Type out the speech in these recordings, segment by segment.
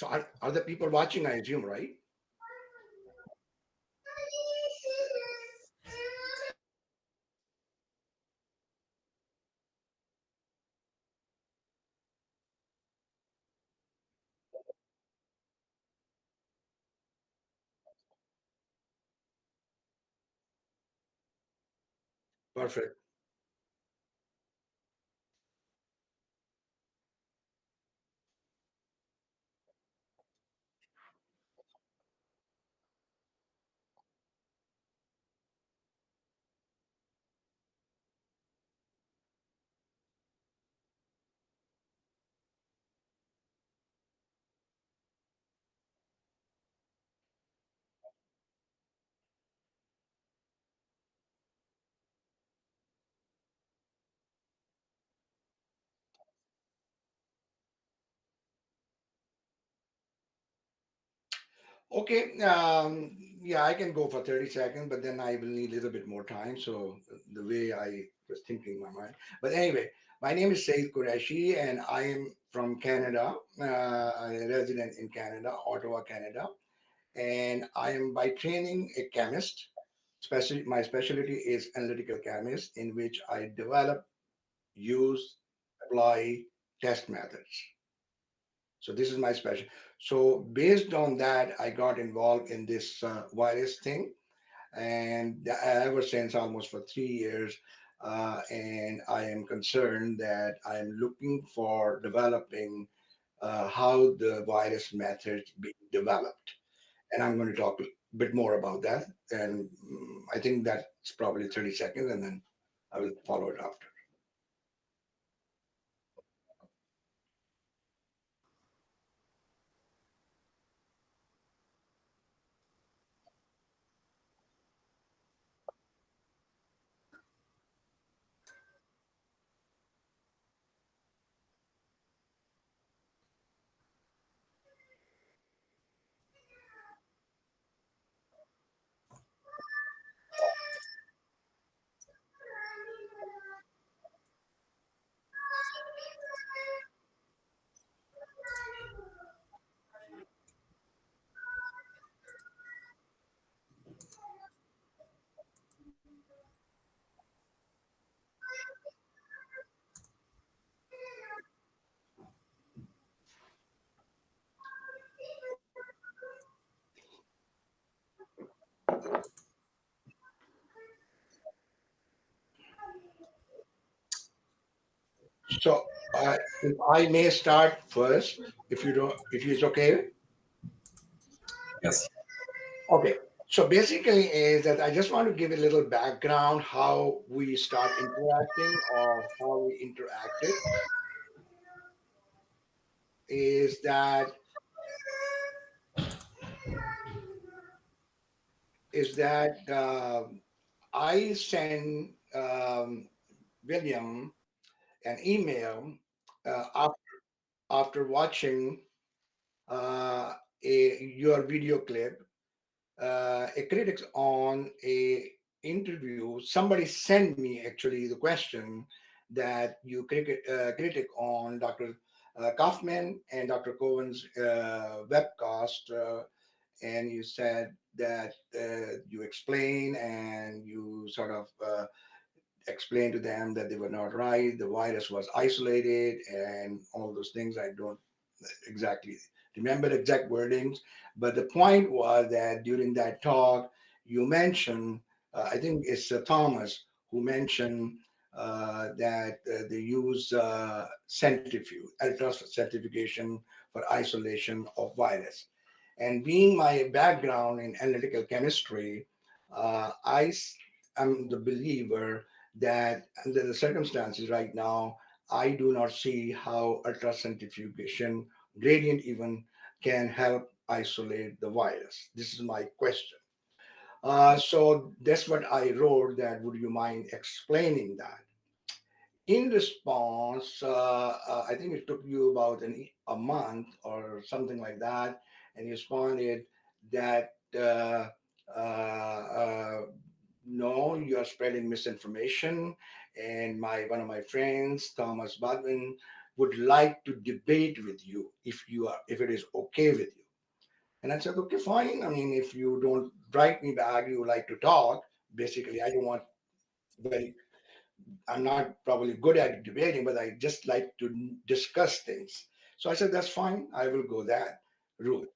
So are the people watching, I assume, right? Perfect. Okay. Yeah, I can go for 30 seconds, but then I will need a little bit more time. So the way I was thinking in my mind. But anyway, my name is Saeed Qureshi, and I am from Canada. I'm a resident in Canada, Ottawa, Canada. And I am by training a chemist. My specialty is analytical chemist, in which I develop, use, apply test methods. So this is my special. So based on that, I got involved in this virus thing, and ever since almost for 3 years, and I am concerned that I am looking for developing how the virus methods being developed, and I'm going to talk a bit more about that. And I think that's probably 30 seconds, and then I will follow it after. So if I may start first, if you don't, if it's okay. Yes. Okay. So basically, is that I just want to give a little background how we start interacting or how we interacted. Is that I send William an email after watching your video clip, a critic on a interview. Somebody sent me actually the question that you critic on Dr. Kaufman and Dr. Cohen's webcast, and you said that you explain and you sort of explain to them that they were not right. The virus was isolated and all those things. I don't exactly remember the exact wordings, but the point was that during that talk, you mentioned, I think it's Thomas who mentioned that they use centrifuge, ultracentrifugation for isolation of virus. And being my background in analytical chemistry, am the believer that under the circumstances right now, I do not see how ultracentrifugation, gradient even, can help isolate the virus. This is my question. So that's what I wrote. That would you mind explaining that? In response, I think it took you about a month or something like that, and you responded that no, you are spreading misinformation. And my one of my friends, Thomas Baldwin, would like to debate with you if it is okay with you. And I said, okay, fine. I mean, if you don't write me back, you like to talk. Basically, I don't want very, I'm not probably good at debating, but I just like to discuss things. So I said, that's fine. I will go that route.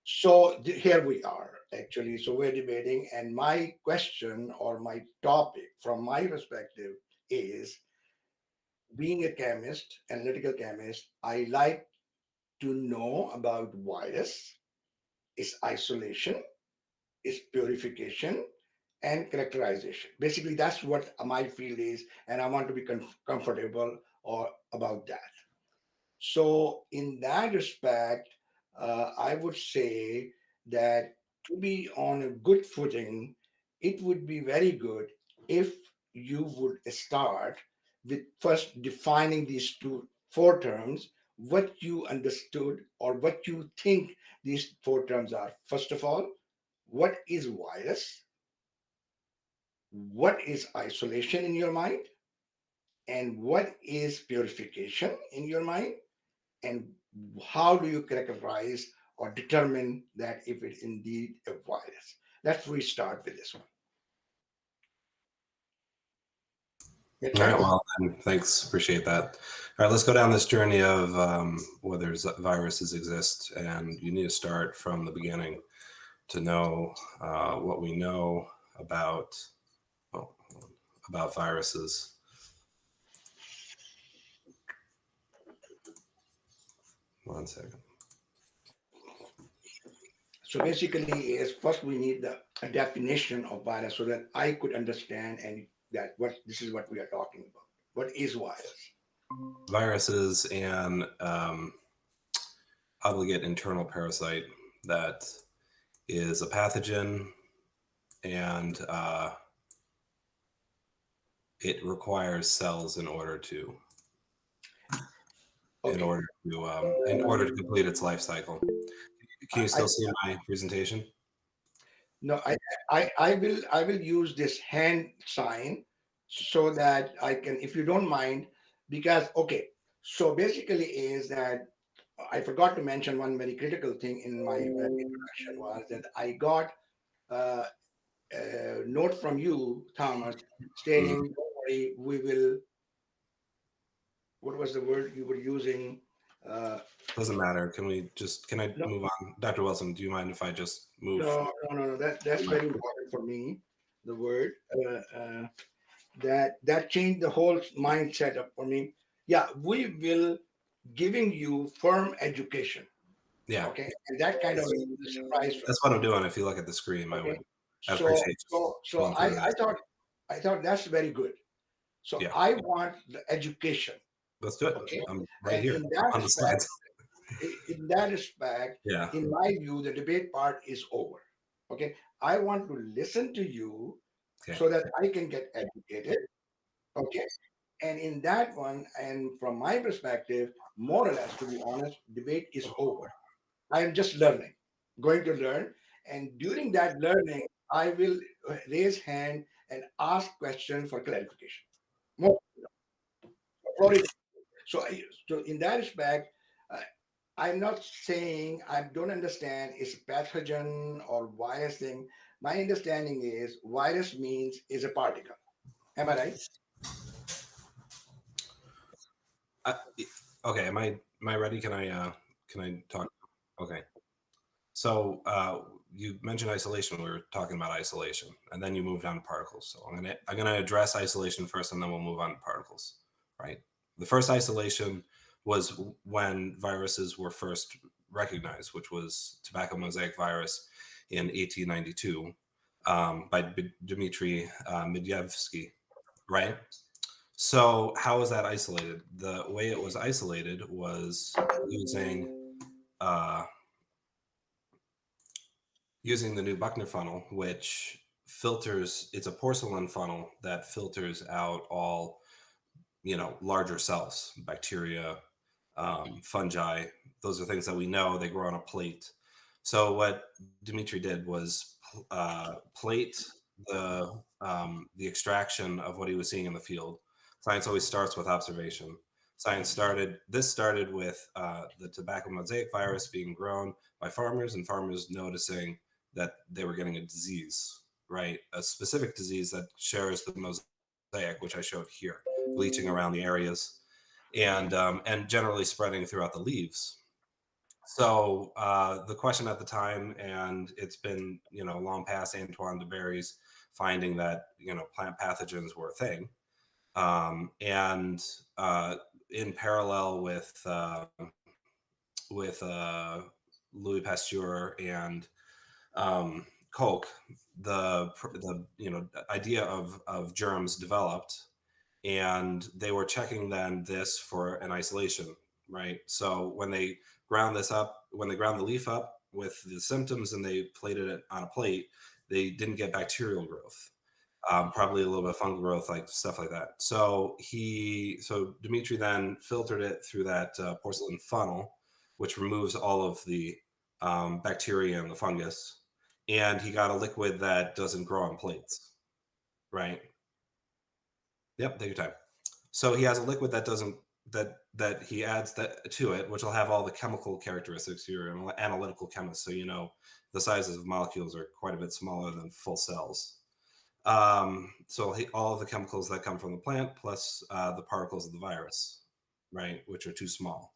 So here we are actually. So we're debating, and my question or my topic from my perspective is being a chemist, analytical chemist, I like to know about virus, its isolation, its purification, and characterization. Basically, that's what my field is, and I want to be comfortable or about that. So, in that respect, I would say that to be on a good footing, it would be very good if you would start with first defining these four terms, what you understood or what you think these four terms are. First of all, what is virus? What is isolation in your mind? And what is purification in your mind? And how do you characterize or determine that if it's indeed a virus? Let's restart with this one. Make All right. sense? Well, thanks. Appreciate that. All right. Let's go down this journey of whether viruses exist, and you need to start from the beginning to know what we know about well, about viruses. One second. So basically, is first we need a definition of virus so that I could understand and that what this is what we are talking about. What is virus? Viruses and obligate internal parasite that is a pathogen, and it requires cells Okay. in order to complete its life cycle. Can you I still see my presentation? no, I will use this hand sign so that I can, if you don't mind, because okay. So basically, is that I forgot to mention one very critical thing in my introduction was that I got uh, a note from you, Thomas, Mm, stating, "Don't worry, we will." What was the word you were using? Uh, doesn't matter. Can I no, move on? Dr. Wilson, do you mind if I just move? no. That's very important for me. The word that changed the whole mindset up for me. Yeah, we will giving you firm education. Yeah, Okay, and that kind of is a surprise for me. that's what I'm doing. If you look at the screen, Okay, I so appreciate you so so going I through I this. thought I thought that's very good. So Yeah, I want the education. let's do it. Okay, I'm right and here on the slides. in that respect, Yeah. in my view, the debate part is over. Okay, I want to listen to you Okay. so that I can get educated. Okay, and in that one, and from my perspective, more or less, to be honest, debate is over. I am just learning, going to learn, and during that learning, I will raise hand and ask question for clarification. More, so, so in that respect, uh, I'm not saying I don't understand it's pathogen or virus thing. My understanding is virus means is a particle. Am I right? I, okay. Am I ready? Can I talk? Okay. So you mentioned isolation. We were talking about isolation, and then you moved on to particles. So I'm gonna address isolation first, and then we'll move on to particles. Right. The first isolation was when viruses were first recognized, which was tobacco mosaic virus in 1892 by Dmitry Mendeleevsky. Right. So how was that isolated? The way it was isolated was using uh, using the new Buckner funnel, which filters. It's a porcelain funnel that filters out all larger cells, bacteria, fungi. Those are things that we know they grow on a plate. So what Dimitri did was plate the extraction of what he was seeing in the field. Science always starts with observation. science started. This started with the tobacco mosaic virus being grown by farmers, and farmers noticing that they were getting a disease, right? A specific disease that shares the mosaic, which I showed here, bleaching around the areas, and generally spreading throughout the leaves. So the question at the time, and it's been long past Antoine de Berry's finding that plant pathogens were a thing, and in parallel with Louis Pasteur and Koch, the idea of germs developed, and they were checking then this for an isolation, right? So when they ground the leaf up with the symptoms and they plated it on a plate, they didn't get bacterial growth. Probably a little bit of fungal growth, like stuff like that. So Dimitri then filtered it through that porcelain funnel, which removes all of the bacteria and the fungus, and he got a liquid that doesn't grow on plates, right? Yep, take your time. So he has a liquid that doesn't that he adds that to it, which will have all the chemical characteristics. You're an analytical chemist, so the sizes of molecules are quite a bit smaller than full cells. So all of the chemicals that come from the plant plus the particles of the virus, right, which are too small.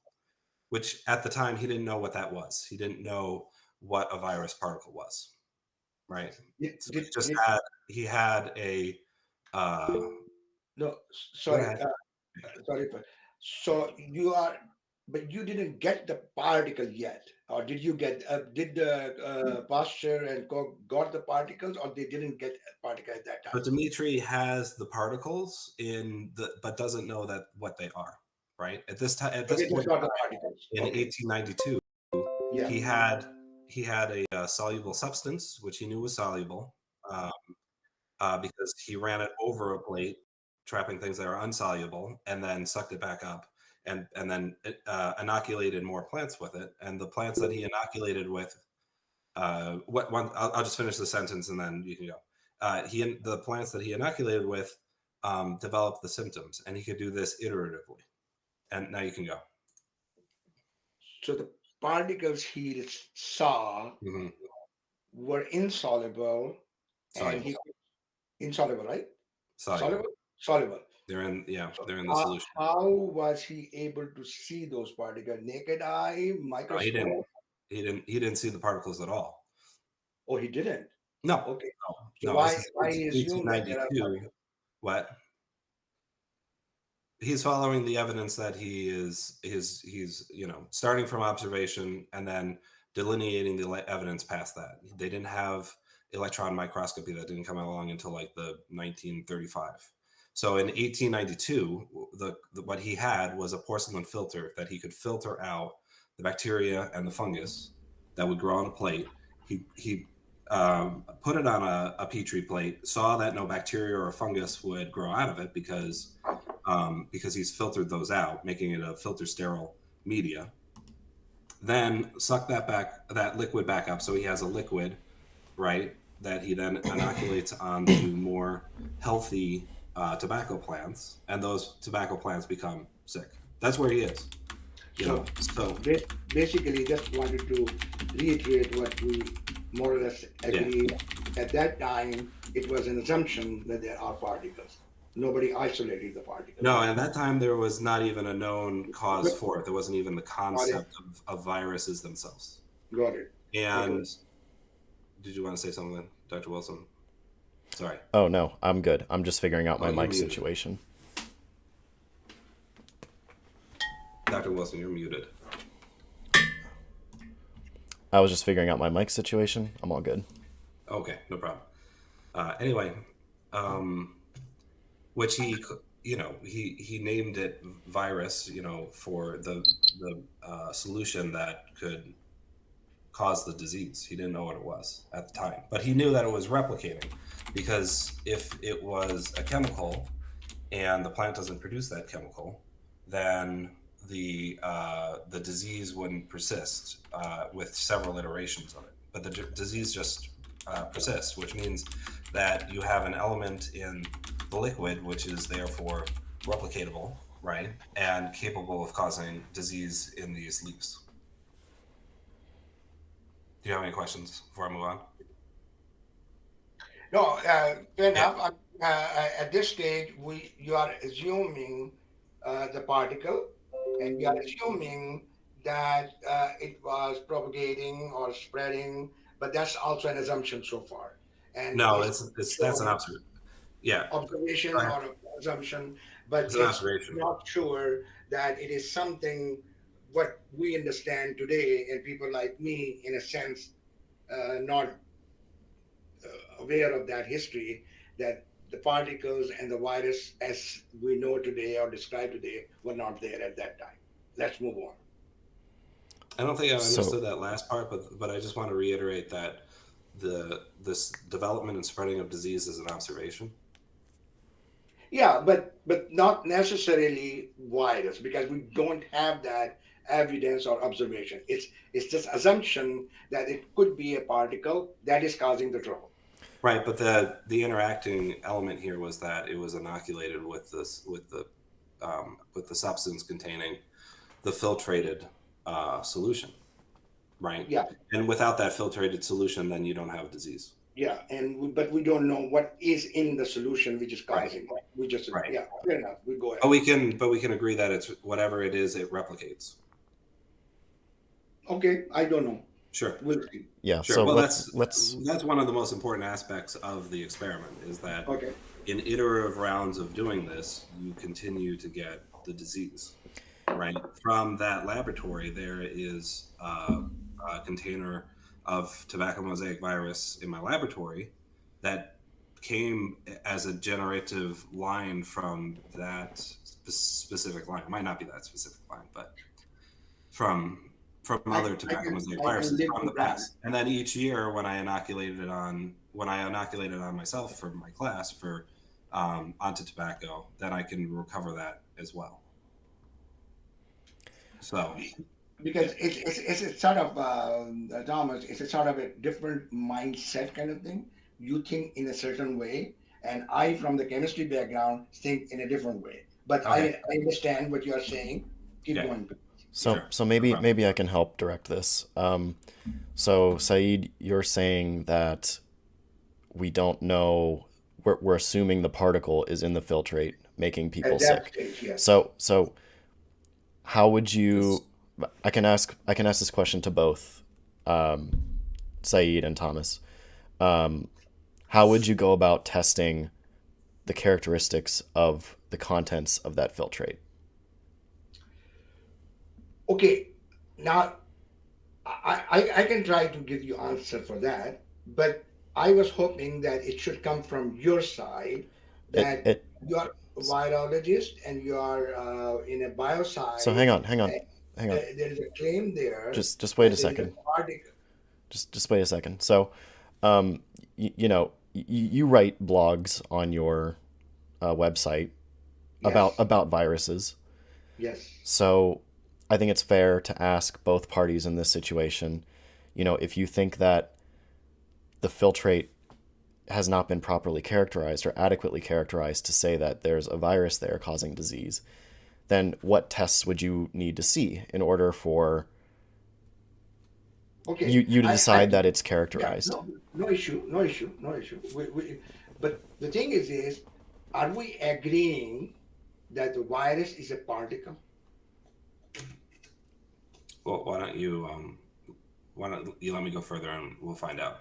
Which at the time he didn't know what that was. He didn't know what a virus particle was, right? So he had a. No, Go sorry, ahead. sorry, but you didn't get the particle yet, or did you get? Did the Pasteur and Koch got the particles, or they didn't get a particle at that But time? Dimitri has the particles but doesn't know that what they are, right? At this time, at this Okay, just point got the particles. in Okay, 1892, yeah. he had a soluble substance which he knew was soluble, um, because he ran it over a plate, trapping things that are unsoluble, and then sucked it back up, and then inoculated more plants with it. And the plants that he inoculated with, I'll just finish the sentence and then you can go. The plants that he inoculated with developed the symptoms, and he could do this iteratively. And now you can go. So the particles he saw Mm-hmm. were insoluble, and Soluble, he insoluble, right? soluble. Soluble, soluble. They're in, So they're in the solution. how was he able to see those particles? Naked eye, No, he didn't. microscope? He didn't see the particles at all. Oh, he didn't. No, Okay. So no. This is why he assumed that there are 1892. particles? What? He's following the evidence that he's starting from observation and then delineating the evidence past that. They didn't have electron microscopy, that didn't come along until like the 1935. So in 1892, what he had was a porcelain filter that he could filter out the bacteria and the fungus that would grow on a plate. He put it on a petri plate, saw that no bacteria or fungus would grow out of it because he's filtered those out, making it a filter sterile media. Then suck that liquid back up, so he has a liquid, right, that he then inoculates onto more healthy tobacco plants, and those tobacco plants become sick. That's where he is. So So basically, just wanted to reiterate what we more or less yeah. agree. At that time, it was an assumption that there are particles. Nobody isolated the particles. No, at that time there was not even a known cause Good. for it. There wasn't even the Got it. concept of viruses themselves. Got it. Okay. And did you want to say something, Dr. Wilson? Sorry. Oh, no, I'm good. I'm just figuring out my you're mic muted. situation. Dr. Wilson, you're muted. I was just figuring out my mic situation. I'm all good. Okay, no problem. Anyway, which he named it virus, for the solution that could cause the disease. He didn't know what it was at the time, but he knew that it was replicating, because if it was a chemical and the plant doesn't produce that chemical, then the disease wouldn't persist with several iterations of it. But the disease just persists, which means that you have an element in the liquid which is therefore replicatable, right, and capable of causing disease in these leaves. Do you have any questions before I move on? No, fair Yeah. enough. At this stage, you are assuming the particle, and you are assuming that it was propagating or spreading, but that's also an assumption so far, and No, it's it's that's an so observation. Yeah, observation go ahead. or assumption, but It's an it's observation. not sure that it is something what we understand today, and people like me, in a sense, not aware of that history, that the particles and the virus as we know today or describe today were not there at that time. Let's move on. I don't think I So understood that last part, but I just want to reiterate that this development and spreading of disease is an observation. Yeah, but not necessarily virus, because we don't have that evidence or observation. It's just assumption that it could be a particle that is causing the trouble. Right, but the interacting element here was that it was inoculated with this with the substance containing the filtrated solution, right? Yeah, And without that filtrated solution, then you don't have disease. yeah, but we don't know what is in the solution which is Right, causing it. We just right. yeah, fair enough. We go But ahead. we can agree that it's whatever it is, it replicates. Okay, I don't know. Sure. We'll see. yeah, Sure. so Well, let's that's one of the most important aspects of the experiment is that Okay. in iterative rounds of doing this, you continue to get the disease. Right. From that laboratory, there is a container of tobacco mosaic virus in my laboratory that came as a generative line from that specific line. It might not be that specific line, but from other tobacco mosaic I can viruses live from the with that. past. And then each year, when I inoculated on myself for my class for onto tobacco, then I can recover that as well. So Because yeah, it's a sort of Thomas, it's a sort of a different mindset kind of thing. You think in a certain way, and I, from the chemistry background, think in a different way. But okay, I understand what you are saying. Keep yeah, going. so sure, so no maybe problem. maybe I can help direct this. So Saeed, you're saying that we don't know. We're assuming the particle is in the filtrate, making people At that sick. stage, yes. So how would This you? I can ask this question to both Saeed and Thomas. Um, how would you go about testing the characteristics of the contents of that filtrate? Okay. Now I can try to give you answer for that, but I was hoping that it should come from your side, It that it. you are a virologist and you are in a So bioside. hang on. There is a claim there Just wait a that there is a second. particle. Just wait a second. So, you write blogs on your website Yes, about viruses. yes. So, I think it's fair to ask both parties in this situation, if you think that the filtrate has not been properly characterized or adequately characterized to say that there's a virus there causing disease, then what tests would you need to see in order for Okay. you to I decide that it's yeah. characterized? No issue. No issue. No issue. But the thing is, are we agreeing that the virus is a particle? well, why don't you let me go further and we'll find out.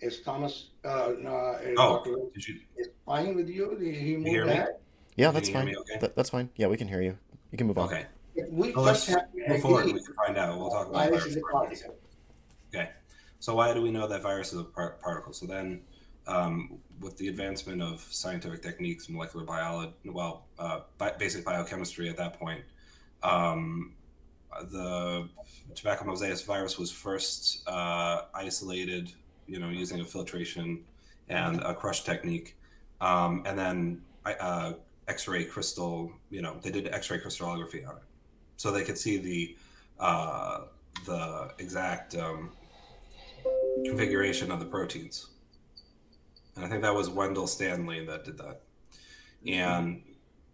Is Thomas, no, Oh, Dr. did you is fine with you? Did he you move hear me? ahead? Yeah, Can that's you hear fine. me? Okay. That's fine. Yeah, we can hear you. You can move on. Okay. We Well, first let's have to move forward. agree We can find out. We'll talk that about virus virus is a particles. particle. Okay. So why do we know that virus is a particle? So then, with the advancement of scientific techniques, molecular biology, well, basic biochemistry at that point, um, the tobacco mosaic virus was first isolated, using a filtration and a crush technique, and then X-ray crystal. They did X-ray crystallography on it, so they could see uh, the exact configuration of the proteins. And I think that was Wendell Stanley that did that. And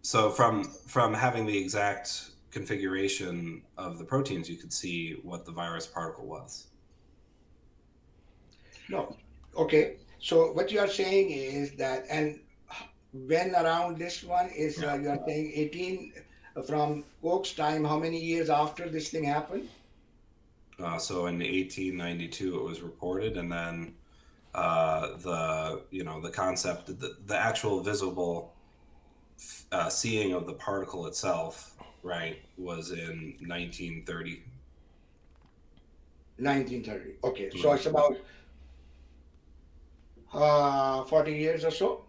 So from having the exact configuration of the proteins, you could see what the virus particle was. No. Okay. So what you are saying is that, and when around this one is, Yeah. you are saying 18 from Koch's time, how many years after this thing happened? So in 1892 it was reported, and then the concept, the actual visible seeing of the particle itself, right, was in 1930. 1930. Okay. So Mhm. it's about 40 years or so.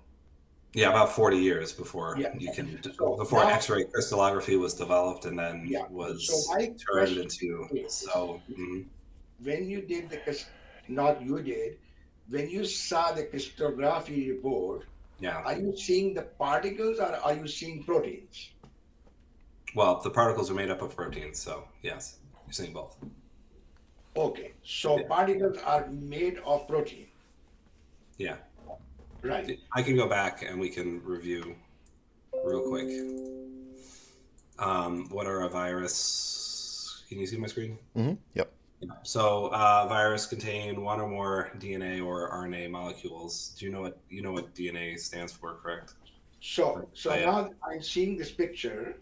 Yeah, about 40 years before Yeah. you can So before now, X-ray crystallography was developed and then yeah. So was my turned question into is, so. Mhm. when you did not you did, when you saw the crystallography report, Yeah. are you seeing the particles or are you seeing proteins? Well, the particles are made up of proteins, so yes, you're seeing both. Okay, so Yeah. particles are made of protein, Yeah. right? I can go back and we can review real quick. What are a virus? Can you see my screen? Yep. So, virus contain one or more DNA or RNA molecules. Do you know what DNA stands for? Correct. So I, now I'm seeing this picture.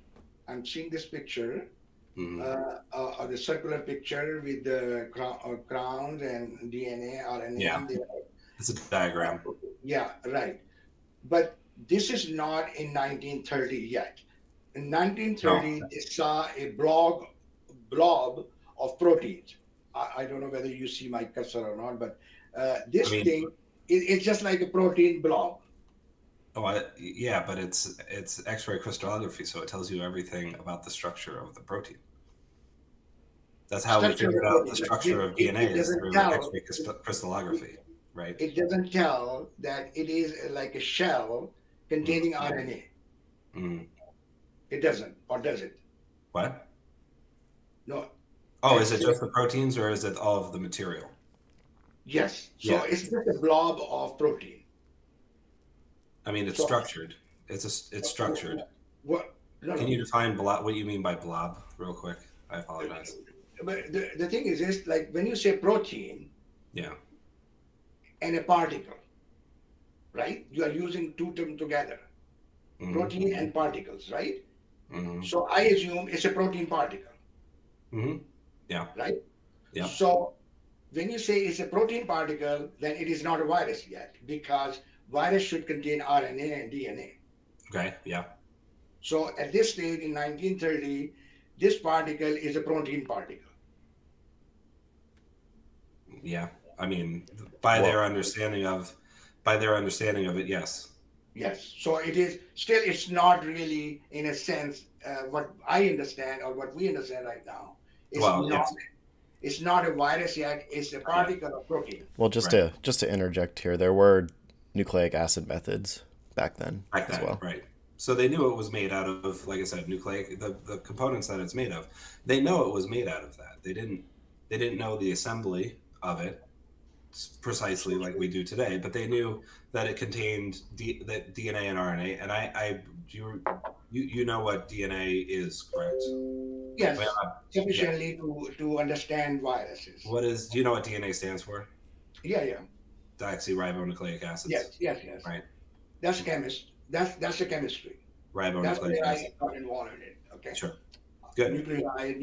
I'm seeing this picture, mhm. the circular picture with the crowns and DNA, RNA Yeah, in there. it's a diagram. Yeah, right. But this is not in 1930 yet. In No, 1930, they saw a blob of proteins. I don't know whether you see my cursor or not, but I this mean, thing, it's just like a protein blob. yeah, but it's X-ray crystallography, so it tells you everything about the structure of the protein. That's how we Structure of figured out the protein, but structure of DNA it is doesn't through tell. X-ray crystallography, right? It doesn't tell that it is like a shell containing Mm, RNA. mm. It doesn't, or does it? What? No. Oh, is It's it just the proteins or is it all of the material? yes. So Yeah, it's just a blob of protein. I mean it's So structured. It's structured. what? No, Can no. you define blob? What you mean by blob, real quick? I apologize. But the thing is like when you say protein Yeah. and a particle, right? You are using two terms together, Mm-hmm. protein and particles, right? Mm-hmm. So I assume it's a protein particle, Mm-hmm. Yeah. right? Yep. So when you say it's a protein particle, then it is not a virus yet because virus should contain RNA and DNA. Okay. Yeah. So at this stage in 1930, this particle is a protein particle. Yeah. I mean, by Well, their understanding of, by their understanding of it, yes. Yes. So it is still, it's not really, in a sense, what I understand or what we understand right now. It's Well, not. yes. It's not a virus yet. It's a Right. particle of protein. well, Right. just to interject here, there were nucleic acid methods back then Back as then, well. right. So they knew it was made out of, like I said, nucleic, the components that it's made of. They know it was made out of that. They didn't know the assembly of it precisely like we do today, but they knew that it contained that DNA and RNA. And you know what DNA is, correct? Well, Yes, yeah. sufficiently to understand viruses. What is? Do you know what DNA stands for? Yeah, yeah. Deoxyribonucleic acids, Yes, yes, yes. right? That's chemist. That's the chemistry. That's Ribonucleic where I acid. got involved in it. Okay. Sure. Good. Nucleotides,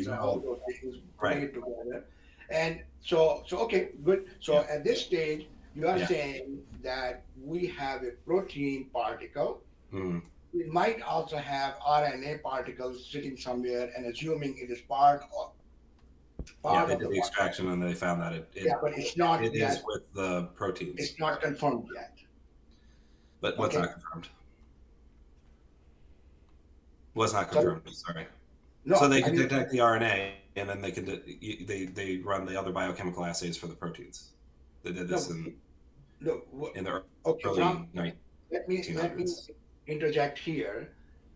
You and all know. those things, putting Right. it together. And so okay, good. So Yeah. at this stage, you are Yeah. saying that we have a protein particle. Mm. We might also have RNA particles sitting somewhere and assuming it is part of Yeah. part They of did the the particle. extraction and they found that Yeah, but it's not it is yet. with the proteins, It's not confirmed yet. but what's Okay. not confirmed? Was not So confirmed. Sorry. So no, they I can mean detect the RNA, and then they can they run the other biochemical assays for the proteins. They did this no, no. in the Okay, early let me 1900s. interject here.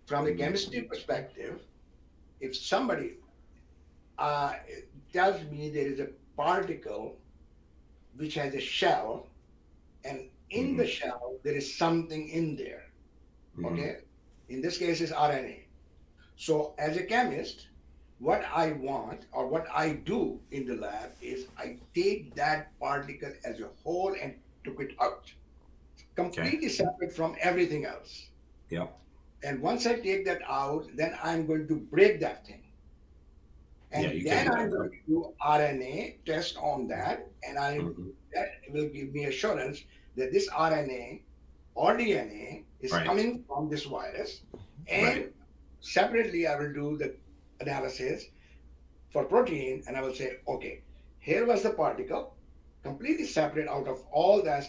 From a Mhm. chemistry perspective, if somebody uh, tells me there is a particle which has a shell, and in the Mhm. shell there is something in there, Mhm. okay? In this case, is RNA. So, as a chemist, what I want or what I do in the lab is I take that particle as a whole and took it out, Okay. completely separate from everything else. Yep. And once I take that out, then I'm going to break that thing. Yeah, And you can then do I'm that. going to do RNA test on that, and Mhm. that will give me assurance that this RNA or DNA is Right. coming from this virus. Right. And separately, I will do the analysis for protein, and I will say, okay, here was the particle, completely separate out of all that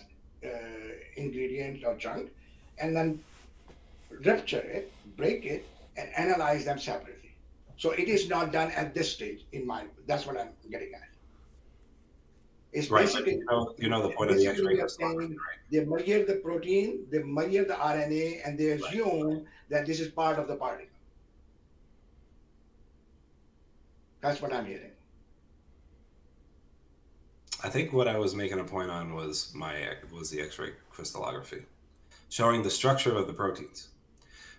ingredient or junk, and then rupture it, break it, and analyze them separately. So it is not done at this stage in my. That's what I'm getting at. It's Right. But basically you know the point of the basically X-ray we are crystallography, saying they measure the protein, they measure the RNA, and they right? assume that this is part of the particle. That's what I'm hearing. I think what I was making a point on was the X-ray crystallography, showing the structure of the proteins,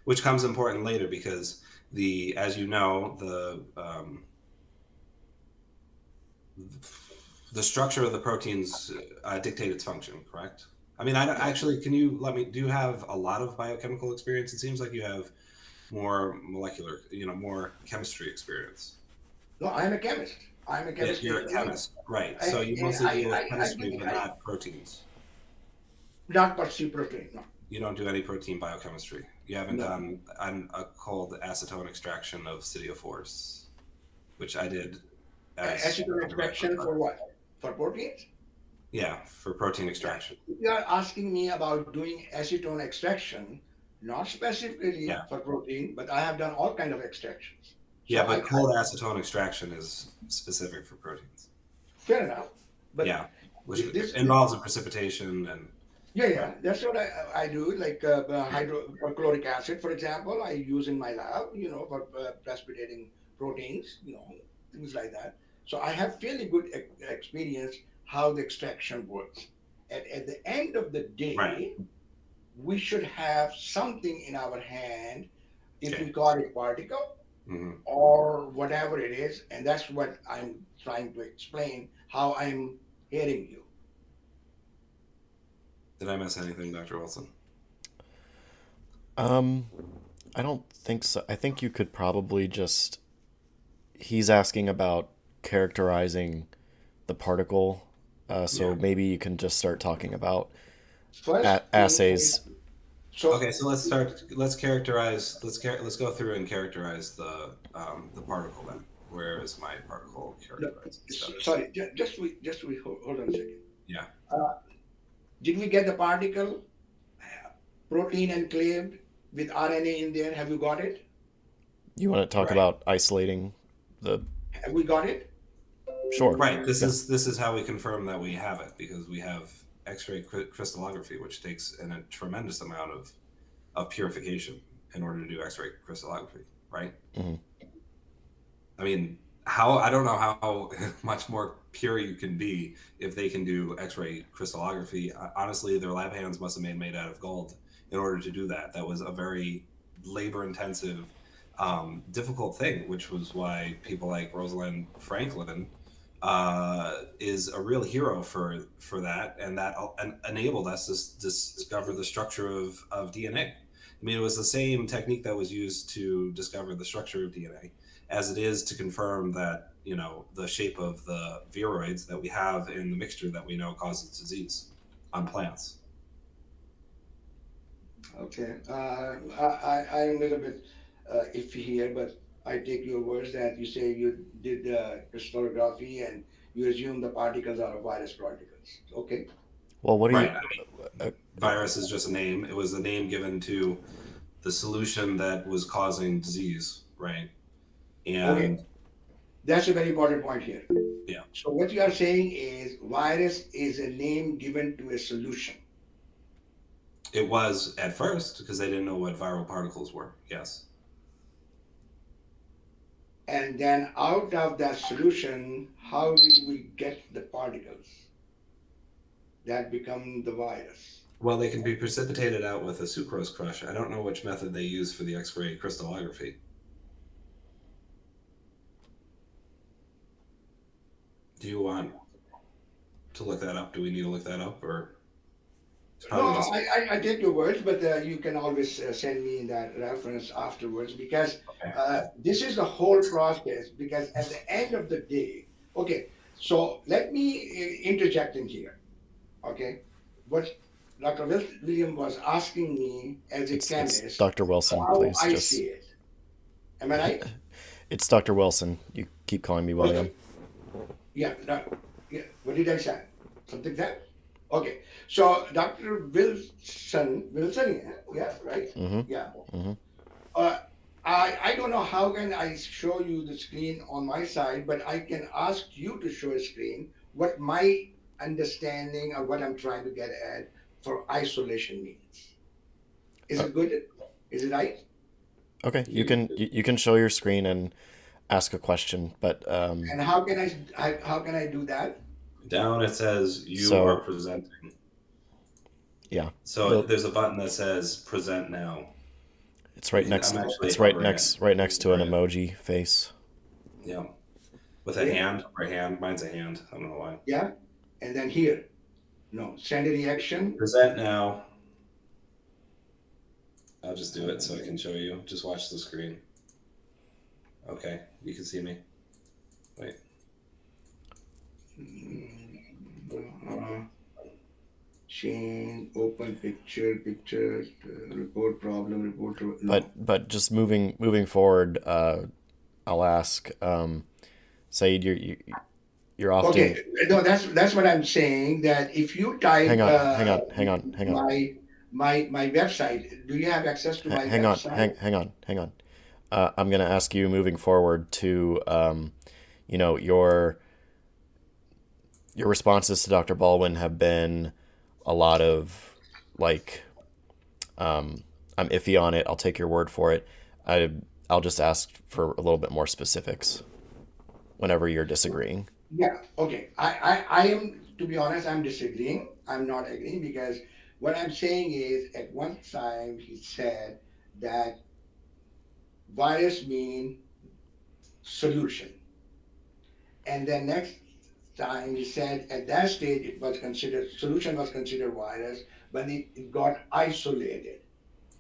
which comes important later because as you know, the structure of the proteins dictate its function. Correct. I mean, Yeah. actually, can you let me? Do you have a lot of biochemical experience? It seems like you have more molecular, more chemistry experience. No, I'm a chemist. I'm a Yeah, chemist you're a trainee. chemist, right? So you And mostly deal with chemistry, but not proteins. not pursue protein. No, You don't do any protein biochemistry. You haven't no. done a cold acetone extraction of Citiaforce, which I did as Acetone undergraduate. extraction for what? For proteins? Yeah, for protein Yeah. extraction. If you are asking me about doing acetone extraction, not specifically Yeah, for protein, but I have done all kind of extractions. So yeah, I but cold acetone extraction is specific for proteins. fair enough. But Yeah, which this involves a precipitation and yeah, right. yeah, that's what I do. Like hydrochloric acid, for example, I use in my lab, for precipitating proteins, things like that. So I have fairly good experience how the extraction works. At the end of the Right. day, we should have something in our hand, if Okay. we call it particle Hmm. or whatever it is, and that's what I'm trying to explain how I'm hearing you. Did I miss anything, Dr. Wilson? Um, I don't think so. I think you could probably just. He's asking about characterizing the particle. So Yeah. maybe you can just start talking about First thing is assays. so Okay, so let's start. Let's characterize. Let's go through and characterize the particle then. Where is my particle no, characterized status? sorry, hold on a second. Yeah. Uh, did we get the particle protein enclaved with RNA in there? Have you got it? You want to talk Right. about isolating the. Have we got it? Sure. Right. This Yeah. is this is how we confirm that we have it because we have X-ray crystallography, which takes a tremendous amount of purification in order to do X-ray crystallography. Right. Hmm. I mean, how I don't know how much more pure you can be if they can do X-ray crystallography. Honestly, their lab hands must have been made out of gold in order to do that. That was a very labor-intensive, difficult thing, which was why people like Rosalind Franklin is a real hero for that, and that enabled us to discover the structure of DNA. I mean, it was the same technique that was used to discover the structure of DNA as it is to confirm that the shape of the viroids that we have in the mixture that we know causes disease on plants. Okay. I'm a little bit iffy here, but I take your words that you say you did crystallography and you assume the particles are virus particles. Okay. Well, what do Right. you? I mean, Uh, virus is just a name. It was a name given to the solution that was causing disease, right? Okay. And That's a very important point here. yeah, So what you are saying is virus is a name given to a solution. it was at first because they didn't know what viral particles were. Yes. And then out of that solution, how did we get the particles that become the virus? Well, they can be precipitated out with a sucrose crush. I don't know which method they use for the X-ray crystallography. Do you want to look that up? Do we need to look that up, or it's No, probably just I take your words, but you can always send me that reference afterwards because okay? this is the whole process. Because at the end of the day, okay, so let me interject in here, okay? What Dr. William was asking me as a It's chemist, Dr. Wilson, how please. I Just see it. Am I right? it's Dr. Wilson. You keep calling me William. Okay. Yeah, yeah. What did I say? Something that? Okay. So Dr. Wilson, yeah, yeah, right? Mm-hmm. Yeah. Mm-hmm. Uh, I don't know how can I show you the screen on my side, but I can ask you to show a screen what my understanding of what I'm trying to get at for isolation means. Is Uh, it good? Is it right? okay, You you can show your screen and ask a question, but And how can I do that? down it says you are so presenting. yeah, So the there's a button that says present now. it's right I'm next actually it's hovering it right next to an over it. emoji face. Yeah, with a Here, hand, right hand. Mine's a hand. I don't know why. yeah, and then here. No, send a reaction. Present now. I'll just do it so I can show you. Just watch the screen. Okay, you can see me. Wait. Uh, Chain, open picture, report problem, no. But just moving forward, I'll ask Saeed, you're Okay, often no, that's what I'm saying. That if you type hang on. my website, do you have access to my website? Hang on. I'm gonna ask you moving forward to you know, your responses to Dr. Baldwin have been a lot of like I'm iffy on it. I'll take your word for it. I I'll just ask for a little bit more specifics whenever you're disagreeing. Yeah. Okay. I am, to be honest, I'm disagreeing. I'm not agreeing because what I'm saying is at one time he said that virus mean solution. And then next time he said at that stage it was considered solution was considered virus, but it got isolated.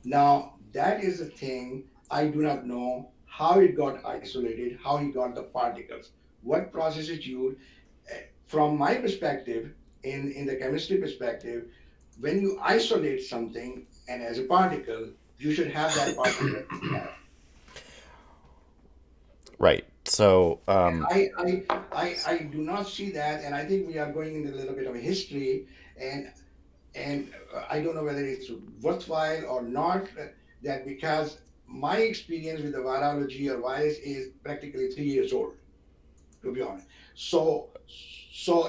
Now that is the thing I do not know how it got isolated, how he got the particles, what process it used. From my perspective, in the chemistry perspective, when you isolate something and as a particle, you should have that particle. Right. So I do not see that, and I think we are going into a little bit of a history, and I don't know whether it's worthwhile or not. That because my experience with the virology or virus is practically 3 years old, to be honest. So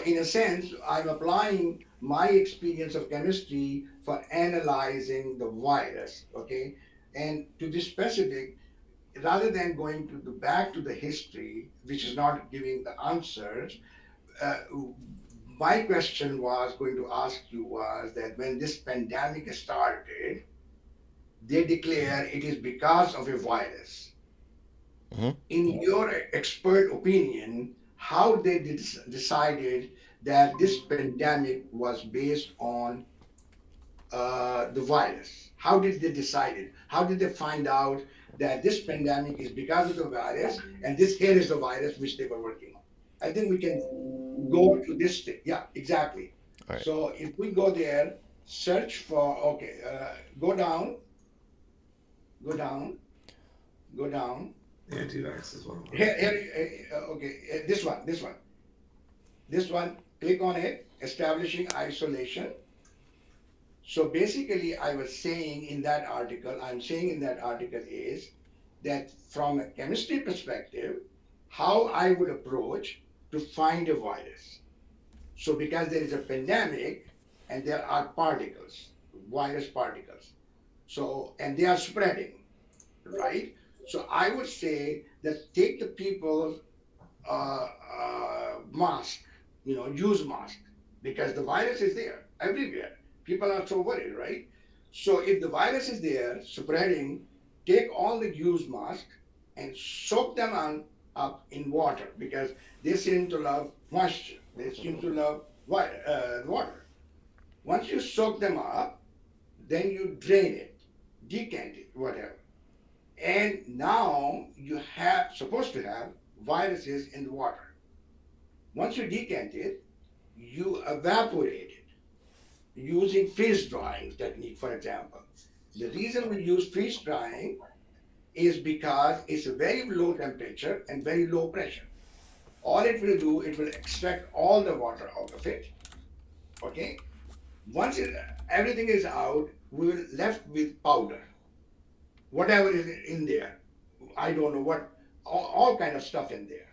in a sense, I'm applying my experience of chemistry for analyzing the virus. Okay, and to be specific, rather than going to the back to the history, which is not giving the answers, uh, my question was going to ask you was that when this pandemic started, they declare it is because of a virus. mhm. In your expert opinion, how they decided that this pandemic was based on the virus? How did they decide it? How did they find out that this pandemic is because of the virus and this here is the virus which they were working on? I think we can go to this thing. Yeah, exactly. All right. So if we go there, search for, okay, go down, go down, go down. Antivax is one of them. Okay, this one, click on it, establishing isolation. So basically, I'm saying in that article is that from a chemistry perspective, how I would approach to find a virus. So because there is a pandemic and there are particles, virus particles. So, and they are spreading, right? So I would say that take the people's mask, use mask because the virus is there everywhere. People are so worried, right? So if the virus is there spreading, take all the used masks and soak them on up in water because they seem to love moisture. They seem to love water. Once you soak them up, then you drain it, decant it, whatever. And now you have supposed to have viruses in the water. Once you decant it, you evaporate it using freeze drying technique, for example. The reason we use freeze drying is because it's a very low temperature and very low pressure. All it will do, it will extract all the water out of it. Okay. Once everything is out, we will left with powder, whatever is in there. I don't know what, all kind of stuff in there,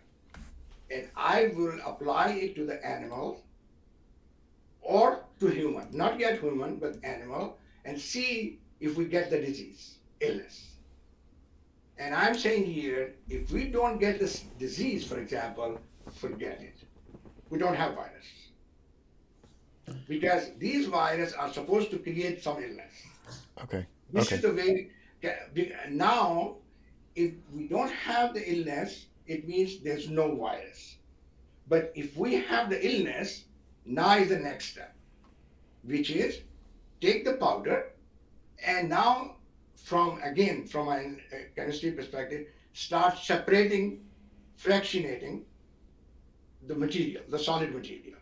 and I will apply it to the animal or to human, not yet human, but animal, and see if we get the disease, illness. And I'm saying here, if we don't get this disease, for example, forget it. We don't have virus because these viruses are supposed to create some illness. Okay. This is Okay. the way. Now, if we don't have the illness, it means there's no virus. But if we have the illness, now is the next step, which is take the powder and now from again from a chemistry perspective, start separating, fractionating the material, the solid material,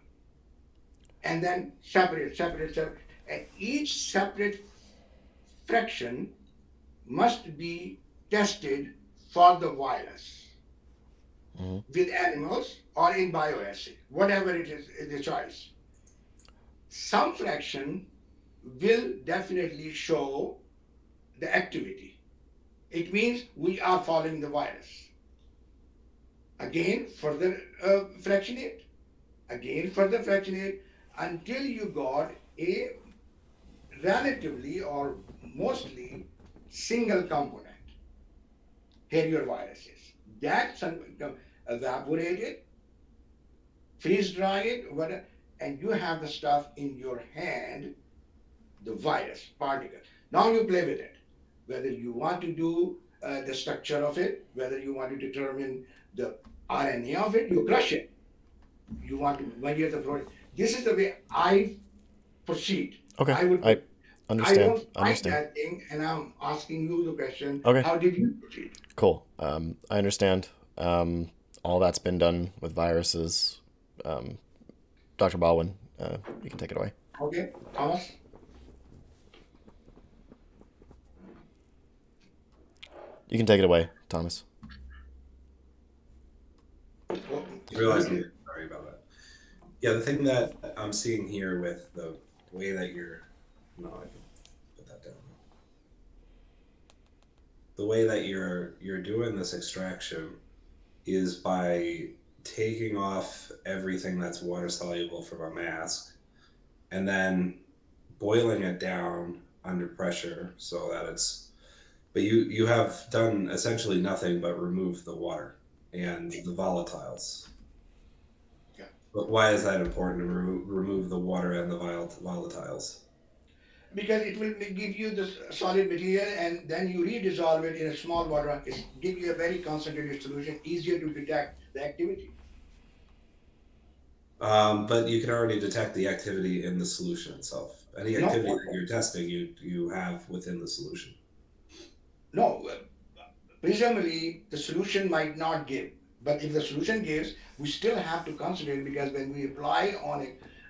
and then separate, and each separate fraction must be tested for the virus Hmm. with animals or in bioassay, whatever it is the choice. Some fraction will definitely show the activity. It means we are following the virus. Again, further fractionate, again, further fractionate until you got a relatively or mostly single component. Here your virus is. That evaporate it, freeze dry it, whatever, and you have the stuff in your hand, the virus particle. Now you play with it. Whether you want to do the structure of it, whether you want to determine the RNA of it, you crush it. You want to measure the protein. This is the way I proceed. Okay. I would. I I understand. don't find Understand. that thing, and I'm asking you the question: Okay. how did you proceed? Cool. I understand. All that's been done with viruses. Um, Dr. Baldwin, you can take it away. Okay, Thomas. You can take it away, Thomas. Oh, You realize okay. sorry about that. Yeah, the thing that I'm seeing here with the way that you're, no, I can put that down. The way that you're doing this extraction is by taking off everything that's water soluble from a mask and then boiling it down under pressure so that it's, but you have done essentially nothing but remove the water and the volatiles. Yeah. But why is that important to remove the water and the volatiles? Because it will give you this solid material and then you redissolve it in a small water. It give you a very concentrated solution, easier to detect the activity. But you can already detect the activity in the solution itself. Any No, activity that you're testing, you have within the solution. no. Presumably, the solution might not give, but if the solution gives, we still have to consider it because when we apply on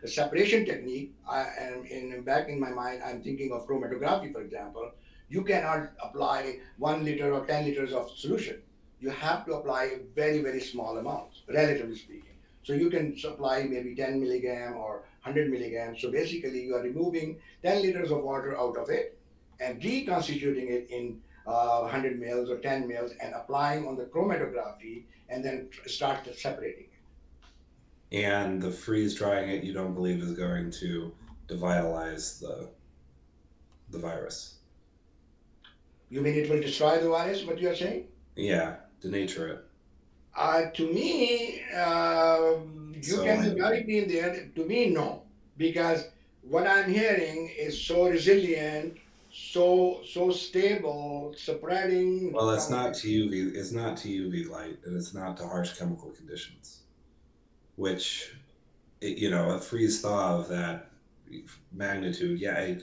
a separation technique, and back in my mind, I'm thinking of chromatography, for example. You cannot apply 1 liter or 10 liters of solution. You have to apply very, very small amounts, relatively speaking. So you can supply maybe 10 milligram or 100 milligrams. So basically, you are removing 10 liters of water out of it and reconstituting it in 100 mils or 10 mils and applying on the chromatography and then start separating it. And the freeze drying it, you don't believe is going to devitalize the virus. You mean it will destroy the virus, what you are saying? Yeah, denature it. To me, you So can be very clean there. To me, no. Because what I'm hearing is so resilient, so stable, spreading Well, it's from not to UV. It's not to UV light, and it's not to harsh chemical conditions. Which, a freeze thaw of that magnitude, yeah,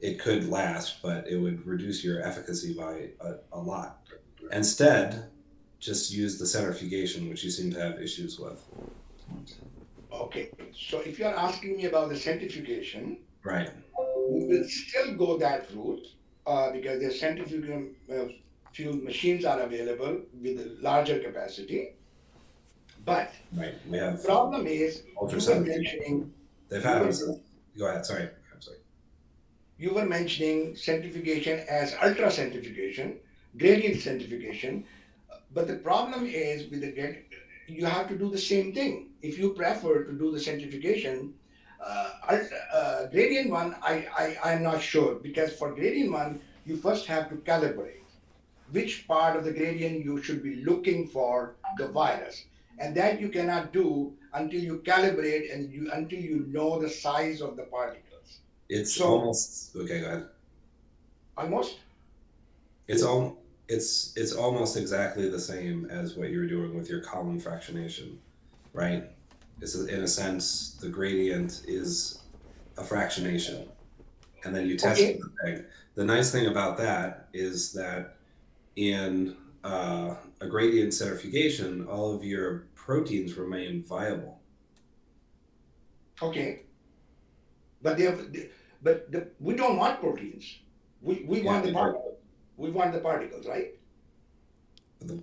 it could last, but it would reduce your efficacy by a lot. Instead, just use the centrifugation, which you seem to have issues with. okay. So if you're asking me about the centrifugation, Right. we will still go that route because the centrifugal fuel machines are available with a larger capacity. But Right. We the have problem is ultracentrifugal. They've you had were them since. Go ahead. Sorry. I'm sorry. you were mentioning centrifugation as ultracentrifugation, gradient centrifugation. But the problem is with the you have to do the same thing. If you prefer to do the centrifugation, gradient one, I'm not sure because for gradient one, you first have to calibrate which part of the gradient you should be looking for the virus. And that you cannot do until you calibrate and until you know the size of the particles. It's So almost okay. Go ahead. almost, It's all. It's almost exactly the same as what you were doing with your column fractionation, right? It's in a sense the gradient is a fractionation, and then you test for okay, the peg. The nice thing about that is that in a gradient centrifugation, all of your proteins remain viable. okay. But we don't want proteins. We Yeah, want the particles. We want the particles, right? the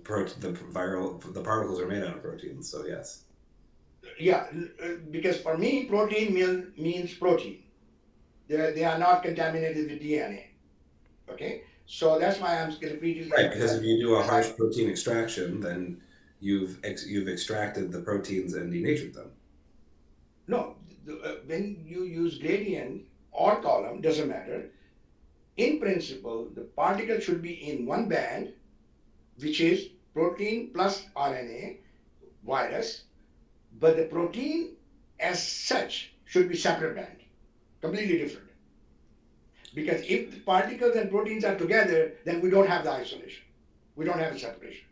particles are made out of proteins. So yes, Yeah, because for me, protein means protein. They are not contaminated with DNA. Okay, so that's why I'm repeatedly right. Because if emphasizing you do a harsh that. protein extraction, then you've extracted the proteins and denatured them. No, when you use gradient or column, doesn't matter. In principle, the particle should be in one band, which is protein plus RNA virus, but the protein as such should be separate band, completely different. Because if the particles and proteins are together, then we don't have the isolation. We don't have the separation.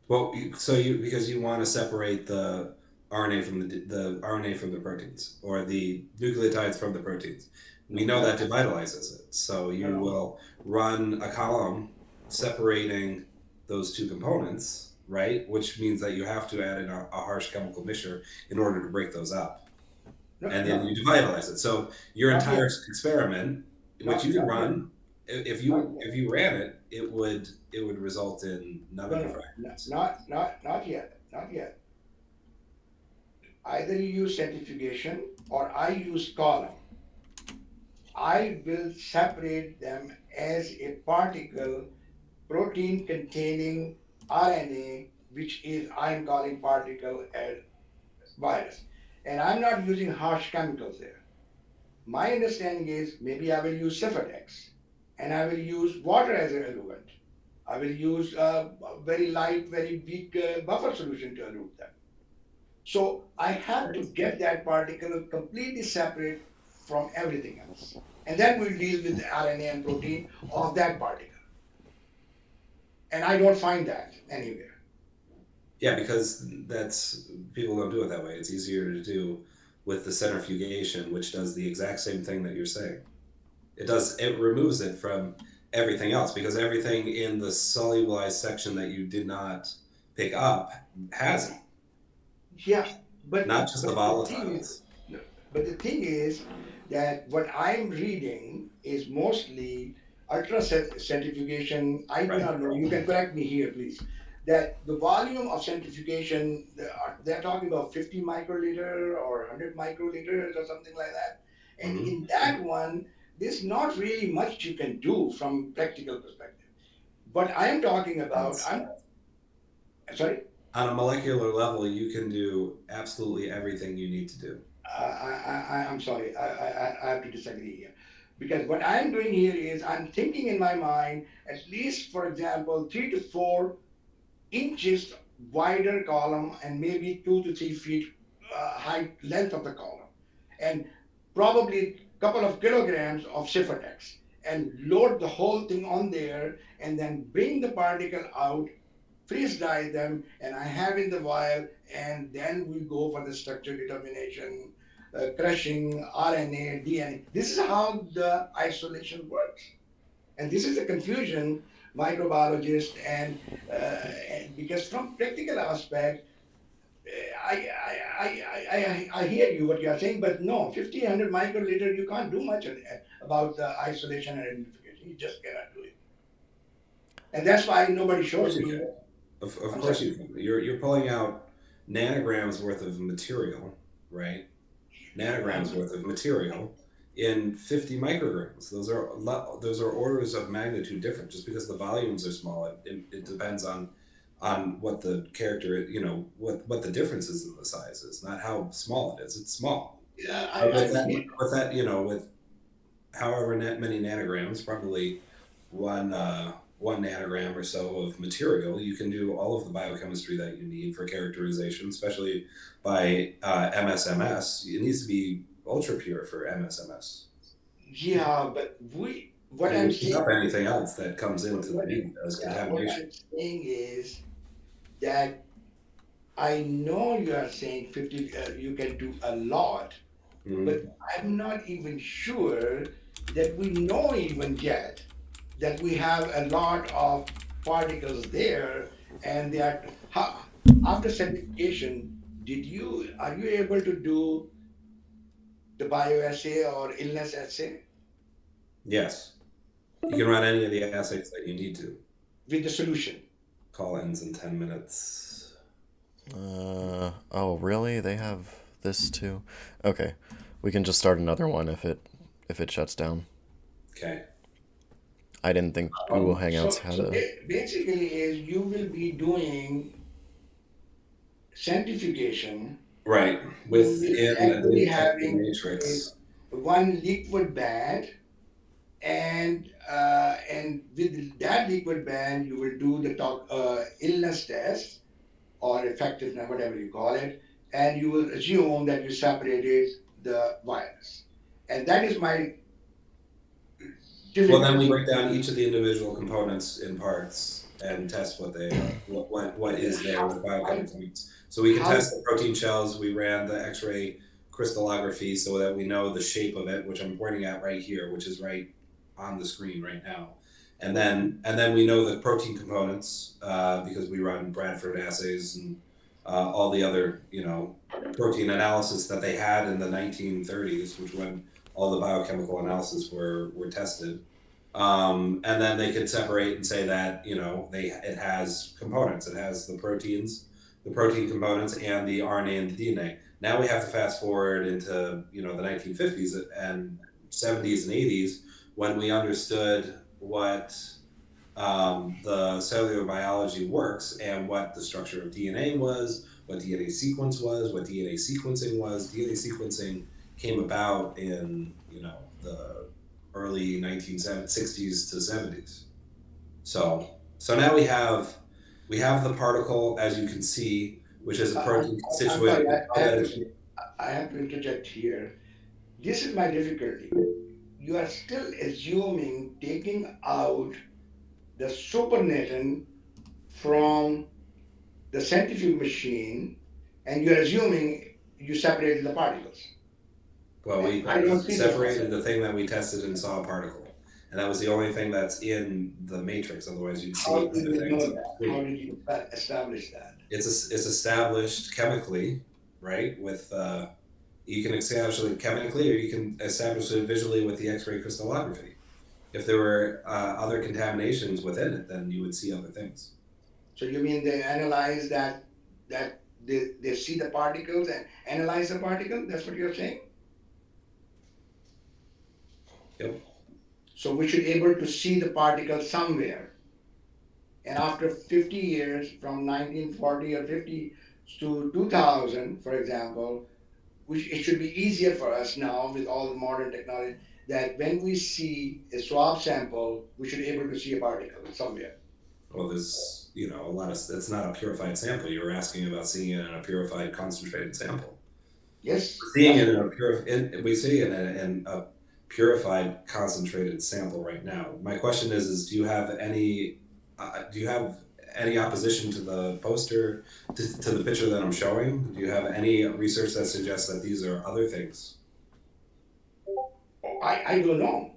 Well, so you because you want to separate the RNA from the RNA from the proteins or the nucleotides from the proteins. We No, know no, that devitalizes it. So no, you no, will run a column separating those two components, right? Which means that you have to add in a harsh chemical mixture in order to break those up. no, And then no, you devitalize it. So your not entire yet, experiment, which you not can not yet, run, if not you yet. if you ran it, it would result in none No, of the no, fragments. not yet, not yet. Either you use centrifugation or I use column. I will separate them as a particle protein containing RNA, which is I'm calling particle as virus. And I'm not using harsh chemicals there. My understanding is maybe I will use Cefadex and I will use water as an eluvent. I will use a very light, very weak buffer solution to elute them. So I have to get that particle completely separate from everything else. And then we'll deal with the RNA and protein of that particle. And I don't find that anywhere. Yeah, because that's people don't do it that way. It's easier to do with the centrifugation, which does the exact same thing that you're saying. It removes it from everything else because everything in the solubilized section that you did not pick up has it, Yeah, but not just the the thing is, volatiles. no, but the thing is that what I'm reading is mostly ultra centrifugation. I do Right. not know. You can correct me here, please. That the volume of centrifugation, they're talking about 50 microliter or 100 microliters or something like that. And Hmm. in that one, there's not really much you can do from practical perspective. What I'm talking about, I'm sorry. On a molecular level, you can do absolutely everything you need to do. I'm sorry, I have to disagree here. Because what I'm doing here is I'm thinking in my mind, at least, for example, 3 to 4 inches wider column and maybe 2 to 3 feet height length of the column. And probably a couple of kilograms of Cifatex and load the whole thing on there and then bring the particle out, freeze dry them, and I have in the vial, and then we go for the structure determination, crushing RNA, DNA. This is how the isolation works. And this is the confusion microbiologists and because from practical aspect, I hear you what you are saying, but no, 1,500 microliter, you can't do much about the isolation and identification. You just cannot do it. And that's why nobody Of course showed you me. can. Of I'm course sorry. you can. You're pulling out nanograms worth of material, right? Nanograms Uh-huh. worth of material in 50 micrograms. Those are orders of magnitude different. Just because the volumes are small, it depends on what the character, what the differences in the size is, not how small it is. It's small. Yeah, But I hear. with that, with however many nanograms, probably one nanogram or so of material, you can do all of the biochemistry that you need for characterization, especially by MSMS. It needs to be ultra pure for MSMS. Yeah, but what It I'm will pick saying, up anything else that comes what, into the what, media as yeah, what contamination. I'm saying is that I know you are saying 50, you can do a lot, but Mhm. I'm not even sure that we know even yet that we have a lot of particles there, and they are after certification. Are you able to do the bioassay or illness assay Yes, you can run any of the assays that you need to. with the solution? Call ends in 10 minutes. Oh, really? They have this too? Okay. We can just start another one if it shuts down. Okay. I didn't think Google Hangouts So had a. basically, is you will be doing centrifugation. Right. You will Within actually the having a matrix. one liquid band, and with that liquid band, you will do the illness test or effectiveness, whatever you call it, and you will assume that you separated the virus. And that is my Well, then we difficulty. break down each of the individual components in parts and test what they are, what is there with How, biochemical means. So we can how test the protein shells. We ran the X-ray crystallography so that we know the shape of it, which I'm pointing at right here, which is right on the screen right now. okay. And then we know the protein components because we run Bradford assays and all the other protein analysis that they had in the 1930s, which when all the biochemical analysis were tested, and then they could separate and say that it has components. It has the proteins, the protein components, and the RNA and the DNA. Now we have to fast forward into the 1950s and 70s and 80s when we understood what the cellular biology works and what the structure of DNA was, what DNA sequence was, what DNA sequencing was. DNA sequencing came about in the early 1960s to 70s. So now we have the particle, as you can see, which is a protein I'm sorry, constituent. We know that it's I have to interject here. This is my difficulty. You are still assuming taking out the supernatant from the centrifuge machine, and you're assuming you separated the particles. well, And we I don't see this separated concept. the thing that we tested and saw a particle, and that was the only thing that's in the matrix. Otherwise, you'd see How do other you know things on that? the How screen. did you establish that? It's established chemically, right? With you can establish it chemically, or you can establish it visually with the X-ray crystallography. If there were other contaminations within it, then you would see other things. So you mean they analyze that they see the particles and analyze the particle? That's what you're saying? Yep. So we should able to see the particle somewhere. And after 50 years, from 1940 or 50 to 2000, for example, which it should be easier for us now with all the modern technology, that when we see a swab sample, we should able to see a particle somewhere. Well, there's a lot of. It's not a purified sample. You were asking about seeing it in a purified concentrated sample. Yes, Seeing that's it in correct. a we see it in a purified concentrated sample right now. My question is do you have any opposition to the poster to the picture that I'm showing? Do you have any research that suggests that these are other things? I don't know.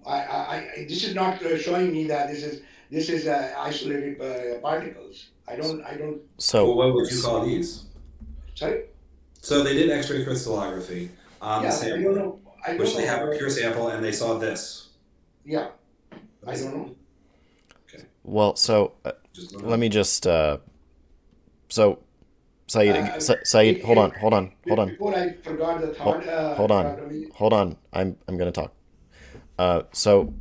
This is not showing me that this is isolated particles. I don't. Well, So what would you s- call these? Sorry. So they did X-ray crystallography on the Yeah, I don't sample, know. I don't which they know have a about. pure sample, and they saw this. Yeah, What I is don't it? know. Okay, well, so just let me let know. me just so Saeed, Uh, Saeed, hold on, Before I forgot the hold, thought, hold on, Dr. Lee. hold on. I'm gonna talk. So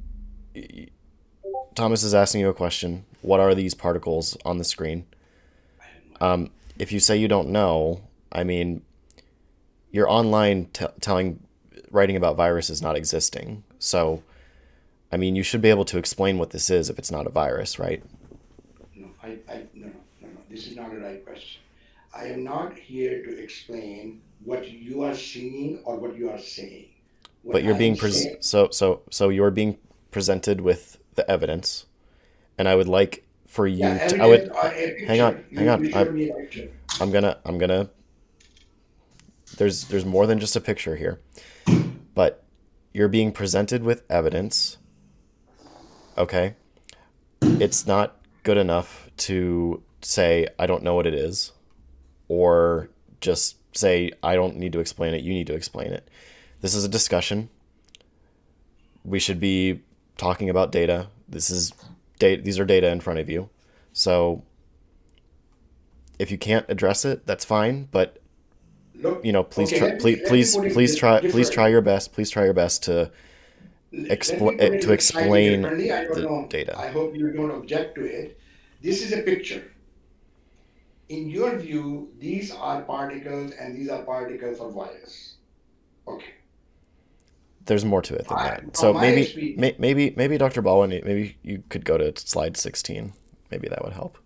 Thomas is asking you a question. What are these particles on the screen? I have no idea. If you say you don't know, I mean, you're online writing about viruses not existing. So, I mean, you should be able to explain what this is if it's not a virus, right? No, no, no, no, no. This is not the right question. I am not here to explain what you are seeing or what you are saying. But What I am saying, so you're being presented with the evidence, and I would like for yeah, you to I evidence would or a hang on, picture. hang on. You showed me a picture. I'm gonna there's more than just a picture here, but you're being presented with evidence, okay? It's not good enough to say I don't know what it is or just say I don't need to explain it, you need to explain it. This is a discussion. We should be talking about data. These are data in front of you. So if you can't address it, that's fine, but Look, please okay, try let me put it please try differently. your best. Please try your best to Let me put it slightly explain differently. I don't the know. data. I hope you don't object to it. This is a picture. In your view, these are particles and these are particles of virus. Okay. There's more to it than that. From So my experience, maybe Dr. Baldwin, maybe you could go to slide 16. Maybe that would help.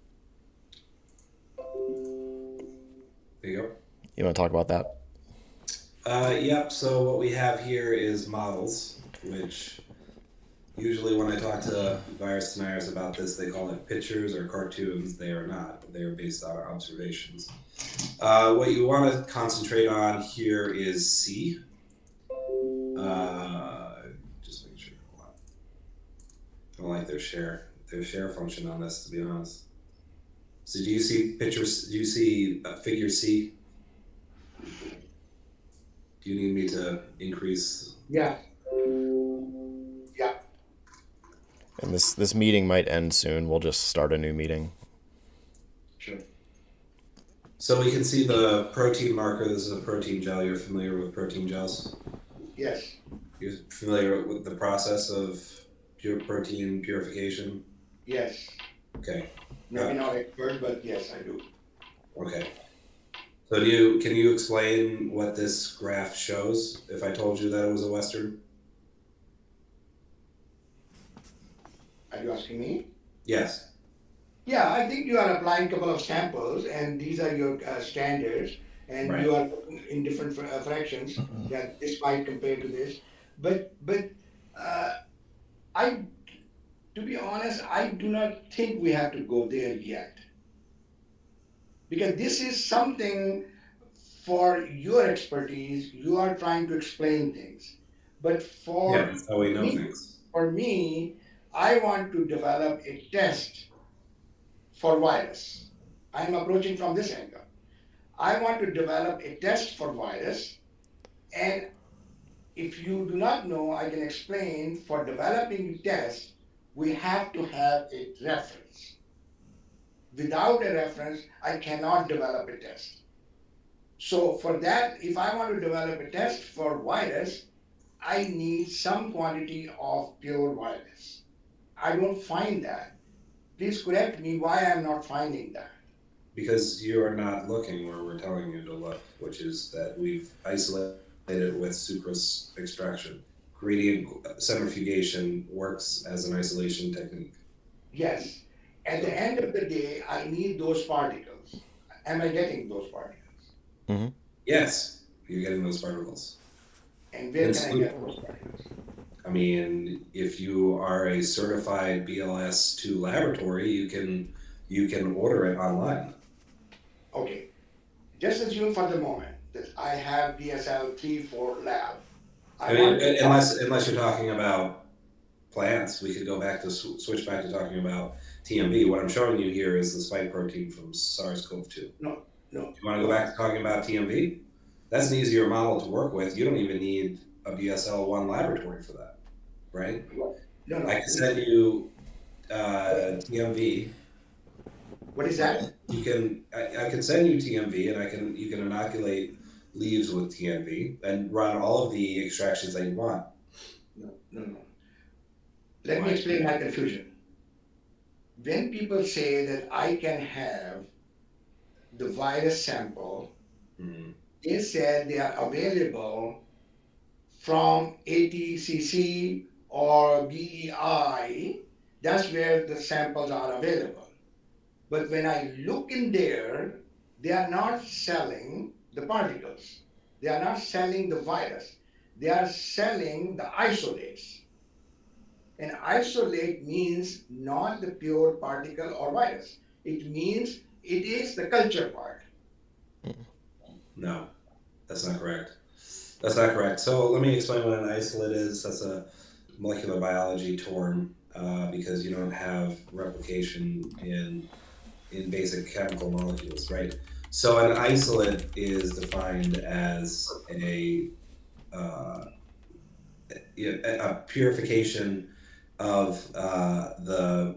There you go. You want to talk about that? Yep. So what we have here is models, which usually when I talk to virus deniers about this, they call it pictures or cartoons. They are not. They are based on observations. What you want to concentrate on here is C. Uh, just make sure. Hold on. I don't like their share function on this, to be honest. So do you see pictures? Do you see figure C? Do you need me to increase? yeah, yeah, And this meeting might end soon. We'll just start a new meeting. sure. So we can see the protein marker. This is a protein gel. You're familiar with protein gels? Yes, You're familiar with the process of pure protein purification? yes. Okay. Maybe Uh, not expert, but yes, I do. okay. So can you explain what this graph shows if I told you that it was a Western? Are you asking me? Yes. Yeah, I think you are applying a couple of samples, and these are your standards, and Right. you are putting in different fractions that this might compare to this. But uh, I, to be honest, I do not think we have to go there yet, because this is something for your expertise. You are trying to explain things, but Yeah, for that's how we know me, things. for me, I want to develop a test for virus. I'm approaching from this angle. I want to develop a test for virus, and if you do not know, I can explain. For developing a test, we have to have a reference. Without a reference, I cannot develop a test. So for that, if I want to develop a test for virus, I need some quantity of pure virus. I don't find that. Please correct me why I'm not finding that. Because you are not looking where we're telling you to look, which is that we've isolated it with sucrose extraction. Gradient centrifugation works as an isolation technique. Yes. At the So, end of the day, I need those particles. Am I getting those particles? Hmm. yes, you're getting those particles. And where can I get those particles? I mean, if you are a certified BLS2 laboratory, you can order it online. Okay, just assume for the moment that I have BSL-3 4 lab. I I mean, want to unless you're talking about plants, we could go back to switch back to talking about TMB. What I'm showing you here is the spike protein from SARS-CoV-2. Do no, no, you want to go no, back to talking about TMB? That's an easier model to work with. You don't even need a BSL-1 laboratory for that, right? no, I no. can send you TMV. What is that? I can send you TMV, and you can inoculate leaves with TMV and run all of the extractions that you want. No, no, no. Let me Why? explain my confusion. When people say that I can have the virus sample, Mm-hmm. they said they are available from ATCC or BEI. That's where the samples are available. But when I look in there, they are not selling the particles. They are not selling the virus. They are selling the isolates. And isolate means not the pure particle or virus. It means it is the culture part. No, that's not correct. That's not correct. So let me explain what an isolate is. That's a molecular biology term because you don't have replication in basic chemical molecules, right? So an isolate is defined as uh, a purification of the.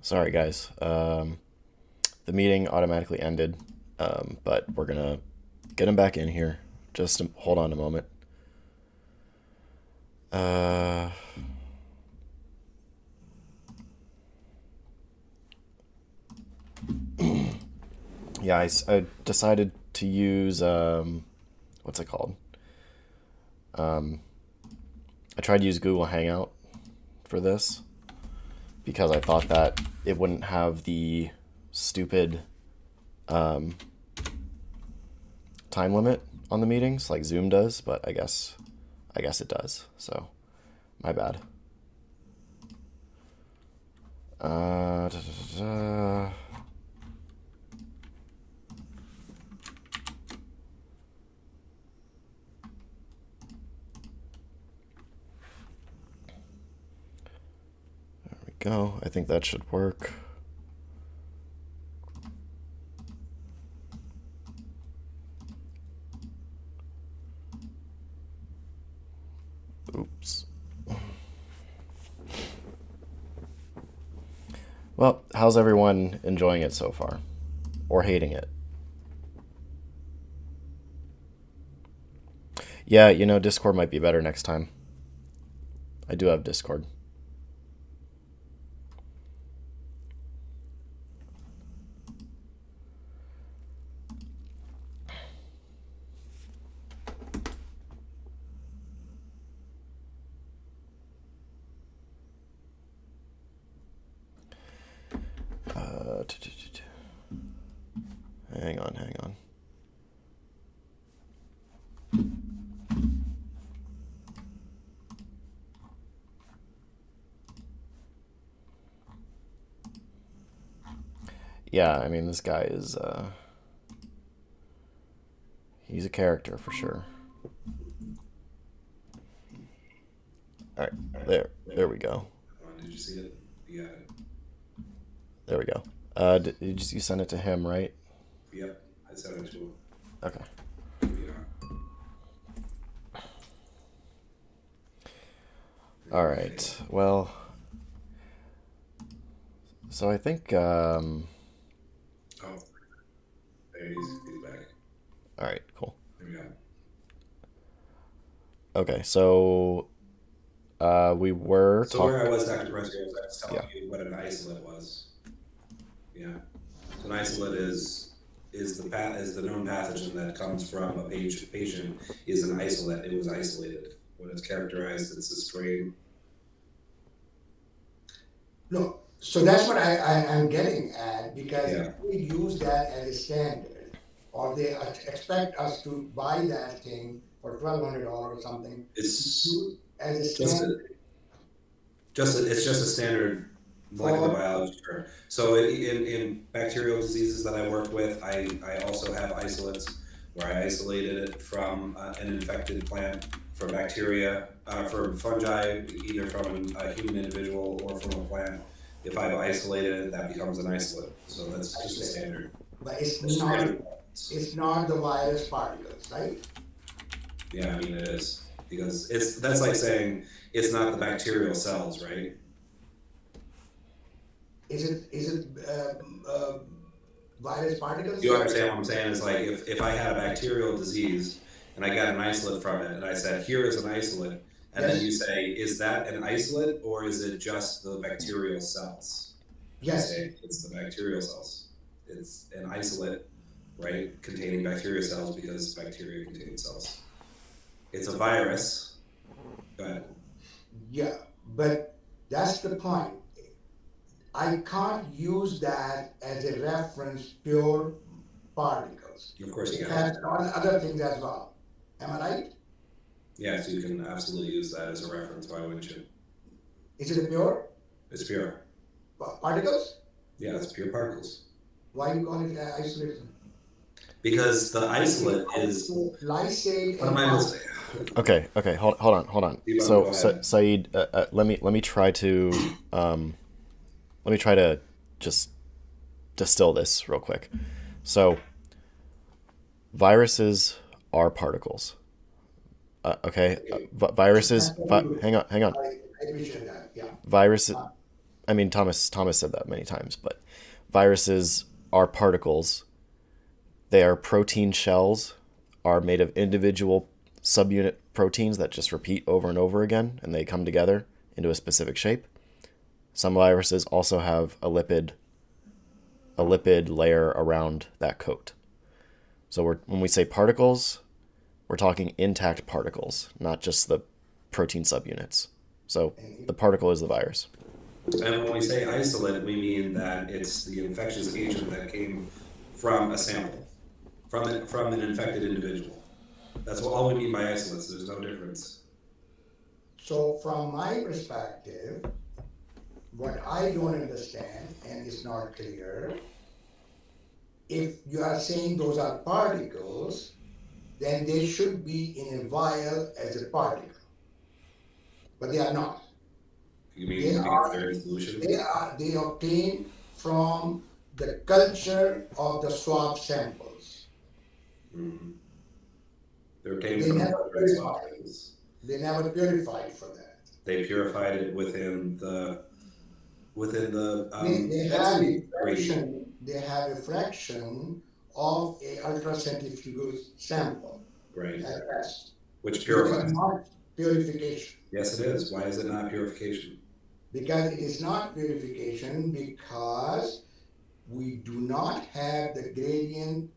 Sorry, guys. The meeting automatically ended, but we're gonna get him back in here. Just hold on a moment. Yeah, I decided to use what's it called? I tried to use Google Hangout for this because I thought that it wouldn't have the stupid time limit on the meetings like Zoom does, but I guess it does. So, my bad. Da, da, da, da. There we go. I think that should work. Oops. Well, how's everyone enjoying it so far? Or hating it? Yeah, Discord might be better next time. I do have Discord. Hang on. Yeah, I mean, this guy is, he's a character for sure. All right, there we go. Did you see it? You got it. There we go. Did you send it to him, right? Yep, I sent it to him. Okay. Yeah. All right. Well, so I think. Oh, there he's back. All right. Cool. There we go. Okay. So We were So where I talking. was, Dr. Qureshi, I was Yeah. telling you what an isolate was. Yeah. So an isolate is the known pathogen that comes from a patient is an isolate. It was isolated. When it's characterized, it's a strain. No, so that's what I'm getting at, because if Yeah. we use that as a standard, or they expect us to buy that thing for $1,200 or something, It's use as a just standard a, it's just a standard molecular for, biology term. So in bacterial diseases that I work with, I also have isolates where I isolated it from an infected plant, from bacteria, from fungi, either from a human individual or from a plant. If I've isolated it, that becomes an isolate. So that's just a standard. but A standard. it's not the virus particles, right? Yeah, I mean it is because that's like saying it's not the bacterial cells, right? Is it virus particles? You Yes. understand what I'm saying? It's like if I had a bacterial disease and I got an isolate from it and I said, here is an isolate, and then Yes. you say, is that an isolate or is it just the bacterial cells? I Yes. say it's the bacterial cells. It's an isolate, right, containing bacterial cells because bacteria contain cells. It's a virus, but Yeah, but that's the point. I can't use that as a reference pure particles. of course you It can. has all other things as well. Am I right? Yeah, so you can absolutely use that as a reference. Why wouldn't you? Is it a pure It's pure. particles? Yeah, it's pure particles. Why you call it isolation? Because the isolate is. Lysate What am and I phosphate. listening? Okay. Hold on. Go So, ahead. Saeed, let me try to let me try to just distill this real quick. So, viruses are particles. Okay. Viruses. Hang on. I appreciate that. Yeah. Viruses. I mean, Thomas said that many times, but viruses are particles. They are protein shells, are made of individual subunit proteins that just repeat over and over again, and they come together into a specific shape. Some viruses also have a lipid layer around that coat. So when we say particles, we're talking intact particles, not just the protein subunits. So the particle is the virus. And when we say isolate, we mean that it's the infectious agent that came from a sample, from an infected individual. That's all we mean by isolates. There's no difference. So from my perspective, what I don't understand and is not clear, if you are saying those are particles, then they should be in a vial as a particle. But they are not. You They mean because are they're in solution? they obtain from the culture of the swab samples. Mm-hmm. They're obtained They from never red purified. samples. They never purified for that. They purified it within the They have a density gradient, fraction. They have a fraction of a ultracentrifugal sample right? at best. Which It is purifies. not purification. Yes, it is. Why is it not purification? Because it is not purification, because we do not have the gradient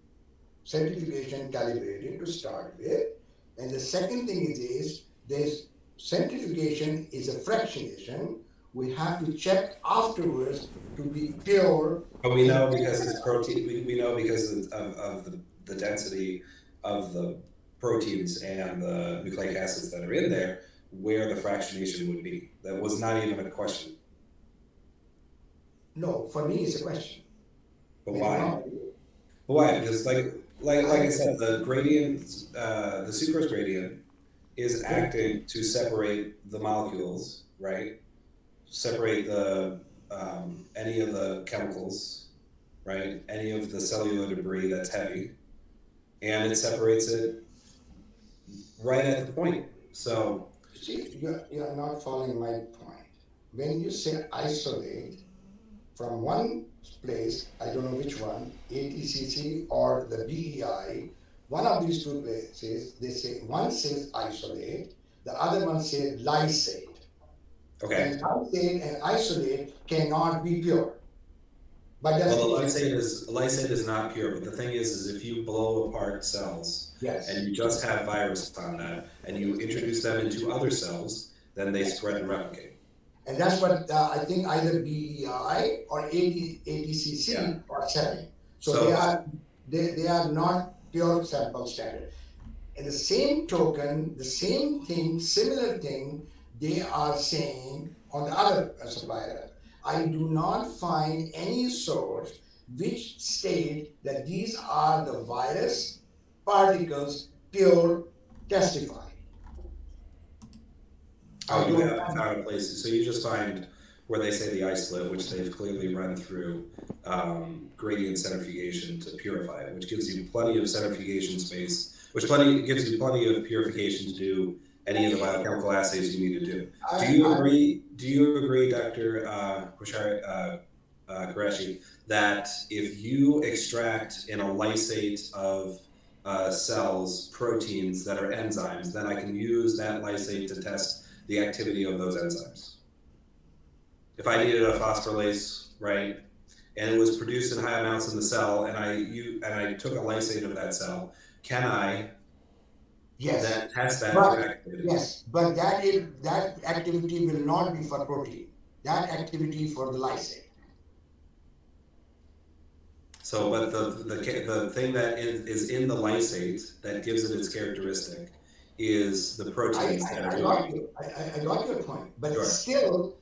centrifugation calibrated to start with. And the second thing is this centrifugation is a fractionation. We have to check afterwards to be pure. But we know because it's protein. We know because of the density of the proteins and the nucleic acids that are in there, where the fractionation would be. That was not even a question. No, for me it's a question. But It's why? not. Why? Because like I said, the gradient, the sucrose gradient, is acting to separate the molecules, right? Separate the any of the chemicals, right? Any of the cellular debris that's heavy, and it separates it right at the point. So See, you're not following my point. When you say isolate from one place, I don't know which one, ATCC or the BEI, one of these two places, they say one says isolate, the other one says lysate. Okay. And lysate and isolate cannot be pure. By Well, the definition, lysate is not pure, but the thing is if you blow apart cells yes. and you just have virus on that and you introduce them into other cells, then they spread and replicate. And that's what I think either BEI or ADCC Yeah. are saying. So, So they are not pure sample standard. And the same token, the same thing, similar thing, they are saying on the other supplier. I do not find any source which state that these are the virus particles pure testified. I you don't haven't found a place. So you just find where they say the isolate, which they've clearly run through gradient centrifugation to purify it, which gives you plenty of centrifugation space, which gives you plenty of purification to do any of the biochemical assays you need to do. Do you agree? Do you agree, Dr. Qureshi, that if you extract in a lysate of cells proteins that are enzymes, then I can use that lysate to test the activity of those enzymes? If I needed a phosphorylase, right, and it was produced in high amounts in the cell, and I took a lysate of that cell, can I then test that for activity? Yes, but that activity will not be for protein. That activity for the lysate. So, but the thing that is in the lysate that gives it its characteristic is the proteins that are doing it. I got your point, but Sure. still,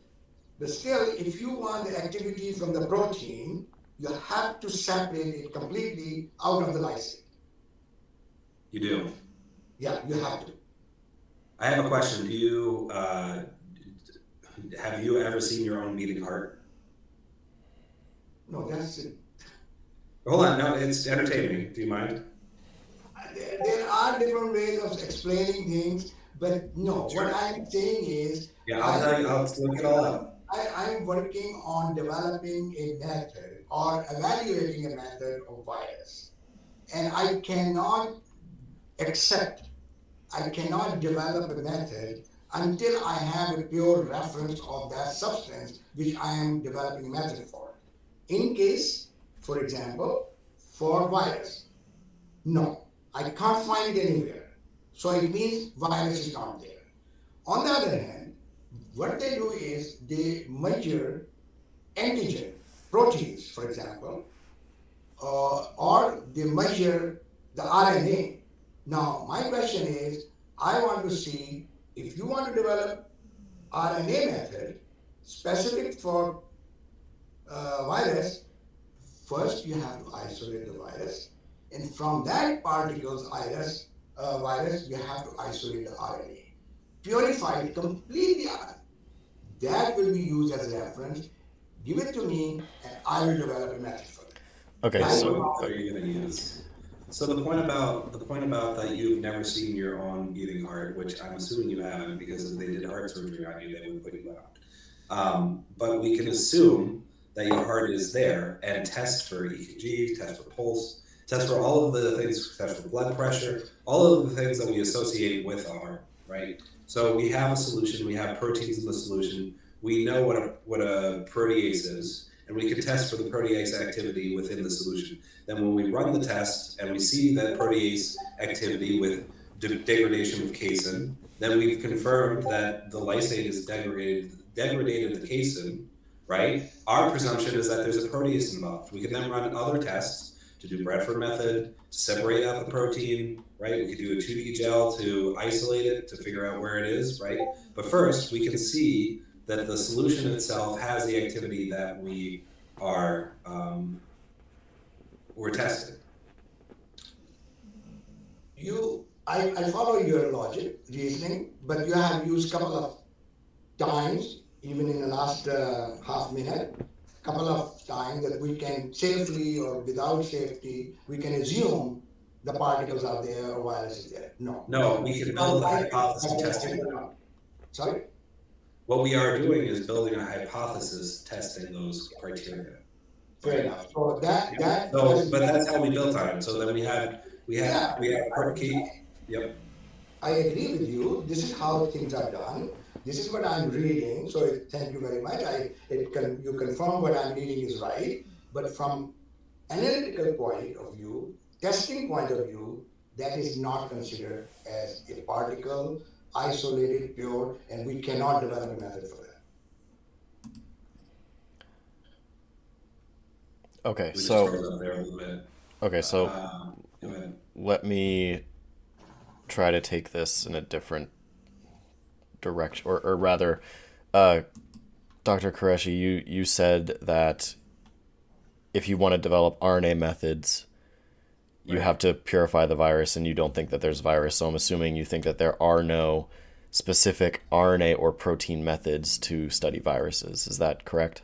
if you want the activity from the protein, you have to separate it completely out of the lysate. You do. Yeah, you have to. I have a question. Do you have you ever seen your own beating heart? No, that's it. Hold on, no, it's entertaining me. Do you mind? There are different ways of explaining things, but no. Sure. What I'm saying is, Yeah, I'll tell you. I'll look it all up. I'm working on developing a method or evaluating a method of virus, and I cannot develop a method until I have a pure reference of that substance which I am developing a method for. In case, for example, for virus, no, I can't find it anywhere. So it means virus is not there. On the other hand, what they do is they measure antigen, proteins, for example, or they measure the RNA. Now, my question is, I want to see if you want to develop RNA method specific for virus, first you have to isolate the virus, and from that particles virus, you have to isolate the RNA. Purify it completely. That will be used as a reference. Give it to me, and I will develop a method for it. Okay, That's so What are you going to use? So the point about that you've never seen your own beating heart, which I'm assuming you haven't, because if they did heart surgery on you, they would put you out. But we can assume that your heart is there and test for EKG, test for pulse, test for all of the things, test for blood pressure, all of the things that we associate with a heart, right? So we have a solution, we have proteins in the solution, we know what a protease is, and we can test for the protease activity within the solution. Then when we run the test and we see that protease activity with degradation of casein, then we've confirmed that the lysate is degraded the casein, right? Our presumption is that there's a protease involved. We can then run other tests to do Bradford method, to separate out the protein, right? We could do a 2D gel to isolate it, to figure out where it is, right? But first, we can see that the solution itself has the activity that we're testing. I follow your logic, reasoning, but you have used a couple of times, even in the last half minute, couple of times that we can safely or without safety, we can assume the particles are there or virus is there. No, we can build a hypothesis testing. Sorry? What we are doing is building a hypothesis testing those criteria. Fair enough. So but that's how we built on it. So then we had part key. Yep. I agree with you. This is how things are done. This is what I'm reading. So thank you very much. You confirm what I'm reading is right. But from analytical point of view, testing point of view, that is not considered as a particle, isolated, pure, and we cannot develop a method for that. Okay, We just so froze up there a little bit. okay, so Go ahead. let me try to take this in a different direction, or rather, uh, Dr. Qureshi, you said that if you want to develop RNA methods, you Right. have to purify the virus, and you don't think that there's virus. So I'm assuming you think that there are no specific RNA or protein methods to study viruses. Is that correct?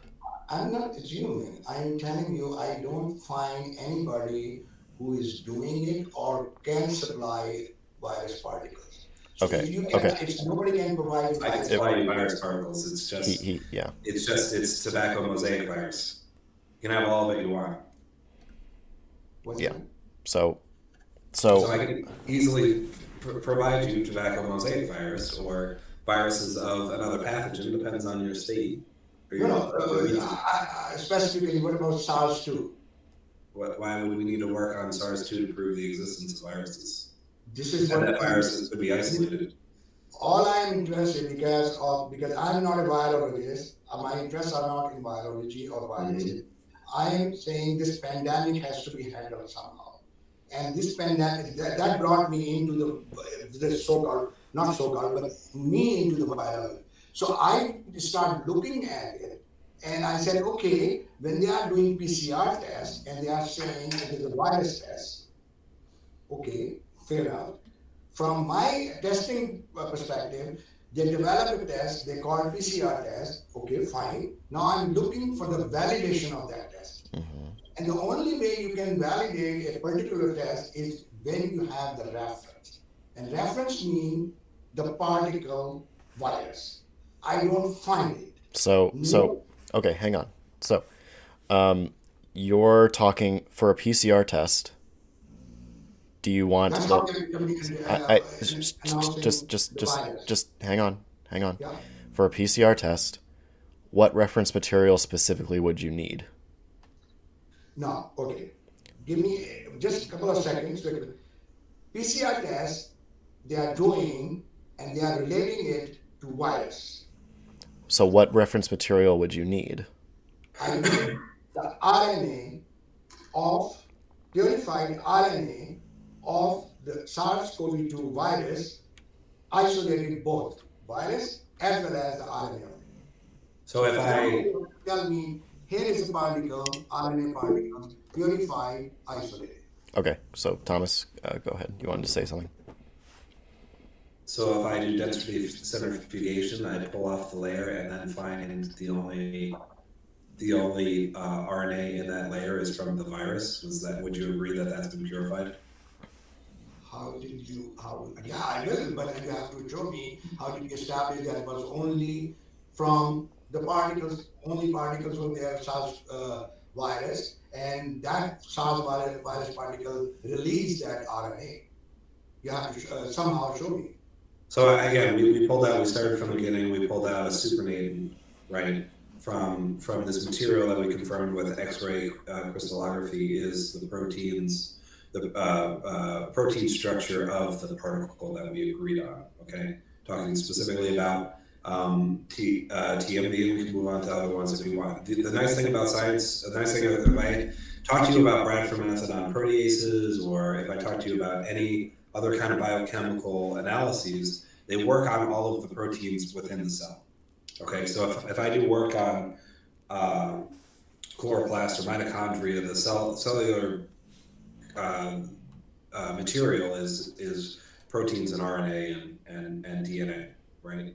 I'm not assuming. I'm telling you, I don't find anybody who is doing it or can supply virus particles. So Okay. if you Okay. can, if nobody can provide I can virus supply you particles, virus particles. It's just He yeah. it's tobacco mosaic virus. You can have all of it you want. what's Yeah. that? So So so I can easily provide you tobacco mosaic virus or viruses of another pathogen, depends on your state or No, no. your needs. Specifically, what about SARS-2? Why would we need to work on SARS-2 to prove the existence of viruses? This is And what that viruses could be isolated. all I am interested because I'm not a virologist. My interests are not in virology or viruses. Mhm. I am saying this pandemic has to be handled somehow. And this pandemic that brought me into the so-called, not so-called, but me into the virology. So I started looking at it, and I said, okay, when they are doing PCR tests and they are saying it is a virus test, okay, fair enough. From my testing perspective, they develop a test they call PCR test. Okay, fine. Now I'm looking for the validation of that test. mhm. And the only way you can validate a particular test is when you have the reference. And reference means the particle virus. I don't find it. So No, okay, hang on. So um, you're talking for a PCR test. Do you want that's the how they're I announcing the virus. just hang on, hang on. Yeah. For a PCR test, what reference material specifically would you need? Now, okay. Give me just a couple of seconds. PCR test they are doing and they are relating it to virus. So what reference material would you need? I need the RNA of purified RNA of the SARS-CoV-2 virus, isolated both virus as well as the RNA of it. So So if if somebody I were to tell me, here is a particle, RNA particles, purified, isolated. Okay, so Thomas, go ahead. You wanted to say something? so if I do density centrifugation, I pull off the layer and then find the only RNA in that layer is from the virus. Would you agree that that's been purified? Yeah, I will, but you have to show me how did you establish that was only from the particles, only particles from their SARS virus, and that SARS virus particle released that RNA. You have to somehow show me. So again, we pulled out. We started from the beginning. We pulled out a supernatant, right, from this material that we confirmed with X-ray crystallography is the proteins, the protein structure of the particle that we agreed on. Okay, talking specifically about TMV, and we can move on to other ones if you want. The nice thing about science, the nice thing if I talk to you about Bradford method on proteases, or if I talk to you about any other kind of biochemical analyses, they work on all of the proteins within the cell. Okay, so if I do work on uh, chloroplast or mitochondria, the cellular uh, material is proteins and RNA and DNA, right?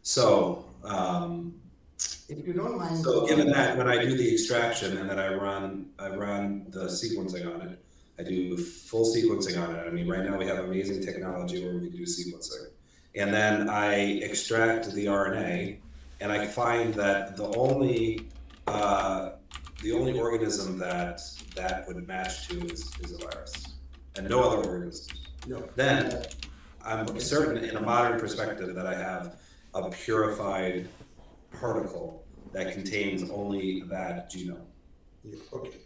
So If you don't mind, so given that, when I do the extraction and then I run the sequencing on it, I do full sequencing on it. I mean, right now we have amazing technology where we can do sequencing, and then I extract the RNA, and I find that the only organism that would match to is a virus, and no other organisms. no. Then I'm certain in a modern perspective that I have a purified particle that contains only that genome. Yeah, okay.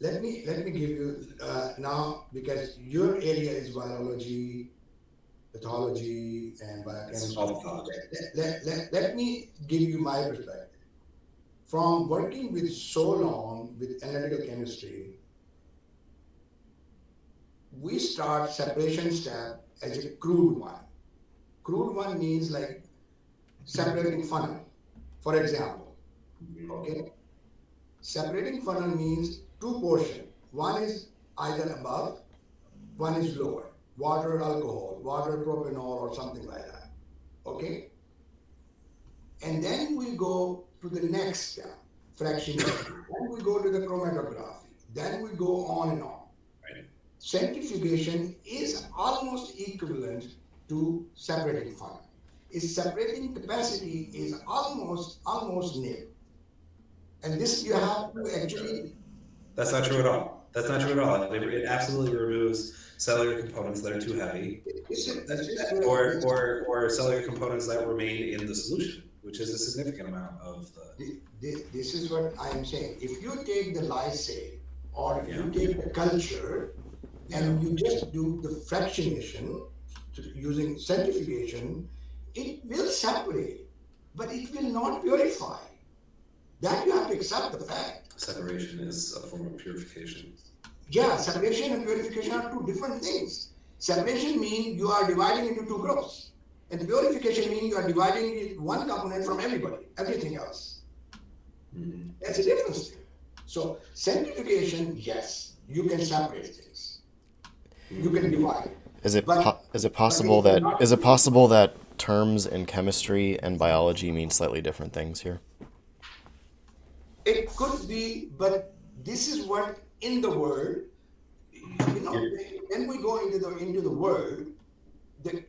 Let me give you now, because your area is biology, pathology, and It's biochemistry. all pathology. Let me give you my perspective. From working with so long with analytical chemistry, we start separation step as a crude one. Crude one means like separating funnel. For example, okay, separating funnel means two portion. One is either above, one is lower. Water, alcohol, water, propanol, or something like that. Okay, and then we go to the next step, fractionation. Then we go to the chromatography. Then we go on and on. Right. Centrifugation is almost equivalent to separating funnel. Its separating capacity is almost nil. And this you have to actually. That's not true at all. That's not true at all. It absolutely removes cellular components that are too heavy, This is or cellular components that remain in the solution, which is a significant amount of the. this is what I am saying. If you take the lysate or if you Yeah. take the culture and you just do the fractionation using centrifugation, it will separate, but it will not purify. That you have to accept the fact. Separation is a form of purification. Yeah, separation and purification are two different things. Separation means you are dividing into two groups, and purification means you are dividing one component from everything else. Mhm. That's a difference. So centrifugation, yes, you can separate things, you can divide. Is it But is it possible but that is it possible that terms in chemistry and biology mean slightly different things here? it could be, but this is what in the world, when we go into the world, the,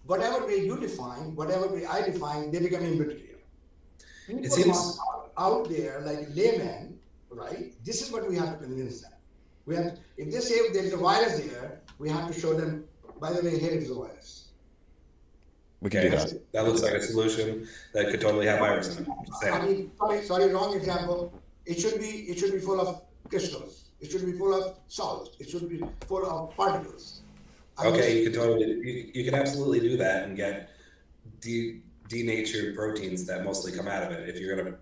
whatever way you define, whatever way I define, they become immaterial. It People seems. out there, like laymen, right? This is what we have to convince them. We have, if they say there is a virus there, we have to show them, by the way, here is the virus. We can do Okay, that. that looks like a solution that could totally have virus in it. Just I saying. mean, sorry, wrong example. It should be full of crystals. It should be full of salt. It should be full of particles. I'm Okay, you just could totally, you could absolutely do that and get denatured proteins that mostly come out of it. If you're going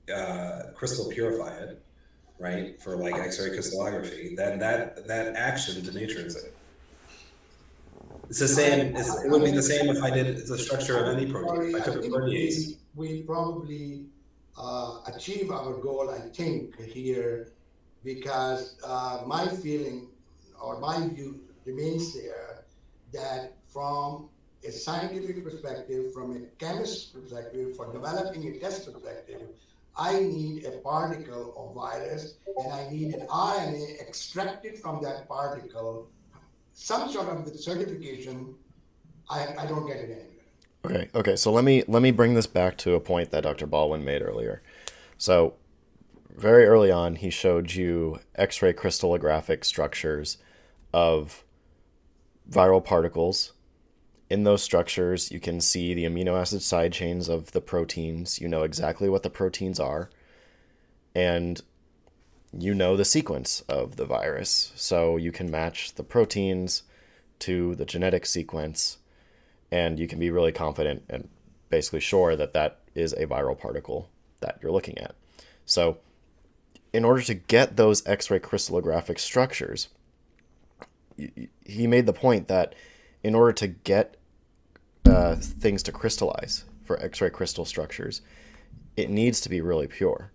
to crystal purify it, right, for like X-ray crystallography, then that action denatures it. It's the same. It would be the same if I did the structure of any protein. If sorry. I I took a think protease. we probably achieve our goal. I think here, because my feeling or my view remains there that from a scientific perspective, from a chemist perspective, for developing a test perspective, I need a particle of virus and I need an RNA extracted from that particle, some sort of the certification. I don't get it anywhere. Okay. So let me bring this back to a point that Dr. Baldwin made earlier. So very early on, he showed you X-ray crystallographic structures of viral particles. In those structures, you can see the amino acid side chains of the proteins. You know exactly what the proteins are, and you know the sequence of the virus. So you can match the proteins to the genetic sequence, and you can be really confident and basically sure that that is a viral particle that you're looking at. So in order to get those X-ray crystallographic structures, he made the point that in order to get things to crystallize for X-ray crystal structures, it needs to be really pure.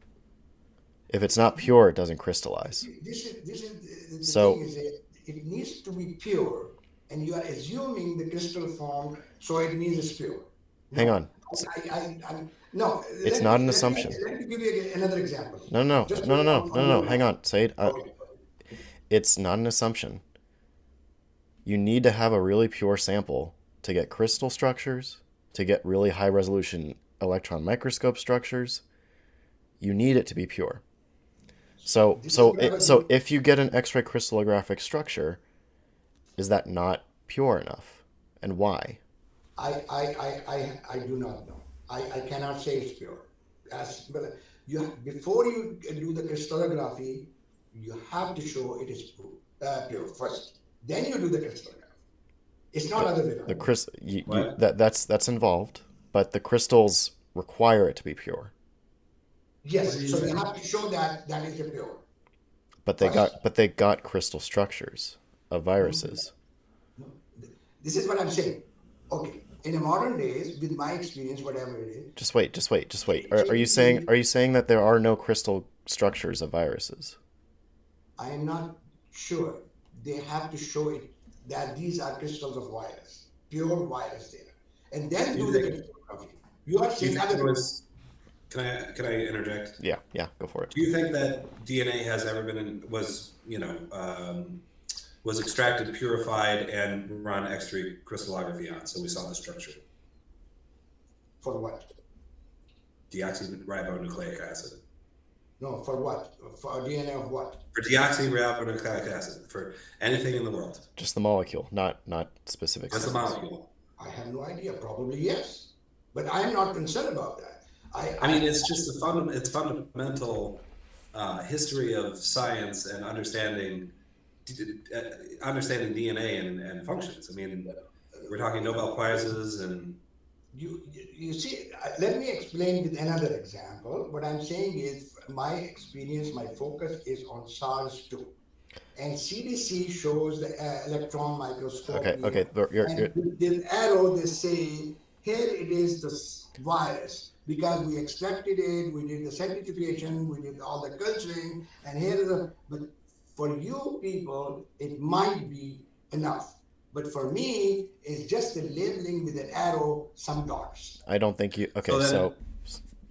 If it's not pure, it doesn't crystallize. The So thing is that it needs to be pure, and you are assuming the crystal form, so it means it's pure. hang No, on. no. It's Let not me an let me assumption. let me give you another example. No, no, Just no, no, no, no, on no, your no. Hang mind. on, Saeed. Okay. It's not an assumption. You need to have a really pure sample to get crystal structures, to get really high resolution electron microscope structures. You need it to be pure. So This is so what I was. so if you get an X-ray crystallographic structure, is that not pure enough? and why? I do not know. I cannot say it's pure. But before you do the crystallography, you have to show it is pure first. Then you do the crystallography. It's not The other way the around. crystal What? that's involved, but the crystals require it to be pure. What are Yes, you so you saying? have to show that that is the pure first. But they got crystal structures of No, viruses. no. This is what I'm saying. Okay, in the modern days, with my experience, whatever it is, Just wait. changing. Are you saying that there are no crystal structures of viruses? I am not sure. They have to show it that these are crystals of virus, pure virus there, and then Do you do the think? crystallography. You are Do you saying think other there way. was? Can I interject? Yeah, yeah, go for it. Do you think that DNA has ever been was was extracted, purified, and run X-ray crystallography on? So we saw the structure, For what? deoxyribonucleic acid. No, for what? For DNA of what? For deoxyribonucleic acid, for anything in the world, Just the molecule, not specific just the sequence. molecule. I have no idea. Probably yes, but I am not concerned about that. I mean, it's just it's fundamental history of science and understanding DNA and functions. I mean, we're talking Nobel prizes and You see, let me explain with another example. What I'm saying is my experience, my focus is on SARS-2. And CDC shows the electron Okay, microscopy, okay, but and with the arrow they say, here it is the virus, because we extracted it, we did the certification, we did all the culturing, and here is the, but for you people, it might be enough. But for me, it's just the labeling with an arrow, some dots. I don't think you. Okay, so so then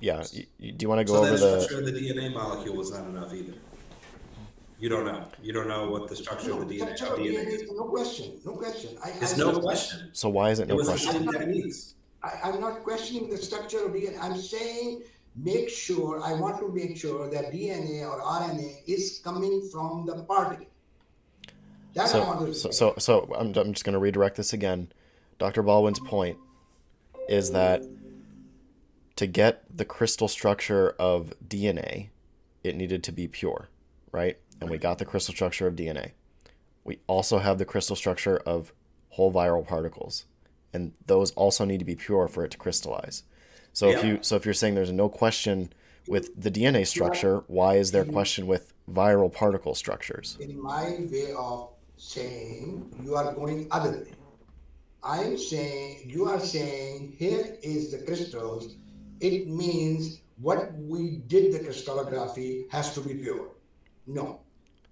yeah, do you want to go so over then the? structure of the DNA molecule was not enough either. You don't know. You don't know what the structure of No, the DNA structure of of DNA DNA, is. no question, no question. It's I'm no not, question. So why is it It no was the question? same techniques. I'm not questioning the structure of DNA. I'm saying make sure, I want to make sure that DNA or RNA is coming from the particle. That I So want to so say. so so I'm just going to redirect this again. Dr. Baldwin's point is that to get the crystal structure of DNA, it needed to be pure, right? And we got the crystal structure of DNA. We also have the crystal structure of whole viral particles, and those also need to be pure for it to crystallize. So if you Yep. so if you're saying there's no question with the DNA You are, structure, why is there in, question with viral particle structures? in my way of saying, you are going other way. I'm saying, you are saying, here is the crystals. It means what we did the crystallography has to be pure. No.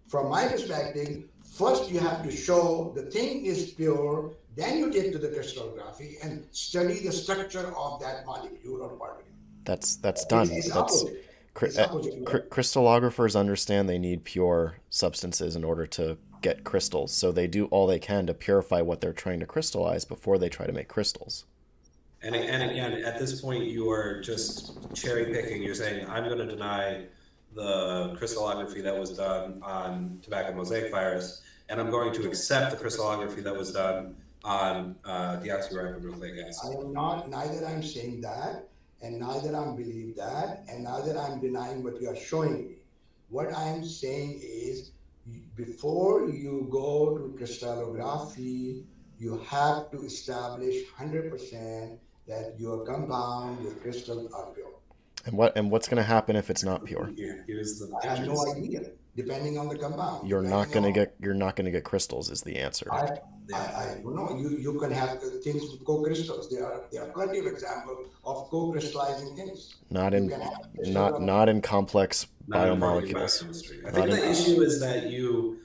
From my perspective, first you have to show the thing is pure, then you take to the crystallography and study the structure of that molecule or particle. That's It's, done. it's That's opposite. It's opposite. crystallographers understand they need pure substances in order to get crystals, so they do all they can to purify what they're trying to crystallize before they try to make crystals. And again, at this point, you are just cherry picking. You're saying, I'm going to deny the crystallography that was done on tobacco mosaic virus, and I'm going to accept the crystallography that was done on deoxyribonucleic I acid. am not, neither I'm saying that, and neither I'm believe that, and neither I'm denying what you are showing me. What I am saying is, before you go to crystallography, you have to establish 100% that your compound, your crystals are pure. And what's going to happen if it's not pure? Here's the I have no pictures. idea, depending on the compound, You're not depending going to on, get crystals is the answer. I, Yeah. I don't know. You can have things with co-crystals. There are plenty of examples of co-crystallizing things. Not You in can have crystals not of, not in complex Not in molecular biomolecules. biochemistry. I Not think in the issue is that you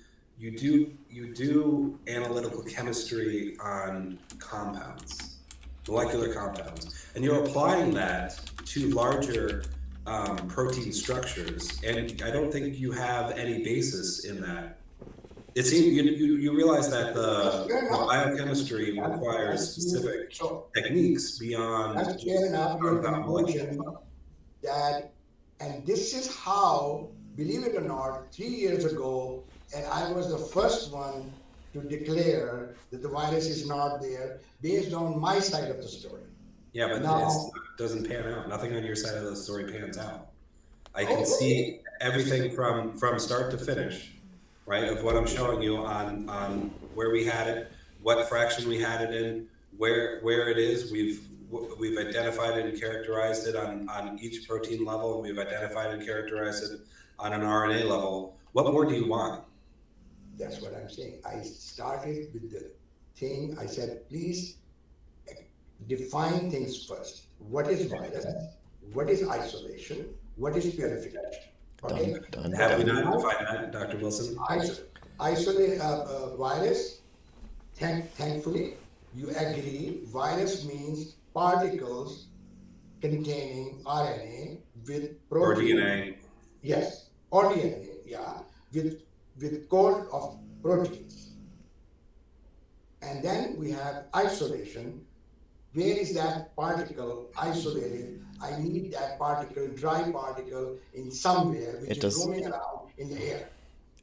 do analytical chemistry on compounds, molecular compounds, and you're applying that to larger protein structures, and I don't think you have any basis in that. It seems you realize that that's fair the enough. biochemistry requires That's you. specific So techniques beyond that's fair just enough. Your compound molecular. conclusion that, and this is how, believe it or not, 3 years ago, and I was the first one to declare that the virus is not there based on my side of the story. Yeah, but Now, doesn't pan out. Nothing on your side of the story pans out. I can okay, see everything from start to finish, right? Of what I'm showing you on where we had it, what fraction we had it in, where it is. We've identified it and characterized it on each protein level, and we've identified and characterized it on an RNA level. What more do you want? that's what I'm saying. I started with the thing. I said, please define things first. What is virus? What is isolation? What is purification? Done, Okay. done, Have we done. not defined that, Dr. Wilson? Isolate virus. Thankfully, you agree. Virus means particles containing RNA with Or protein. DNA? Yes, or DNA. Yeah, with code of proteins. And then we have isolation. Where is that particle isolated? I need that particle, dry particle, in somewhere which It is does. roaming around in the air.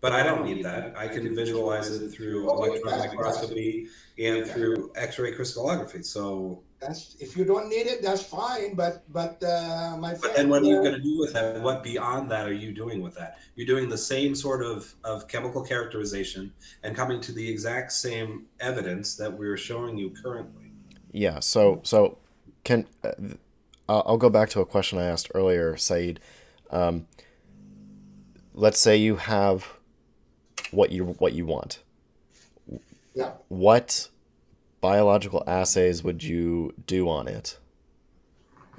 But I don't need that. I can visualize it through Okay, electron microscopy and yeah. through X-ray crystallography. So, That's if you don't need it, that's fine. But my but then friend, what are you going to do with that? What beyond that are you doing with that? You're doing the same sort of chemical characterization and coming to the exact same evidence that we're showing you currently. Yeah. So can I'll go back to a question I asked earlier, Saeed. Um, let's say you have what you want. yeah, What biological assays would you do on it?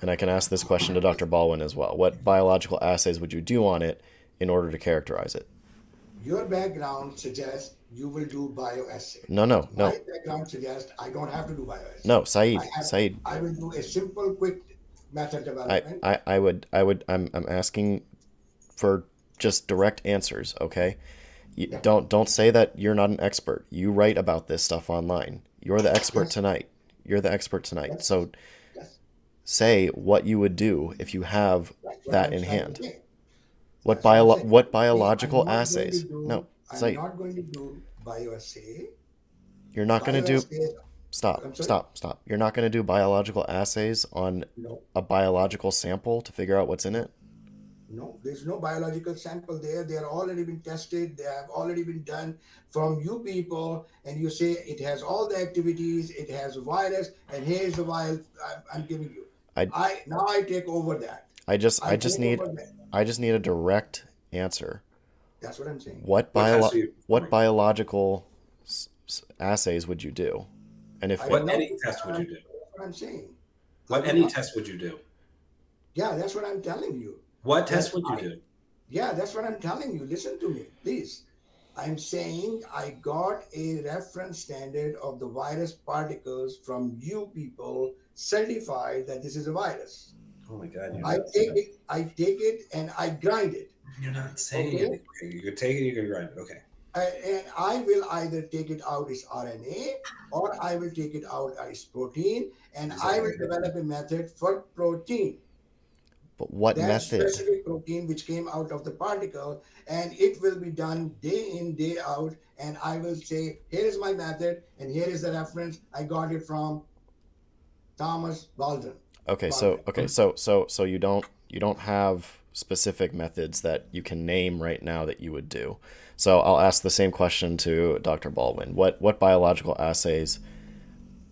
And I can ask this question to Dr. Baldwin as well. What biological assays would you do on it in order to characterize it? your background suggests you will do bioassay. No, no, My no, background suggests I don't have to do bioassay. no, Saeed, I have, Saeed. I will do a simple, quick method I, development. I'm asking for just direct answers, okay? Yeah. Don't say that you're not an expert. You write about this stuff online. You're the expert Yes. tonight. You're the expert tonight. Yes. So Yes. say what you would do if you have That's what that I'm in trying to hand. say. What That's what I'm saying. what I'm biological not going to assays? do. No, I'm say not going to do bioassay. you're not going to do. Bioassay. Stop, I'm sorry. stop. You're not going to do biological assays on No. a biological sample to figure out what's in it? No, there's no biological sample there. They are already been tested. They have already been done from you people, and you say it has all the activities. It has a virus, and here is the virus I'm giving you. I I take over that. I just I take need over that. I just need a direct answer. That's what I'm saying. What What tests are you what performing? biological assays would you do? And if I What love any test would you do? That's what I'm saying. I What would any love- test would you do? Yeah, that's what I'm telling you. What That test would you I- do? Yeah, that's what I'm telling you. Listen to me, please. I'm saying I got a reference standard of the virus particles from you people, certified that this is a virus. Oh my God! I take it, and I grind it. You're not saying Okay. anything. You could take it, you can grind it. Okay. And I will either take it out as RNA, or I will take it out as protein, and I will develop a method for protein. but what That method? specific protein which came out of the particle, and it will be done day in, day out. And I will say, here is my method, and here is the reference. I got it from Thomas Baldwin. Okay, so you don't have specific methods that you can name right now that you would do. So I'll ask the same question to Dr. Baldwin. What biological assays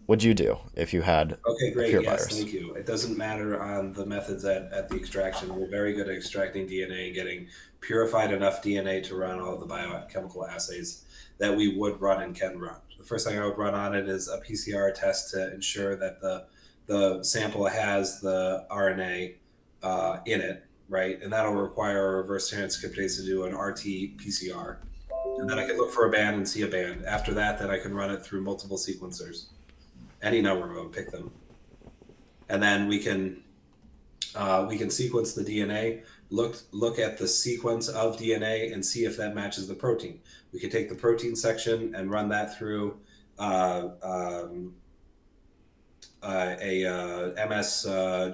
would you do if you had Okay, a great. pure Yes, virus? thank you. It doesn't matter on the methods at the extraction. We're very good at extracting DNA and getting purified enough DNA to run all of the biochemical assays that we would run and can run. The first thing I would run on it is a PCR test to ensure that the sample has the RNA in it, right? And that'll require a reverse transcriptase to do an RT-PCR. And then I can look for a band and see a band. After that, then I can run it through multiple sequencers, any number of them, pick them, and then we can sequence the DNA, look at the sequence of DNA, and see if that matches the protein. We can take the protein section and run that through MS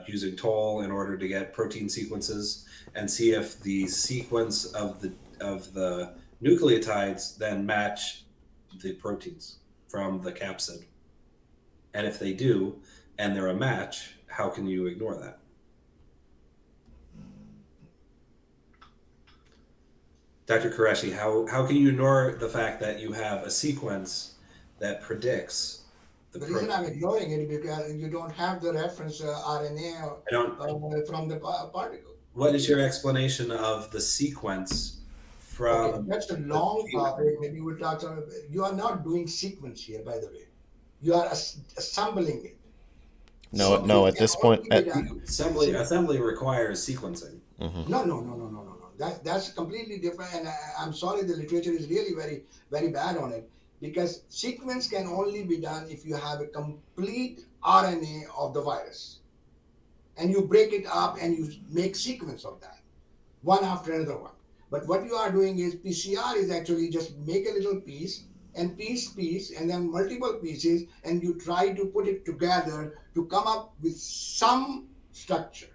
using toll in order to get protein sequences, and see if the sequence of the nucleotides then match the proteins from the capsid? And if they do, and they're a match, how can you ignore that? Dr. Qureshi, how can you ignore the fact that you have a sequence that predicts the The reason protein? I'm ignoring it is because you don't have the reference RNA I don't. from the particle. What is your explanation of the sequence Okay, from that's a the long genome? topic. Maybe we'll talk about. You are not doing sequence here, by the way. You are assembling it. No, Well, no. Sequence At can this point, only be done. See, assembly requires sequencing. mhm. no. That's completely different. And I'm sorry, the literature is really very bad on it because sequence can only be done if you have a complete RNA of the virus and you break it up and you make sequence of that one after another one. But what you are doing is PCR is actually just make a little piece and piece and then multiple pieces and you try to put it together to come up with some structure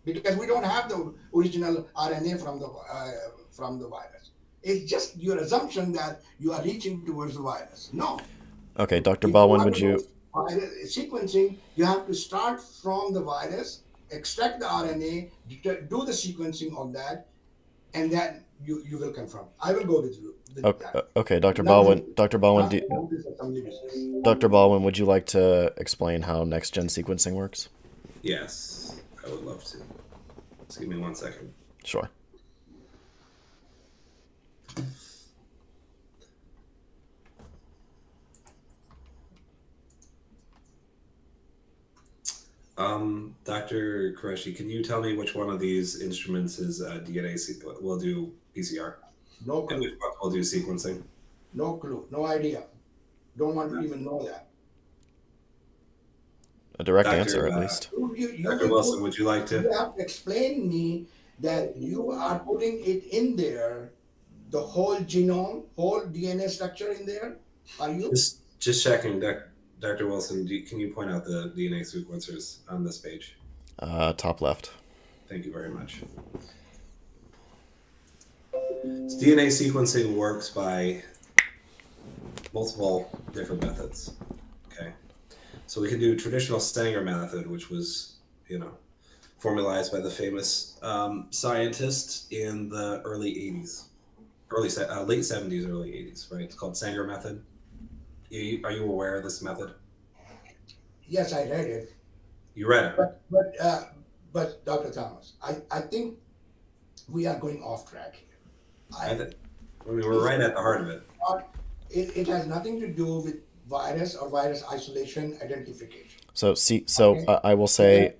because we don't have the original RNA from the virus. It's just your assumption that you are reaching towards the virus. No, Okay, Dr. if you Baldwin, want would to do you? sequencing, you have to start from the virus, extract the RNA, do the sequencing of that, and then you will confirm. I will go with you with that. Okay, Dr. Baldwin. Nothing, Dr. Baldwin, nothing about this assembly business. Dr. Baldwin, would you like to explain how next gen sequencing works? Yes, I would love to. Just give me 1 second. Sure. Dr. Qureshi, can you tell me which one of these instruments is DNA? Will do PCR, No and which clue, one will do sequencing? no clue, no idea. Don't want to even know that. A direct answer, Dr. at least. You Dr. will Wilson, put. would you like You to? have to explain me that you are putting it in there, the whole genome, whole DNA structure in there. Are you? Just checking, Dr. Wilson. Can you point out the DNA sequencers on this page? Top left. Thank you very much. So DNA sequencing works by multiple different methods. Okay, so we can do traditional Sanger method, which was, formalized by the famous scientist in the early 80s, late 70s, early 80s, right? It's called Sanger method. Are you aware of this method? Yes, I read it. You read it. But but uh, but Dr. Thomas, I think we are going off track here. I, I th- I mean, we're It's right at the heart of it. not, it has nothing to do with virus or virus isolation identification. So see, Okay, I will so say,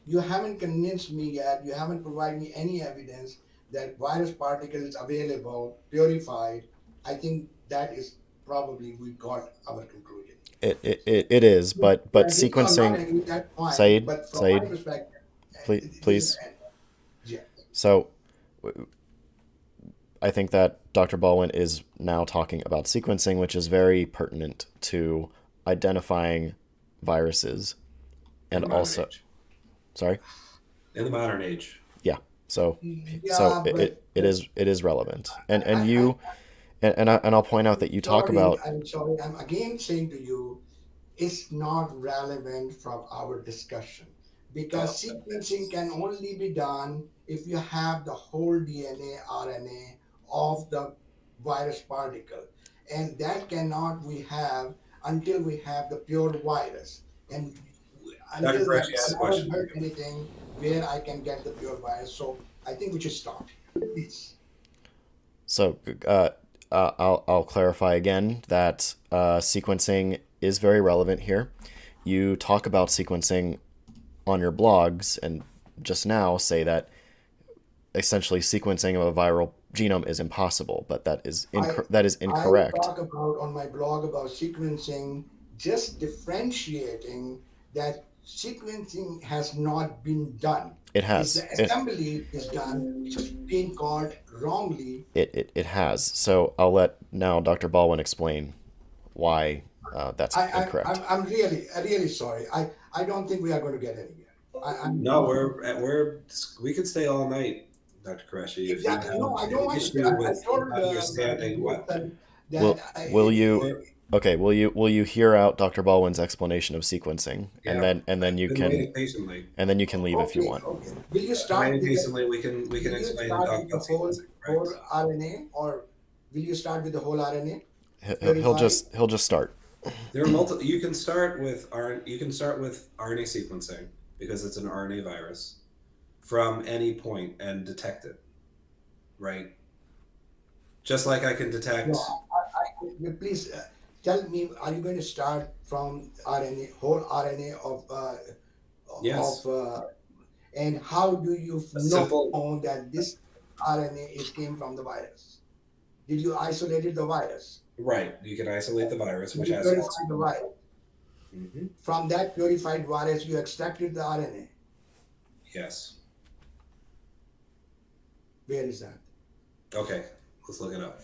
you haven't convinced me yet. You haven't provided me any evidence that virus particle is available, purified. I think that is probably we got our conclusion. it is, We but agree or not sequencing, agree, that's fine. Said, But from my Said, perspective, this is please. yeah. So I think that Dr. Baldwin is now talking about sequencing, which is very pertinent to identifying viruses In and the modern also, age. sorry, In the modern age. yeah. So Yeah, it is relevant, I, and I, you and I'll point out that you talk about I'm sorry. I'm again saying to you, it's not relevant from our discussion Well, because sequencing can only be done if you have the whole DNA, RNA of the virus particle, and that cannot we have until we have the pure virus, and Dr. until then, Qureshi, I have I a haven't question for heard you. anything where I can get the pure virus. So I think we should stop here, please. so I'll clarify again that sequencing is very relevant here. You talk about sequencing on your blogs and just now say that essentially sequencing of a viral genome is impossible, but I that is I incorrect. talk about on my blog about sequencing, just differentiating that sequencing has not been done. It Is has the assembly is done, which is being called wrongly. it has. So I'll let now Dr. Baldwin explain why that's incorrect. I'm really sorry. I don't think we are going to get anywhere. No, we could stay all night, Dr. Qureshi, if you Exactly. have No, I don't an want to. issue I with told understanding what. Wilson Then Will will you We're, okay, will you hear out Dr. Baldwin's explanation of sequencing and yeah, then I've you been can waiting patiently. leave if you okay, want. okay. Will you I've been start waiting with the patiently. We can will you explain and start talk with the about sequencing, right? whole RNA, or will you start with the whole RNA He'll purified? just start. There are multiple. You can start with RNA sequencing because it's an RNA virus from any point and detect it, right? Just like I can No, detect. please tell me. Are you going to start from RNA, whole RNA Yes, of and how do you a know simple. that this RNA is came from the virus? Did you isolated the virus? Right. You can isolate the virus, Did which you has all. purify the virus? Hmm. From that purified virus, you extracted the RNA. Yes. Where is that? Okay. Let's look it up.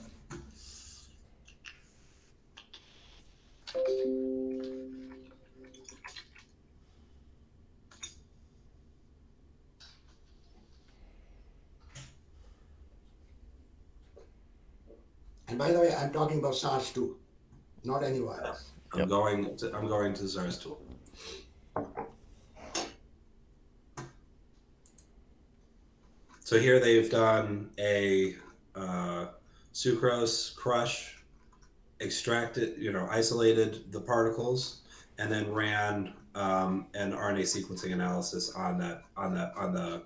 And by the way, I'm talking about SARS-2, not any virus. Yep. I'm going to SARS tool. So here they've done a sucrose crush, extracted, isolated the particles, and then ran an RNA sequencing analysis on the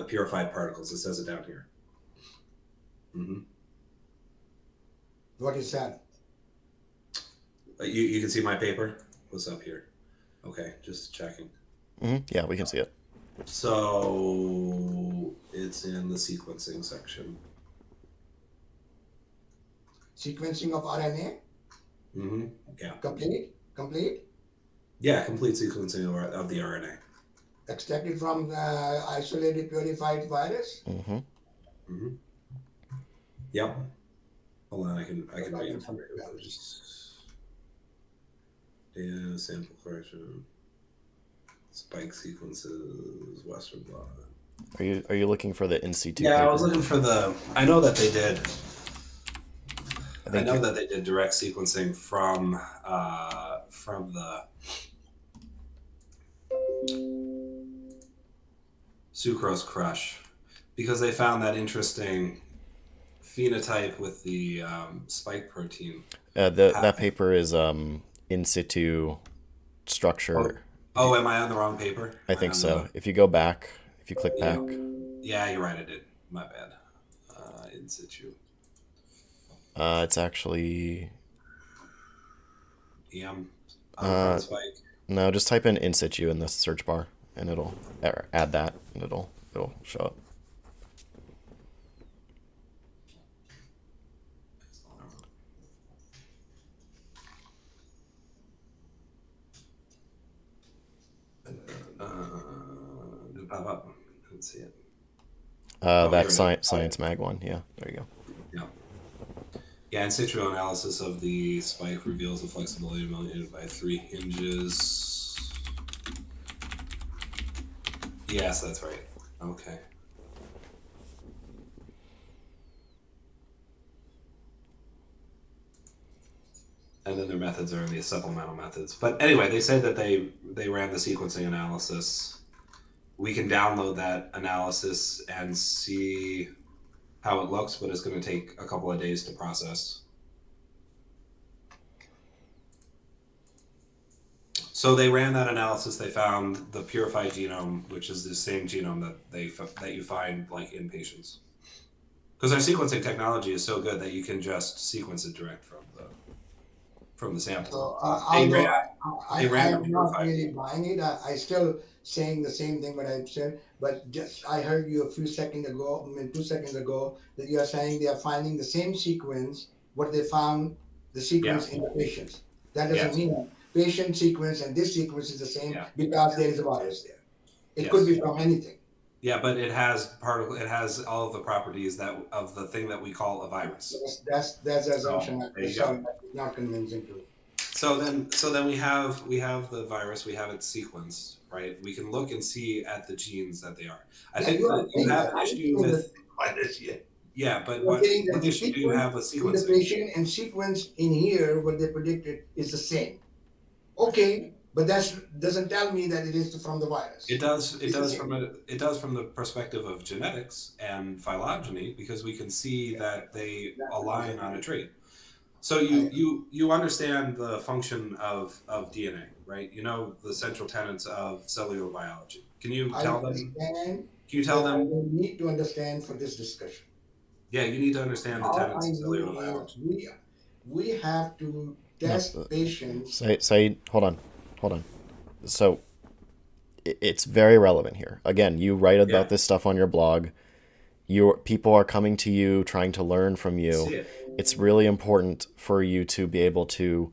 purified particles. It says it down here. Hmm. What is that? You can see my paper. What's up here? Okay, just checking. Yeah, we can see it. So it's in the sequencing section. Sequencing of RNA? Hmm. Yeah. Complete? Yeah, complete sequencing of the RNA. Extracted from the isolated purified virus? Hmm. Hmm. Yep. Hold on, I What can are read you it for talking about? you. Data sample collection, spike sequences, Western blot. Are you looking for the in situ Yeah, I was paper? looking for the. I know that they did. I I think know you that they did direct sequencing from the sucrose crush because they found that interesting phenotype with the spike protein. that paper is in situ Oh, structure. If you oh, am I on the wrong paper? I Am I think on so. the? If you go back, if you click Yeah, back, yeah, you're right. I did. My bad. In situ. it's actually EM Omicron uh spike. no, just type in situ in the search bar and it'll add that and it'll show up. Uh, Did it pop up? I didn't see it. Here That it is. science mag one. Yeah, there you go. Yeah. Yeah, in situ analysis of the spike reveals the flexibility millimetered by 3 hinges. Yes, that's right. Okay. And then their methods are the supplemental methods. But anyway, they say that they ran the sequencing analysis. We can download that analysis and see how it looks, but it's going to take a couple of days to process. So they ran that analysis. They found the purified genome, which is the same genome that you find like in patients. Because our sequencing technology is so good that you can just sequence it direct from the sample. So They ran although they ran the I'm not purified. really buying it, I still saying the same thing what I said, but just I heard you a few seconds ago, I mean 2 seconds ago, that you are saying they are finding the same sequence what they found the Yeah. sequence in the patients. That doesn't Yes. mean patient sequence and this sequence is the same Yeah. because there is a virus there. It could Yes. be from anything. Yeah, but it has particle. It has all of the properties that of the thing that we call a virus. That's the So assumption. there you Sorry, go. that is not convincing to me. So then we have the virus. We have it sequenced, right? We can look and see at the genes that they are. I Yeah, think you are that you saying have that. an I issue didn't with. the virus yet. Yeah, but You're saying what that the issue do you sequence have with in the sequencing? patient and sequence in here, what they predicted, is the same. Okay, but that doesn't tell me that it is from the It virus. does. It It's the does from same. the perspective of genetics and phylogeny, because we can see that they That's not align what on a I, trait. So I, you understand the function of DNA, right? You know the central tenets of cellular biology. Can you I tell them? understand, Can you tell but I them? don't need to understand for this discussion. Yeah, you need to understand the All tenets I of need cellular is biology. we have to No, test patients. Saeed, hold on, hold on. So it's very relevant here. Again, you write Yeah, about this stuff on your blog. Your people are coming to you, trying to learn from I see you. it. It's really important for you to be able to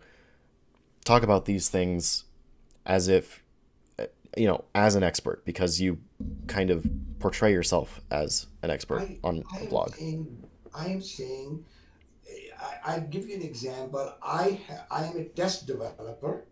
talk about these things as if as an expert, because you kind of portray yourself as an expert I on I a am blog. saying I am saying I'll give you an example. I am a test developer.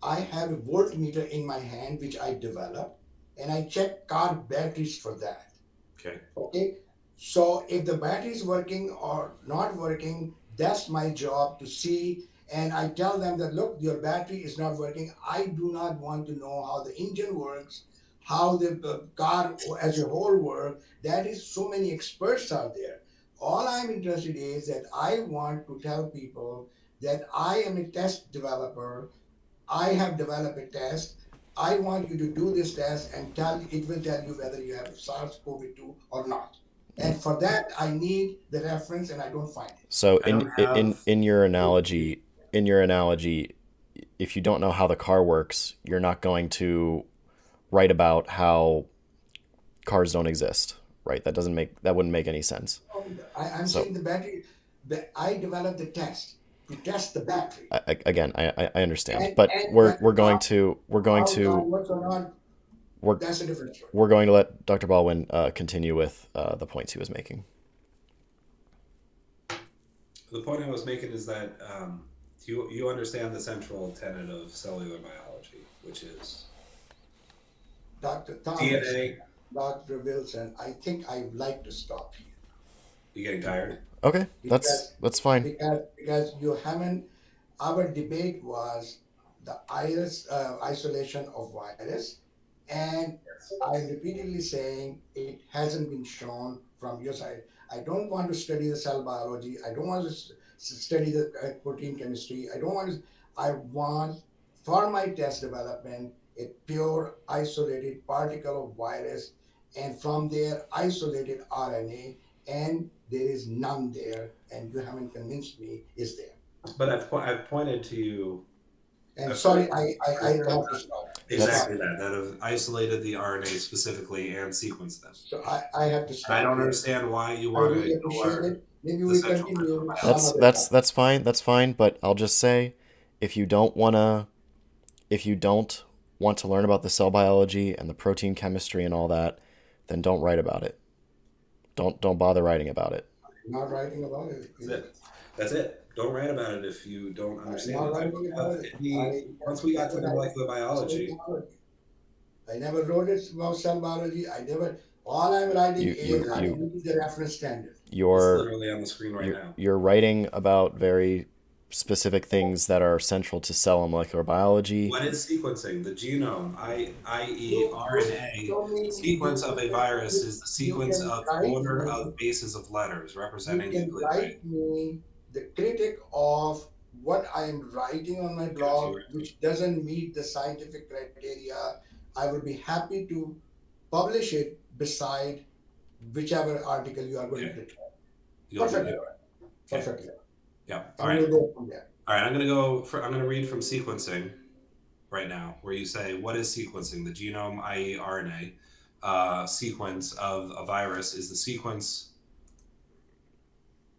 I have a voltmeter in my hand which I developed, and I check car batteries for that. Okay. Okay, so if the battery is working or not working, that's my job to see. And I tell them that, look, your battery is not working. I do not want to know how the engine works, how the car as a whole works. That is, so many experts out there. All I'm interested is that I want to tell people that I am a test developer. I have developed a test. I want you to do this test and it will tell you whether you have SARS-CoV-2 or not. And for that, I need the reference, and I don't find it. So I don't have. in your analogy, if you don't know how the car works, you're not going to write about how cars don't exist, right? That wouldn't make any sense. I'm So saying the battery, I developed the test to test the battery. again, I understand, but And whether we're going how the car to works or not, we're that's a different story. we're going to let Dr. Baldwin continue with the points he was making. The point I was making is that you understand the central tenet of cellular biology, which is Dr. Thomas, DNA. Dr. Wilson, I think I would like to stop here You getting tired? Okay, because that's fine. you haven't. Our debate was the isolation of virus, and I'm repeatedly saying it hasn't been shown from your side. I don't want to study the cell biology. I don't want to study the protein chemistry. I don't want to. I want, for my test development, a pure isolated particle of virus, and from there isolated RNA, and there is none there, and you haven't convinced me is there. But I've pointed to you. And I've sorry, pointed I to have to stop. That's exactly that have isolated the RNA specifically and sequenced them. So I have to And I stop don't here. understand why you I want to really appreciate ignore it. Maybe the we central tenet of continue some biology. other time. that's fine. That's fine. But I'll just say, if you don't wanna, if you don't want to learn about the cell biology and the protein chemistry and all that, then don't write about it. Don't bother writing about it. Not writing about it. That's it. That's it. Don't write about it if you don't I'm understand not it. I writing don't about have it. any. Once we got to the molecular Cell biology, biology. I never wrote it about cell biology. I never. All I'm writing You you is I you use the reference standard. it's you're literally on the screen right now. you're writing about very specific things that are central to cell and molecular biology. What is sequencing? The genome, i.e., You RNA, show me. sequence of a virus is the You sequence can of write order me. of bases of letters You representing can nucleotide. write me the critic of what I am writing on my Got blog, you. which doesn't meet the scientific criteria. I will be happy to publish it beside whichever article you are going to Okay, prepare. you'll do Perfectly that. all right. Okay. Perfectly all Yeah. right. All And right. we'll go from there. All right. I'm gonna go for. I'm gonna read from sequencing right now, where you say, "What is sequencing? The genome, i.e., RNA, sequence of a virus is the sequence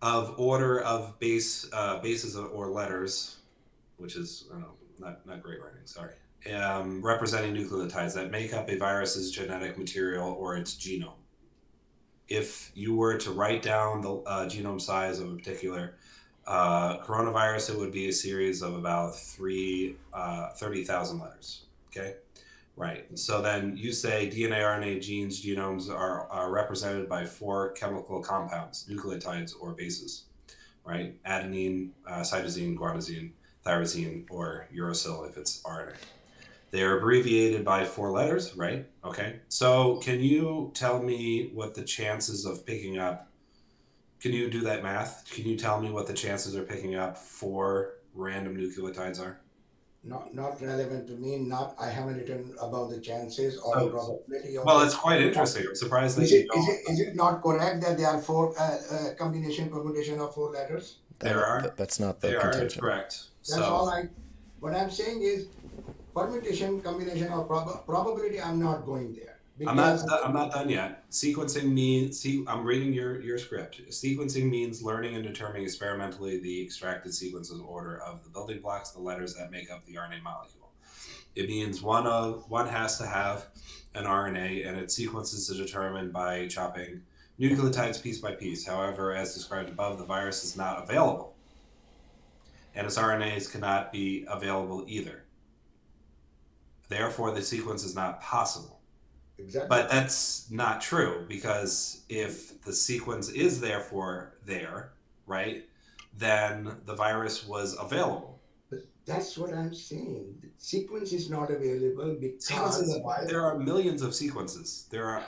of order of bases or letters, which is I don't know, not great writing. Sorry. Representing nucleotides that make up a virus's genetic material or its genome. If you were to write down the genome size of a particular coronavirus, it would be a series of about 30,000 letters. Okay. Right. So then you say DNA, RNA, genes, genomes are represented by 4 chemical compounds, nucleotides or bases, right? Adenine, cytosine, guanosine, tyrosine, or uracil if it's RNA. They are abbreviated by 4 letters, right? Okay. So can you tell me what the chances of picking up? Can you do that math? Can you tell me what the chances of picking up 4 random nucleotides are? Not relevant to me. Not I haven't written about the chances or the So, probability of well, this. it's quite interesting. I'm surprised that Is you it is don't. it is it not correct that there are four combination permutation of four letters? There are. That's not the They are. It's contention. correct. That's So all I. What I'm saying is permutation, combination, or probability. I'm not going there because I'm not done yet. Sequencing means I'm reading your script. Sequencing means learning and determining experimentally the extracted sequences order of the building blocks, the letters that make up the RNA molecule. It means one has to have an RNA and its sequence is determined by chopping nucleotides piece by piece. However, as described above, the virus is not available, and its RNAs cannot be available either. Therefore, the sequence is not possible. exactly. But that's not true, because if the sequence is therefore there, right, then the virus was available. But that's what I'm saying. The sequence is not available because Sequences, the virus. there are millions of sequences. There are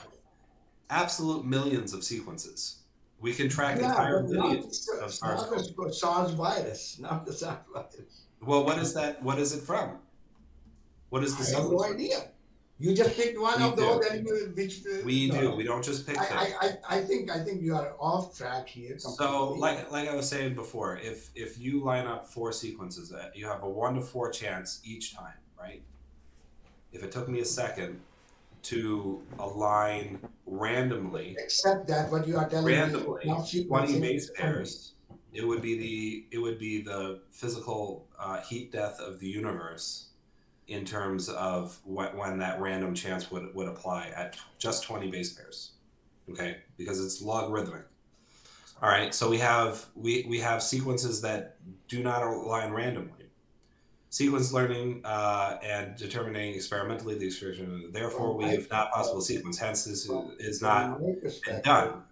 absolute millions of sequences. We can track Yeah, entire but lineages of not SARS-CoV. the SARS virus, not the SARS virus. Well, what is that? What is it from? What is the I have no sequence from? idea. You just picked one We of those, do. and which We do. no. We don't just pick things. I think you are off track here So, completely. like I was saying before, if you line up 4 sequences, you have a 1 to 4 chance each time, right? If it took me a second to align randomly Except that what you are telling me is not 20 sequencing. base pairs, it would be the physical heat death of the universe in terms of when that random chance would apply at just 20 base pairs. Okay, because it's logarithmic. All right, so we have sequences that do not align randomly. Sequence learning and determining experimentally the expression. Therefore, we have not possible sequence. Hence, this is From not my been perspective, done.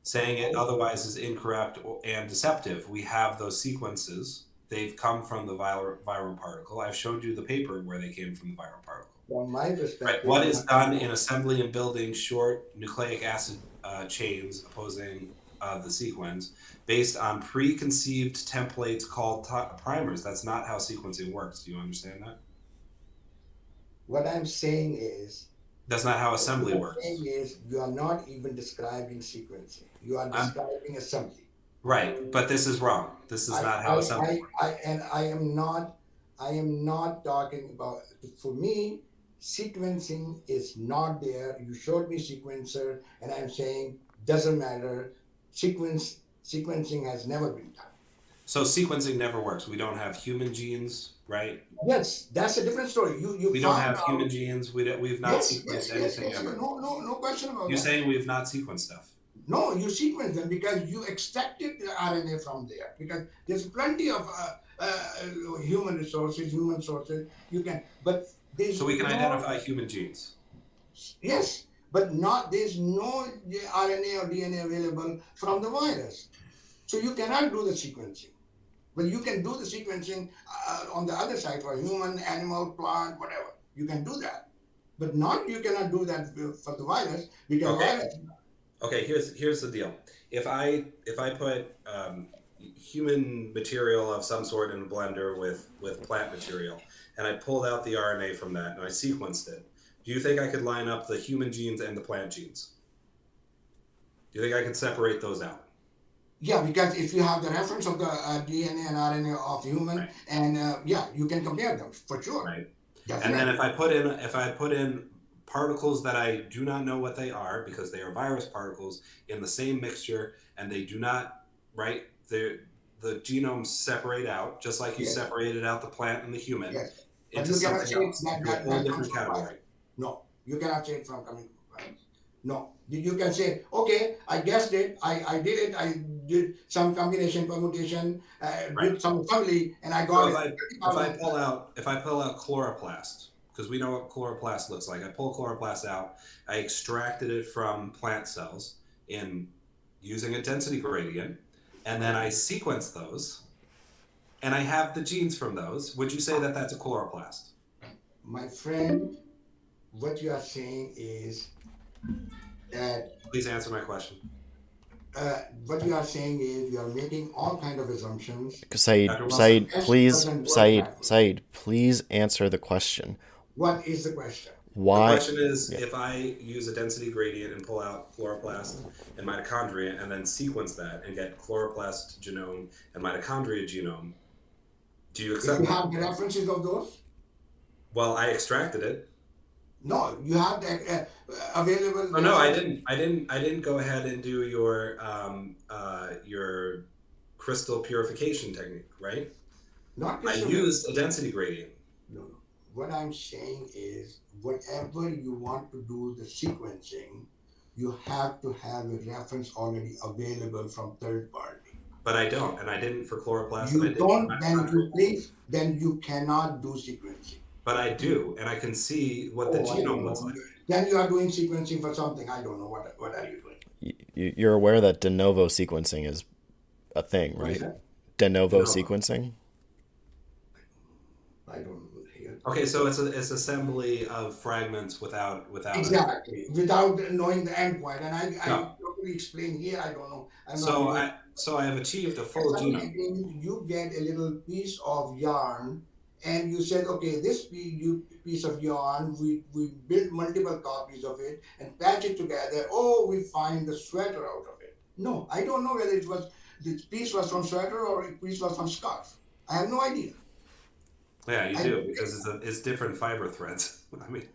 Saying it otherwise is incorrect and deceptive. We have those sequences. They've come from the viral particle. I've showed you the paper where they came from the viral particle. from my Right. perspective, What is done in assembly and building short nucleic acid chains opposing the sequence based on preconceived templates called primers? That's not how sequencing works. Do you understand that? what I'm saying is, That's not how what assembly I'm works. saying is, you are not even describing sequencing. You are I'm describing assembly. right, but this is wrong. This is not how assembly works. And I am not talking about, for me, sequencing is not there. You showed me sequencer, and I'm saying, doesn't matter. Sequencing has never been done. So sequencing never works. We don't have human genes, right? Yes, that's a different story. You We don't found have out. human genes. We've not Yes, sequenced yes, yes, anything yes. ever. No question about You're that. saying we've not sequenced stuff. No, you sequence them because you extracted the RNA from there. Because there's plenty of human sources. You can, but there's So we can no, identify human genes. yes, but not there's no RNA or DNA available from the virus. So you cannot do the sequencing. But you can do the sequencing on the other side for human, animal, plant, whatever. You can do that. But not you cannot do that for the virus because Okay. virus. Okay, here's the deal. If I put human material of some sort in a blender with plant material, and I pulled out the RNA from that and I sequenced it, do you think I could line up the human genes and the plant genes? Do you think I could separate those out? Yeah, because if you have the reference of the DNA and RNA of human, Right. and yeah, you can compare them for sure. Right. Definitely. And then if I put in particles that I do not know what they are because they are virus particles in the same mixture and they do not, right? The genomes separate out just like you Yes. separated out the plant and the human Yes. But into you cannot something say else, that into a whole comes different from virus. category. No, you cannot say it from coming from virus. No, you can say, okay, I guessed it, I did it, I did some combination permutation, Right. did some assembly, and I So got if it. I pull out chloroplast, because we know what chloroplast looks like. I pull chloroplast out, I extracted it from plant cells in using a density gradient, and then I sequence those, and I have the genes from those. Would you say that that's a chloroplast? My friend, what you are saying is that Please answer my question. what you are saying is you are making all kind of assumptions. Saeed, Dr. Wilson? Saeed, Test please, doesn't work Saeed, that way. Saeed, please answer the question. What is the question? The Why? question is, Yeah. if I use a density gradient and pull out chloroplast and mitochondria and then sequence that and get chloroplast genome and mitochondria genome, do you If accept you that? have the references of those, Well, I extracted it. no, you have that available Oh no, I references. didn't. I didn't go ahead and do your crystal purification technique, right? Not I Christopher. used a density gradient. No, no. What I'm saying is, whatever you want to do the sequencing, you have to have a reference already available from third party. But I don't, and I didn't for chloroplast, and I You didn't for don't, then mitochondria. you please, then you cannot do sequencing. But I do, and I can see what the Oh, I genome don't looks know. like. Then you are doing sequencing for something. I don't know what are you doing. You're aware that de novo sequencing is a thing, What is right? that? De novo No. sequencing? I don't hear. Okay, so it's assembly of fragments without Exactly, without knowing the endpoint, and I No. totally explain here. I don't know. I'm not So doing. I have achieved a full genome. You get a little piece of yarn, and you said, okay, this piece of yarn, we built multiple copies of it and patch it together. Oh, we find the sweater out of it. No, I don't know whether this piece was from sweater or a piece was from scarf. I have no idea. Yeah, you I do, because it's different fiber threads. I mean,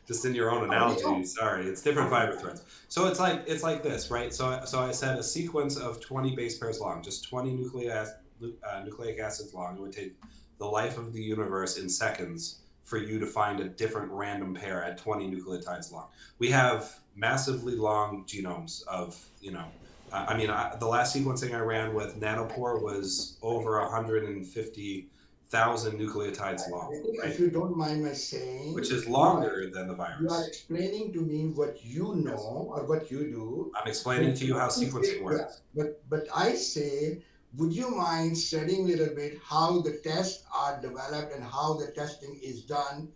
just in your own analogy, know. sorry, it's different fiber threads. So it's like this, right? So I said a sequence of 20 base pairs long, just 20 nucleic acids long. It would take the life of the universe in seconds for you to find a different random pair at 20 nucleotides long. We have massively long genomes of, the last sequencing I ran with nanopore was over 150,000 nucleotides long, If right? you don't mind my saying, Which is longer than the you are virus. explaining to me what you know or what you do. I'm explaining to you how sequencing works. Yeah, but I say, would you mind studying a little bit how the tests are developed and how the testing is done,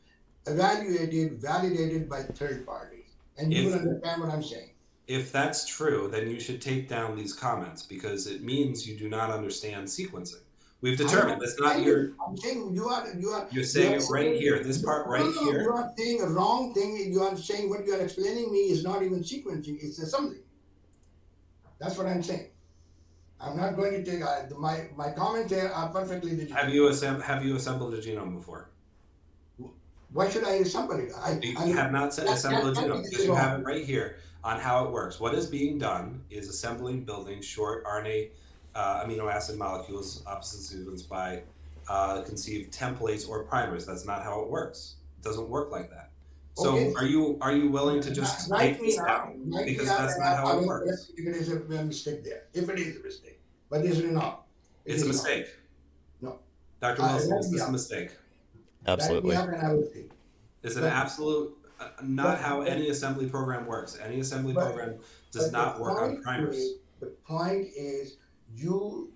evaluated, validated by third parties, and you will understand what I'm saying. If that's true, then you should take down these comments, because it means you do not understand sequencing. We've determined that's not your. I'm saying You're saying it right here. This part right no, here. you are saying a wrong thing. You are saying what you are explaining me is not even sequencing; it's assembly. That's what I'm saying. I'm not going to take my comments here are perfectly legitimate. Have you assembled a genome before? Why should I assemble it? You have not assembled a genome, because you have it right here on how it works. What is being done is assembling, building short RNA amino acid molecules, opposite sequence by conceived templates or primers. That's not how it works. It doesn't work like that. So Okay. are you willing to just take this down? Because that's not how it works. If it is a mistake there, if it is a mistake, but is it not? It's a mistake. No. Dr. Wilson, is this a mistake? Absolutely. It's an absolute, not how any assembly program works. Any assembly program does not work on primers. The point is,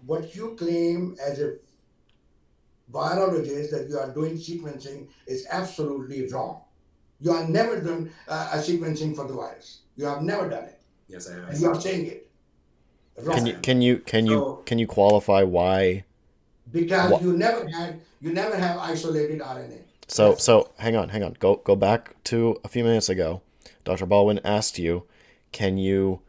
what you claim as a biologist that you are doing sequencing is absolutely wrong. You have never done a sequencing for the virus. You have never done it. Yes, I have. And you are saying it wrong. Can you qualify why? Because you never have isolated RNA. So hang on. Go back to a few minutes ago. Dr. Baldwin asked you, can you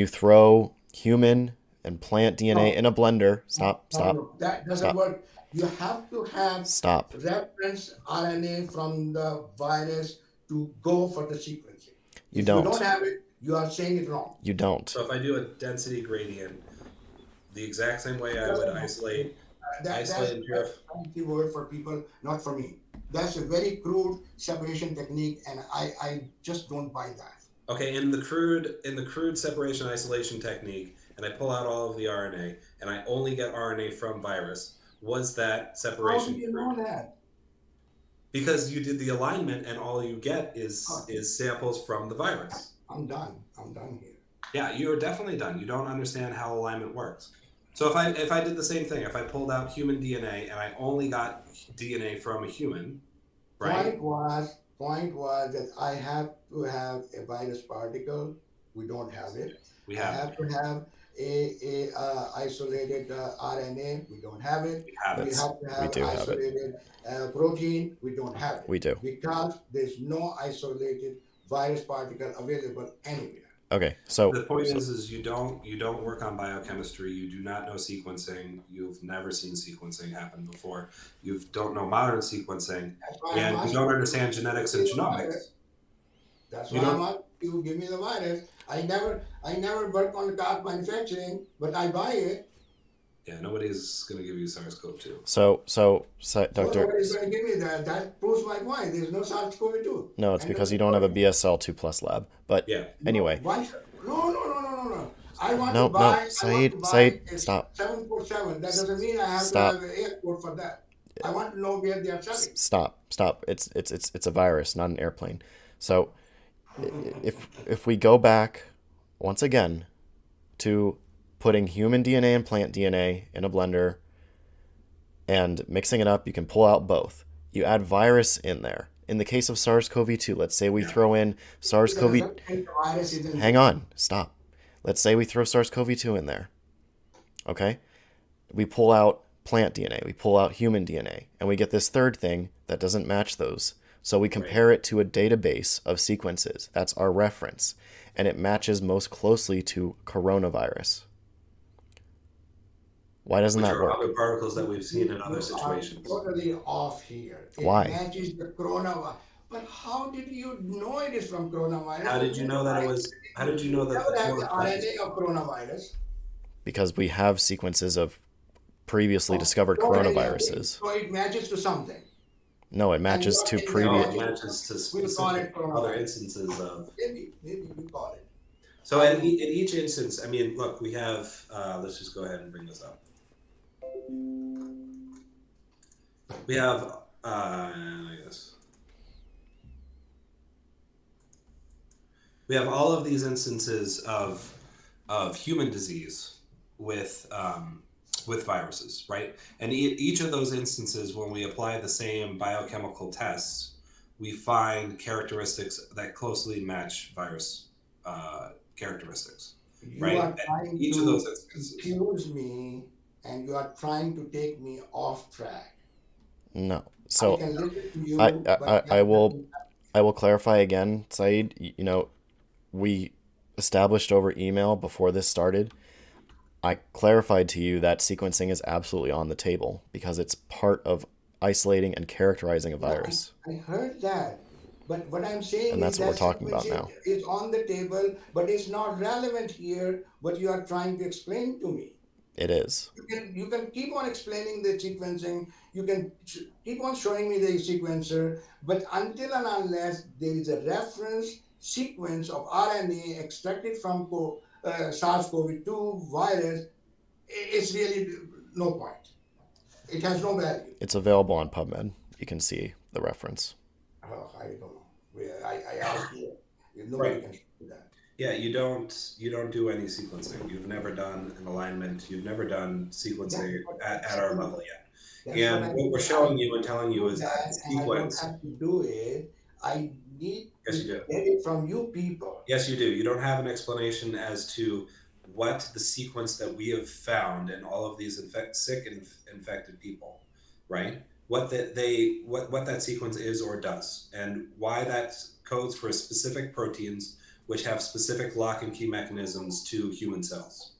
throw human and plant DNA in a blender? Stop. That doesn't work. You have to have reference RNA from the virus to go for the sequencing. If you don't have it, you are saying it wrong. You don't. So if I do a density gradient, the exact same way I would isolate That's a fancy word for people, not for me. That's a very crude separation technique, and I just don't buy that. Okay, in the crude separation isolation technique, and I pull out all of the RNA, and I only get RNA from virus. Was that separation? How do you know that? Because you did the alignment and all you get Oh, is samples from the virus. I'm done. I'm done here. Yeah, you're definitely done. You don't understand how alignment works. So if I did the same thing, if I pulled out human DNA and I only got DNA from a human, right? Point was that I have to have a virus particle. We don't have it. We I have it. have to have a isolated RNA. We don't have it. We have We it. have to We have do have it. isolated protein. We don't have it We do. because there's no isolated virus particle available anywhere. Okay, The point is you don't work on biochemistry. You do not know sequencing. You've never seen sequencing happen before. You don't know modern sequencing, That's why I'm and you don't asking you understand to genetics give and me the virus. genomics. That's You why I'm don't. asking you give me the virus. I never work on the car manufacturing, but I buy it. Yeah, nobody's gonna give you SARS-CoV-2. So Doctor, nobody's going to give me that. That proves my point. There's no SARS-CoV-2. no, it's And because no you don't have a polio. BSL 2 plus lab. But Yeah. No, anyway, why should, no. no, I want to buy Saeed, a stop, 747. That S- doesn't mean I have to stop, have an airport for that. I want to know where they are selling. stop. It's a virus, not an airplane. So if we go back once again to putting human DNA and plant DNA in a blender and mixing it up, you can pull out both. You add virus in there. In the case of SARS-CoV-2, let's say we Yeah. throw in It SARS-CoV. doesn't mean the virus isn't Hang there. on, stop. Let's say we throw SARS-CoV-2 in there. Okay? We pull out plant DNA, we pull out human DNA, and we get this third thing that doesn't match those. So we Right. compare it to a database of sequences. That's our reference. And it matches most closely to coronavirus. Why doesn't Which that are work? other particles that we've seen You, in other you are situations. totally off here. It Why? matches the coronavirus. But how did you know it is from How coronavirus? did There's you no know that it was? How science. did you You know that never the have the coronavirus is RNA of coronavirus. Because we have sequences of previously Oh, discovered so many of them. coronaviruses. So it matches to something. No, it And you matches are to saying that No, previous. it matches to matches to something. We'll call specific it other coronavirus. instances of. Maybe you call it. So I in, don't. in each instance, I mean, look, we have. Let's just go ahead and bring this up. We have. I guess we have all of these instances of human disease with viruses, right? And each of those instances, when we apply the same biochemical tests, we find characteristics that closely match virus characteristics, You right? are At trying each of those to instances. confuse me and you are trying to take me off track. No. I So can listen to I, you, I, but I I that will doesn't. I will clarify again, Saeed. We established over email before this started. I clarified to you that sequencing is absolutely on the table because it's part of isolating and characterizing a Yeah, virus. I heard that. But what I'm saying And is that's what we're that talking about sequencing now. is on the table, but it's not relevant here, what you are trying to explain to me. It is. You can keep on explaining the sequencing, you can keep on showing me the sequencer, but until and unless there is a reference sequence of RNA extracted from SARS-CoV-2 virus, it's really no point. It has no value. It's available on PubMed. You can see the reference. Oh, I don't know. I asked you. Nobody Right. can do that. Yeah, you don't do any sequencing. You've never done an alignment. You've never done That's sequencing what I'm at our saying. level yet. That's what And I'm what we're saying. I showing you and telling you do is that the that, and I don't sequence. have to do it. I need Yes, to you do. get it from you people. Yes, you do. You don't have an explanation as to what the sequence that we have found in all of these sick and infected people, right? What that sequence is or does, and why that codes for specific proteins which have specific lock and key mechanisms to human cells,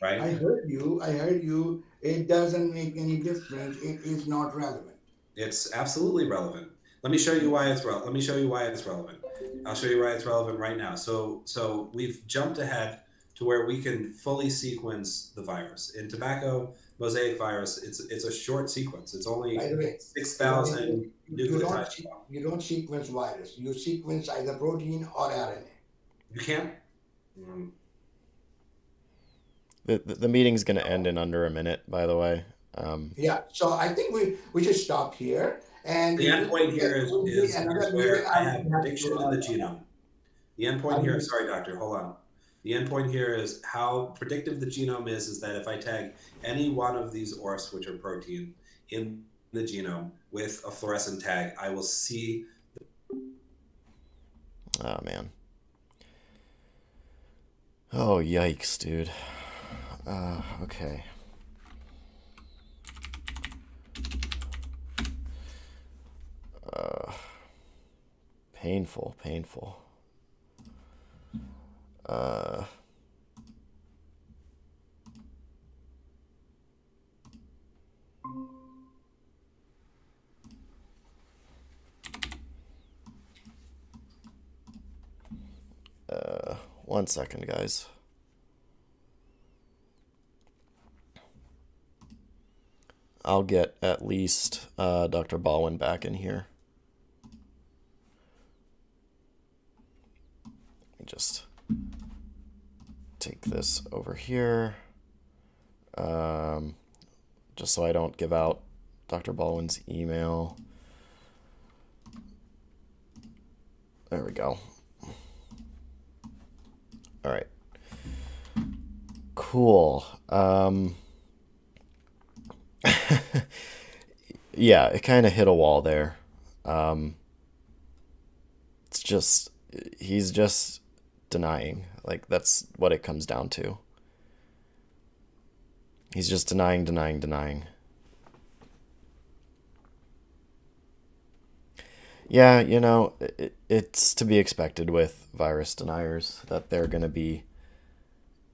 I right? heard you. I heard you. It doesn't make any difference. It is not relevant. It's absolutely relevant. Let me show you why it's relevant. Let me show you why it's relevant. I'll show you why it's relevant right now. So we've jumped ahead to where we can fully sequence the virus. In tobacco mosaic virus, it's a short sequence. It's By only the way, six you don't thousand nucleotides long. you don't sequence virus. You sequence either protein or RNA. You can't. Mm, The meeting's going to end in under a minute, by the way. Yeah. So I think we should stop here, And The endpoint here there would be is another way where I I would have have prediction in the to, genome. The endpoint here, sorry, doctor, hold on. The endpoint here is how predictive the genome is that if I tag any one of these ORFs, which are protein, in the genome with a fluorescent tag, I will see. Oh, man. Oh, yikes, dude. Okay. Painful, painful. Uh, One second, guys. I'll get at least Dr. Baldwin back in here. Let me just take this over here. Just so I don't give out Dr. Baldwin's email. There we go. All right. Cool. Yeah, it kind of hit a wall there. It's just, he's just denying. Like, that's what it comes down to. He's just denying, denying, denying. Yeah, it's to be expected with virus deniers that they're going to be,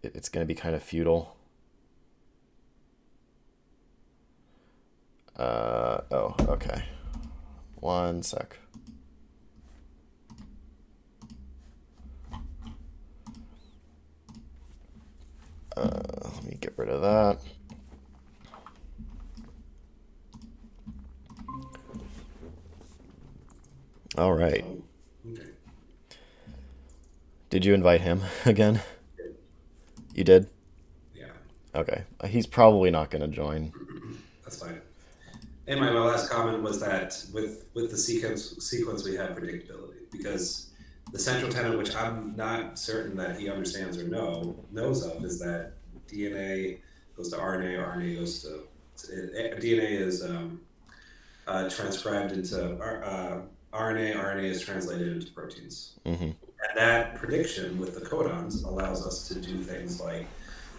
it's going to be kind of futile. Oh, okay. One sec. Let me get rid of that. All right. Okay. Did you invite him again? You did? Yeah, Okay. He's probably not going to join. that's fine. And my last comment was that with the sequence we have predictability, because the central tenet, which I'm not certain that he understands or knows of, is that DNA goes to RNA, RNA goes to DNA is transcribed into RNA, RNA is translated into proteins. Mm-hmm. And that prediction with the codons allows us to do things like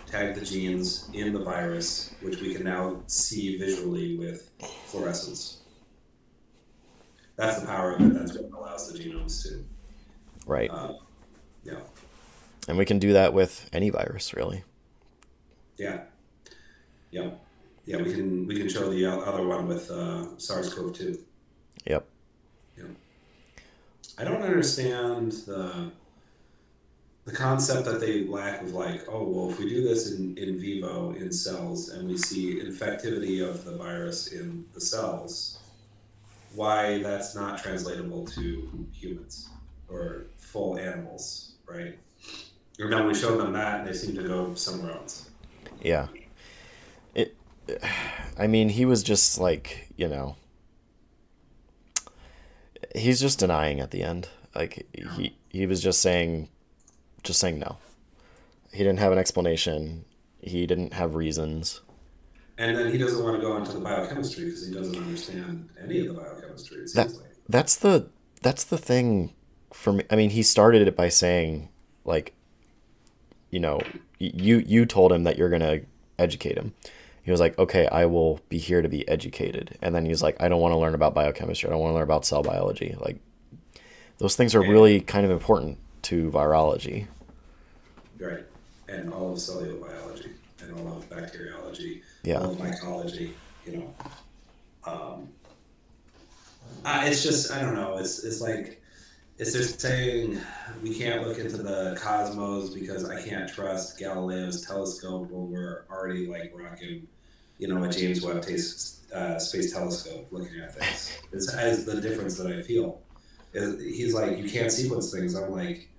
tag the genes in the virus, which we can now see visually with fluorescence. That's the power of it. That's what allows the genomes to. Right. Yeah. And we can do that with any virus, really. Yeah. Yeah. Yeah. We can show the other one with SARS-CoV-2. Yep. Yeah. I don't understand the concept that they lack of, like, oh, well, if we do this in vivo in cells and we see infectivity of the virus in the cells, why that's not translatable to humans or full animals, right? Or then we show them that and they seem to go somewhere else. Yeah. I mean, he was just like, he's just denying at the end. Like, he was just saying no. He didn't have an explanation. He didn't have reasons. And then he doesn't want to go into the biochemistry because he doesn't understand any of the biochemistry, it seems like. That's the thing for me. I mean, he started it by saying, like, you told him that you're going to educate him. He was like, okay, I will be here to be educated. And then he's like, I don't want to learn about biochemistry. I don't want to learn about cell biology. Like, those things are really kind of important to virology. Right. And all of cellular biology and all of bacteriology, Yeah. all of mycology, it's just, I don't know. It's like, it's just saying we can't look into the cosmos because I can't trust Galileo's telescope when we're already like rocking, a James Webb Space Telescope looking at things. It's the difference that I feel. He's like, you can't sequence things. I'm like,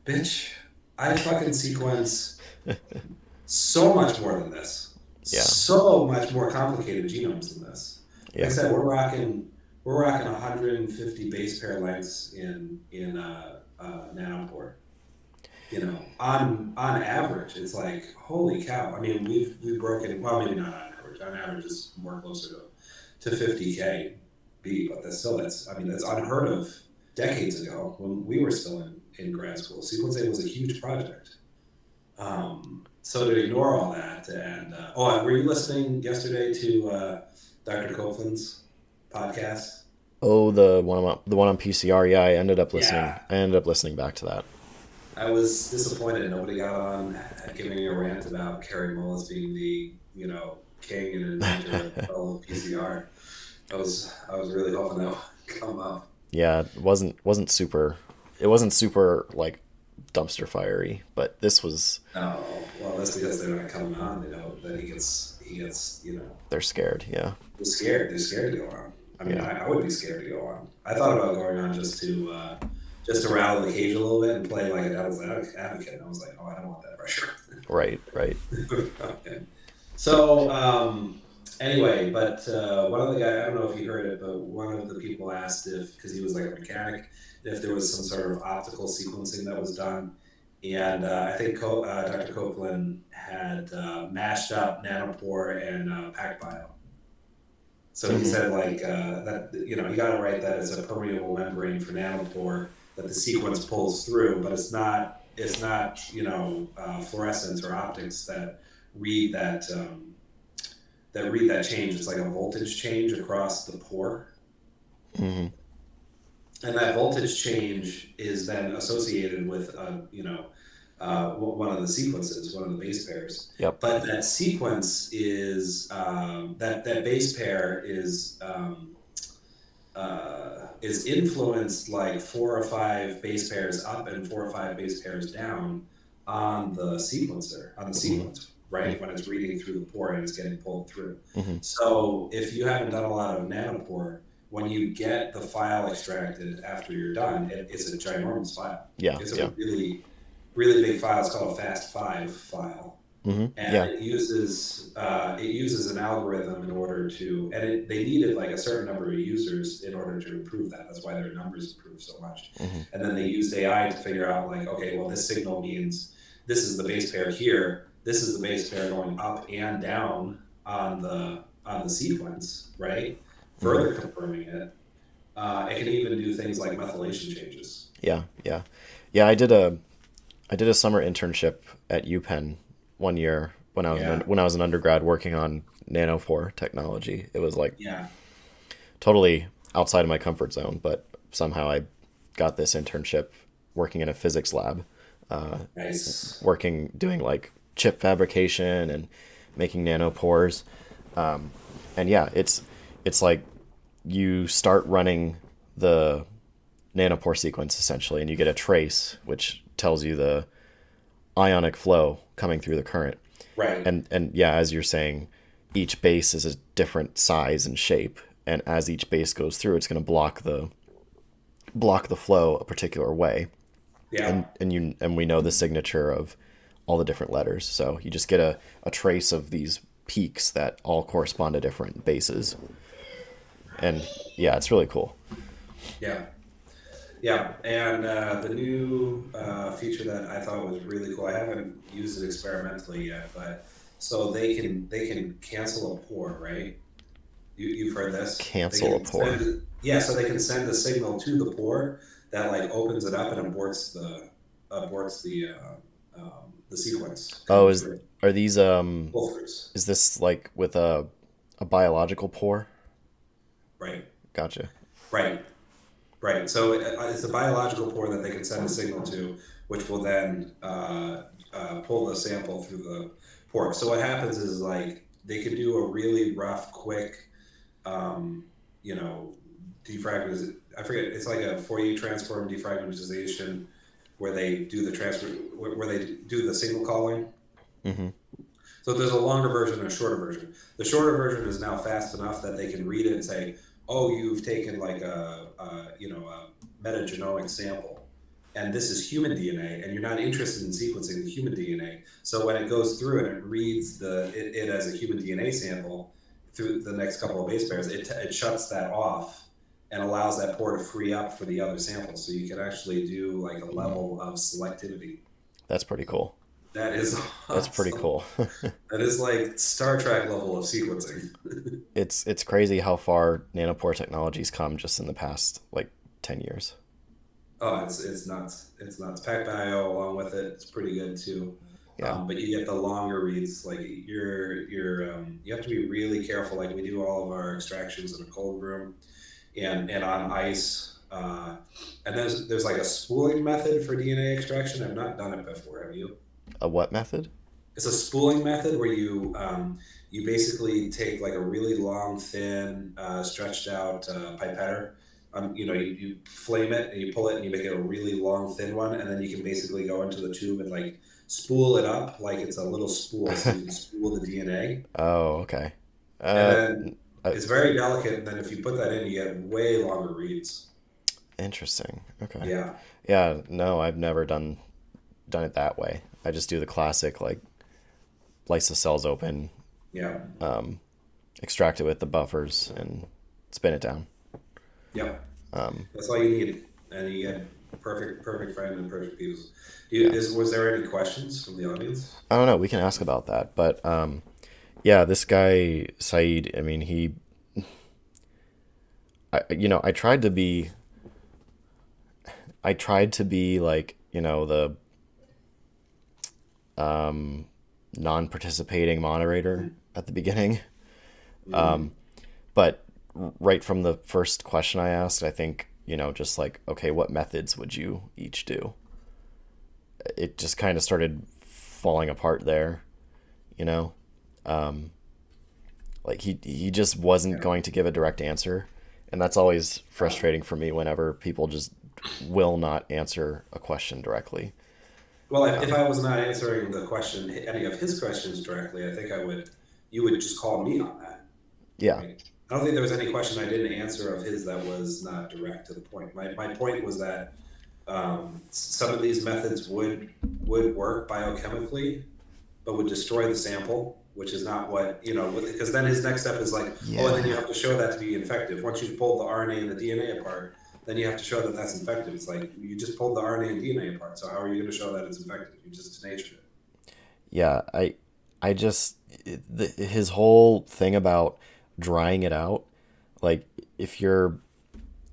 bitch, I fucking sequence so much more than this. Yeah. So much more complicated genomes than this. Like Yeah. I said, we're rocking we're rocking 150 base pair lengths in nanopore. On average, it's like holy cow. I mean, we've broken, well, maybe not on average. On average, it's more closer to 50K B, but that's I mean that's unheard of decades ago when we were still in grad school. Sequencing was a huge project. So to ignore all that, and were you listening yesterday to Dr. Copeland's podcast? Oh, the one on PCR. Yeah, Yeah, I ended up listening back to that. I was disappointed nobody got on giving a rant about Kerry Mullis being the king and inventor of PCR. I was really hoping that would come up. Yeah, it wasn't super like dumpster fiery, but this was. No, well, that's because they're not coming on. They know that he gets. They're scared. Yeah, They're scared. They're scared to go on. I mean, yeah, I would be scared to go on. I thought about going on just to rattle the cage a little bit and play like a devil's advocate. And I was like, oh, I don't want that pressure. right, right. Okay. So anyway, but one of the guys, I don't know if you heard it, but one of the people asked if, because he was like a mechanic, if there was some sort of optical sequencing that was done. And I think Dr. Copeland had mashed up nanopore and PacBio. So he Hmm. said like that you got to write that as a permeable membrane for nanopore that the sequence pulls through, but it's not fluorescence or optics that read that change. It's like a voltage change across the pore, Hmm. and that voltage change is then associated with one of the sequences, one of the base pairs. Yep. But that sequence is that base pair is influenced like 4 or 5 base pairs up and 4 or 5 base pairs down on the sequencer, on the Hmm. sequence, right? When it's reading through the pore and it's getting pulled through. Hmm. So if you haven't done a lot of nanopore, when you get the file extracted after you're done, it's a ginormous file. Yeah, It's a yeah. really, really big file. It's called a FAST5 file, Hmm. and Yeah. it uses an algorithm in order to, and they needed like a certain number of users in order to improve that. That's why their numbers improved so much. Hmm. And then they used AI to figure out like, okay, well, this signal means this is the base pair here. This is the base pair going up and down on the sequence, right? Hmm. Further confirming it. It can even do things like methylation changes. Yeah, yeah, yeah. I did a summer internship at UPenn one year Yeah, when I was an undergrad working on nanopore technology. It was like yeah, totally outside of my comfort zone, but somehow I got this internship working in a physics lab, uh, nice. doing like chip fabrication and making nanopores. And yeah, it's like you start running the nanopore sequence essentially, and you get a trace which tells you the ionic flow coming through the current. Right. And yeah, as you're saying, each base is a different size and shape, and as each base goes through, it's going to block the flow a particular way. Yeah. And we know the signature of all the different letters, so you just get a trace of these peaks that all correspond to different bases. And yeah, it's really cool. Yeah. Yeah. And the new feature that I thought was really cool. I haven't used it experimentally yet, but so they can cancel a pore, right? You've heard this. They Cancel a can pore. yeah, so they can send a signal to the pore that like opens it up and aborts the sequence Oh, coming is through. are these Pull throughs. is this like with a biological pore? Right. Gotcha. Right. Right. So it's a biological pore that they can send a signal to, which will then pull the sample through the pore. So what happens is like they can do a really rough, quick, um, you know, defragment. I forget. It's like a Fourier transform defragmentization where they do the transfer, where they do the signal calling. Hmm. So there's a longer version and a shorter version. The shorter version is now fast enough that they can read it and say, "Oh, you've taken like a metagenomic sample, and this is human DNA, and you're not interested in sequencing the human DNA." So when it goes through and it reads it as a human DNA sample through the next couple of base pairs, it shuts that off and allows that pore to free up for the other samples. So you can actually do like a level of selectivity. That's pretty cool. That is That's pretty awesome. cool. That is like Star Trek level of sequencing. It's crazy how far nanopore technology's come just in the past like 10 years. Oh, it's nuts. It's nuts. PacBio along with it, it's pretty good too. Yeah. But you get the longer reads. Like you have to be really careful. Like we do all of our extractions in a cold room and on ice. And there's like a spooling method for DNA extraction. I've not done it before. Have you? A what method? It's a spooling method where you basically take like a really long, thin, stretched out pipetter. You flame it and you pull it and you make it a really long, thin one, and then you can basically go into the tube and like spool it up like it's a little spool, so you can spool the DNA, Oh, okay. and Uh, then uh, it's very delicate. And then if you put that in, you get way longer reads. Interesting. Okay. Yeah, Yeah, no, I've never done it that way. I just do the classic like slice the cells open, yeah, um, extract it with the buffers, and spin it down. yeah. Um, That's all you need, and you get perfect frame and perfect views. yeah. Was there any questions from the audience? I don't know. We can ask about that, but yeah, this guy Saeed. I mean, I tried to be like, the um, non-participating moderator at the beginning. Mm, But right from the first question I asked, I think, just like, okay, what methods would you each do? It just kind of started falling apart there, you know? Um, like he just wasn't yeah. going to give a direct answer. And that's always frustrating for me whenever people just will not answer a question directly. Well, if Um, I was not answering the question, any of his questions directly, I think I would. You would just call me on that, yeah. right? I don't think there was any question I didn't answer of his that was not direct to the point. My point was that some of these methods would work biochemically, but would destroy the sample, which is not what, because then his next step is like, oh, and then you Yeah. have to show that to be infective. Once you've pulled the RNA and the DNA apart, then you have to show that that's infective. It's like you just pulled the RNA and DNA apart. So how are you going to show that it's infective? You just denatured it. Yeah, I just his whole thing about drying it out, like if your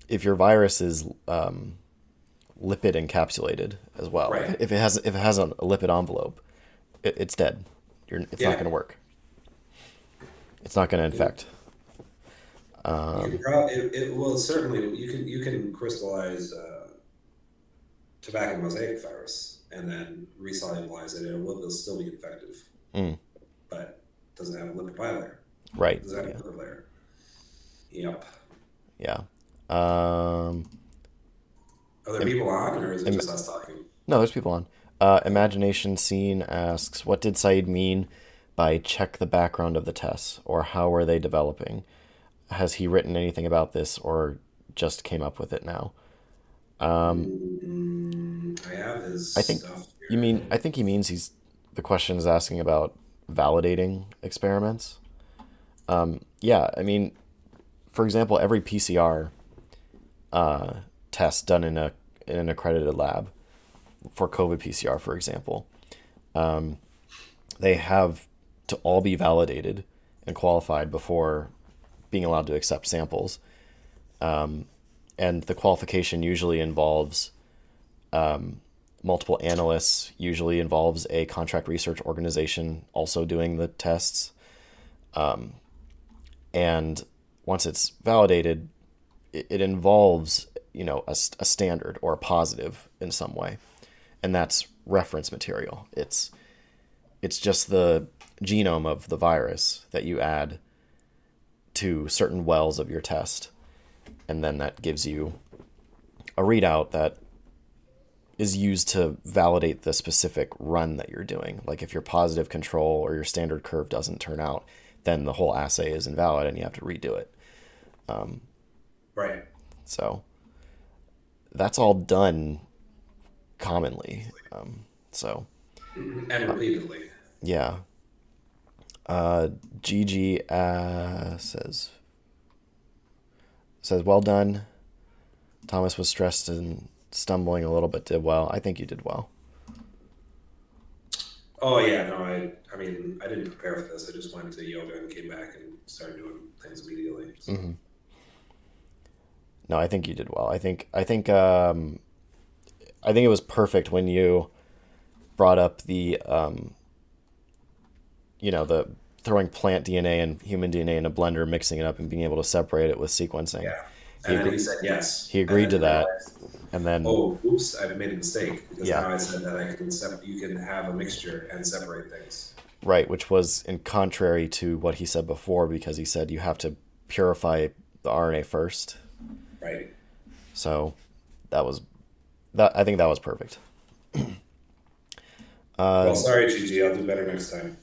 if your virus is lipid encapsulated as well, Right. if it has a lipid envelope, it's dead. It's not Yeah. going to work. It's not going to You, infect. you can Um, probably it will certainly you can crystallize tobacco mosaic virus and then resolubilize it, and it'll still be infective, mm, but it doesn't have a lipid bilayer. right. It doesn't have Yeah. a lipid layer. Yep. Yeah. Um, Are there im- people on, or is it im- just us talking? no, there's people on. Oh, Imagination Scene asks, what did Said mean by check the background of the tests, or how are they developing? Has he written anything about this, or just came up with it now? Um, I have his I think stuff here. I think he means the question is asking about validating experiments. Yeah, I mean, for example, every PCR uh, test done in an accredited lab for COVID PCR, for example, they have to all be validated and qualified before being allowed to accept samples. And the qualification usually involves multiple analysts, usually involves a contract research organization also doing the tests. And once it's validated, it involves, a standard or a positive in some way. And that's reference material. It's just the genome of the virus that you add to certain wells of your test, and then that gives you a readout that is used to validate the specific run that you're doing. Like if your positive control or your standard curve doesn't turn out, then the whole assay is invalid and you have to redo it. Right. So that's all done commonly. So And repeatedly. yeah. Gigi says well done. Thomas was stressed and stumbling a little bit, did well. I think you did well. Oh yeah, no, I mean, I didn't prepare for this. I just went to yoga and came back and started doing things immediately. So. Mm-hmm. No, I think you did well. I think it was perfect when you brought up the the throwing plant DNA and human DNA in a blender, mixing it up, and being able to separate it with sequencing. Yeah, and then he said yes. He agreed to that, realized, and then oh, oops, I've made a mistake because Yeah. now I said that you can have a mixture and separate things. right, which was in contrary to what he said before, because he said you have to purify the RNA first. Right. So that was that. I think that was perfect. Well, sorry, Gigi. I'll do better next time.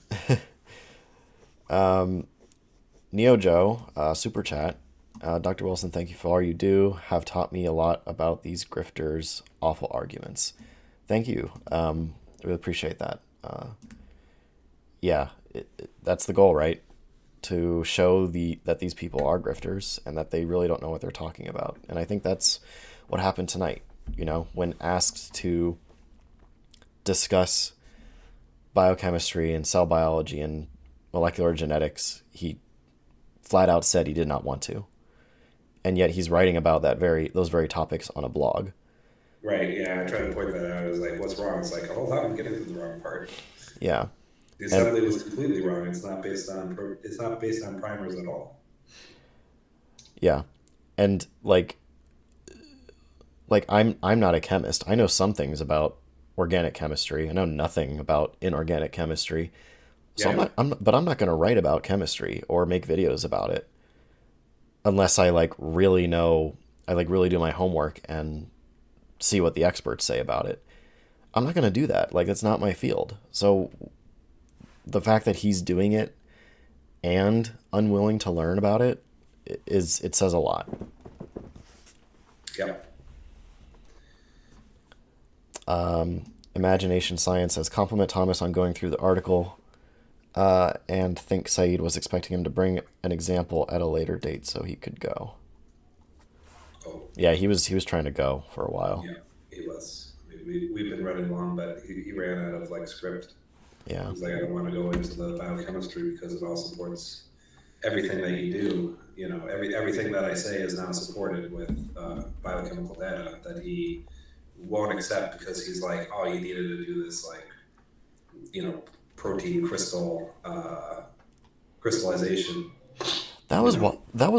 Neo Joe, super chat. Dr. Wilson, thank you for all you do. Have taught me a lot about these grifters' awful arguments. Thank you. I really appreciate that. Yeah, that's the goal, right? To show that these people are grifters and that they really don't know what they're talking about. And I think that's what happened tonight. When asked to discuss biochemistry and cell biology and molecular genetics, he flat out said he did not want to. And yet he's writing about those very topics on a blog. Right. Yeah, I tried to point that out. I was like, "What's wrong?" It's like, "Hold on, I'm getting to the wrong part." Yeah. The assembly was completely wrong. It's not based on primers at all. Yeah. And like I'm not a chemist. I know some things about organic chemistry. I know nothing about inorganic chemistry. So Yeah. I'm not going to write about chemistry or make videos about it unless I really do my homework and see what the experts say about it. I'm not going to do that. It's not my field. So the fact that he's doing it and unwilling to learn about it says a lot. Yep. Imagination Science says, compliment Thomas on going through the article, and think Saeed was expecting him to bring an example at a later date so he could go. Oh. Yeah, he was trying to go for a while. Yeah, he was. We've been running long, but he ran out of script. Yeah. He was like, I don't want to go into the biochemistry because it all supports everything that you do. Everything that I say is now supported with biochemical data that he won't accept because he's like, oh, you needed to do this protein crystallization. That was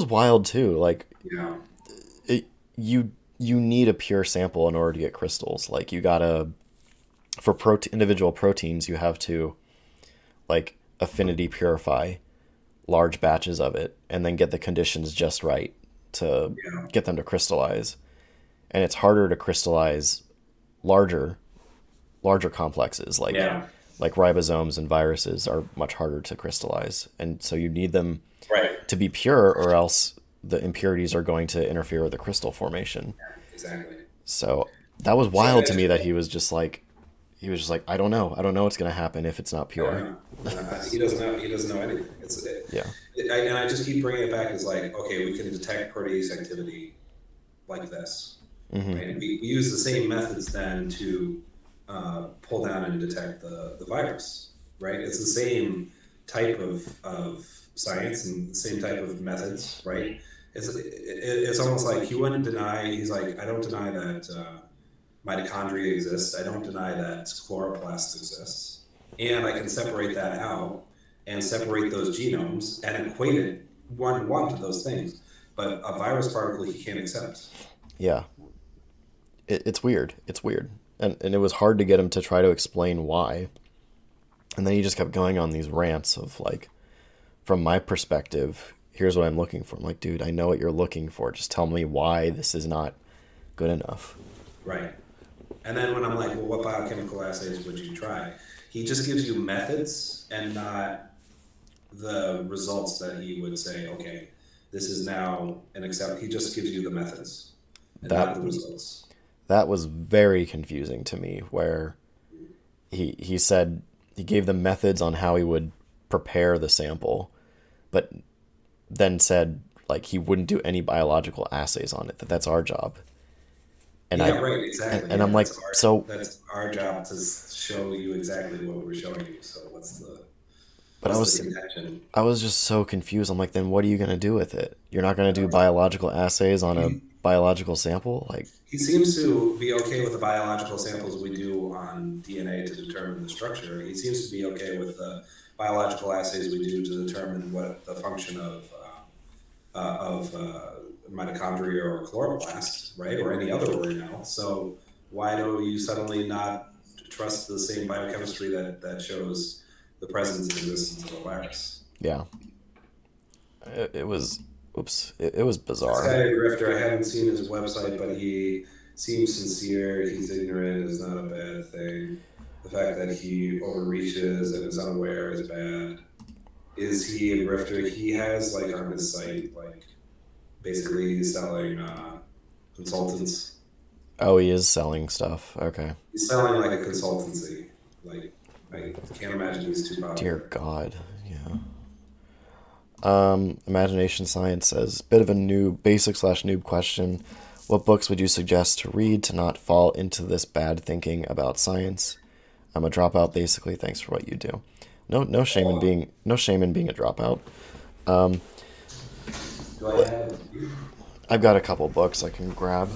wild too. Yeah. You need a pure sample in order to get crystals. You gotta, for individual proteins, you have to affinity purify large batches of it and then get the conditions just right to get them to crystallize. And it's harder to crystallize larger complexes like ribosomes and viruses are much harder to crystallize. And so you need them to be pure, or else the impurities are going to interfere with the crystal formation. Yeah, exactly. So that was wild to me that he was just like, I don't know what's going to happen if it's not pure. He doesn't know anything. And I just keep bringing it back as okay, we can detect protease activity like this. Mm-hmm. Right? We use the same methods then to pull down and detect the virus, right? It's the same type of science and the same type of methods, right? It's almost like he wouldn't deny. He's like, I don't deny that mitochondria exists. I don't deny that chloroplasts exists, and I can separate that out and separate those genomes and equate it one to those things. But a virus particle he can't accept. Yeah. It's weird. And it was hard to get him to try to explain why. And then he just kept going on these rants of from my perspective, here's what I'm looking for. I'm like, dude, I know what you're looking for. Just tell me why this is not good enough. Right. And then when I'm like, well, what biochemical assays would you try? He just gives you methods and not the results that he would say, okay, this is now he just gives you the methods and not the results. That was very confusing to me, where he said he gave them methods on how he would prepare the sample, but then said he wouldn't do any biological assays on it, that's our job. And Yeah, I right, exactly. and Yeah, I'm like, so, that's our job to show you exactly what we're showing you. So but what's the contention? I was just so confused. I'm like, then what are you gonna do with it? You're not gonna do Uh, biological assays on a he, biological sample? Like, he seems to be okay with the biological samples we do on DNA to determine the structure. He seems to be okay with the biological assays we do to determine what the function of mitochondria or chloroplast, right, or any other organelle. So why do you suddenly not trust the same biochemistry that shows the presence and existence of a virus? yeah, it was, oops, it was This bizarre. guy, a grifter, I haven't seen his website, but he seems sincere. He's ignorant is not a bad thing. The fact that he overreaches and is unaware is bad. Is he a grifter? He has, like, on his site, like, basically selling consultants. Oh, he is selling stuff. Okay. He's selling like a consultancy. Like, I can't imagine he's too Dear popular. God. Yeah. Imagination Science says, bit of a noob, basic slash noob question. What books would you suggest to read to not fall into this bad thinking about science? I'm a dropout, basically. Thanks for what you do. No shame in being a dropout. Um, Do I have? I've got a couple books I can grab.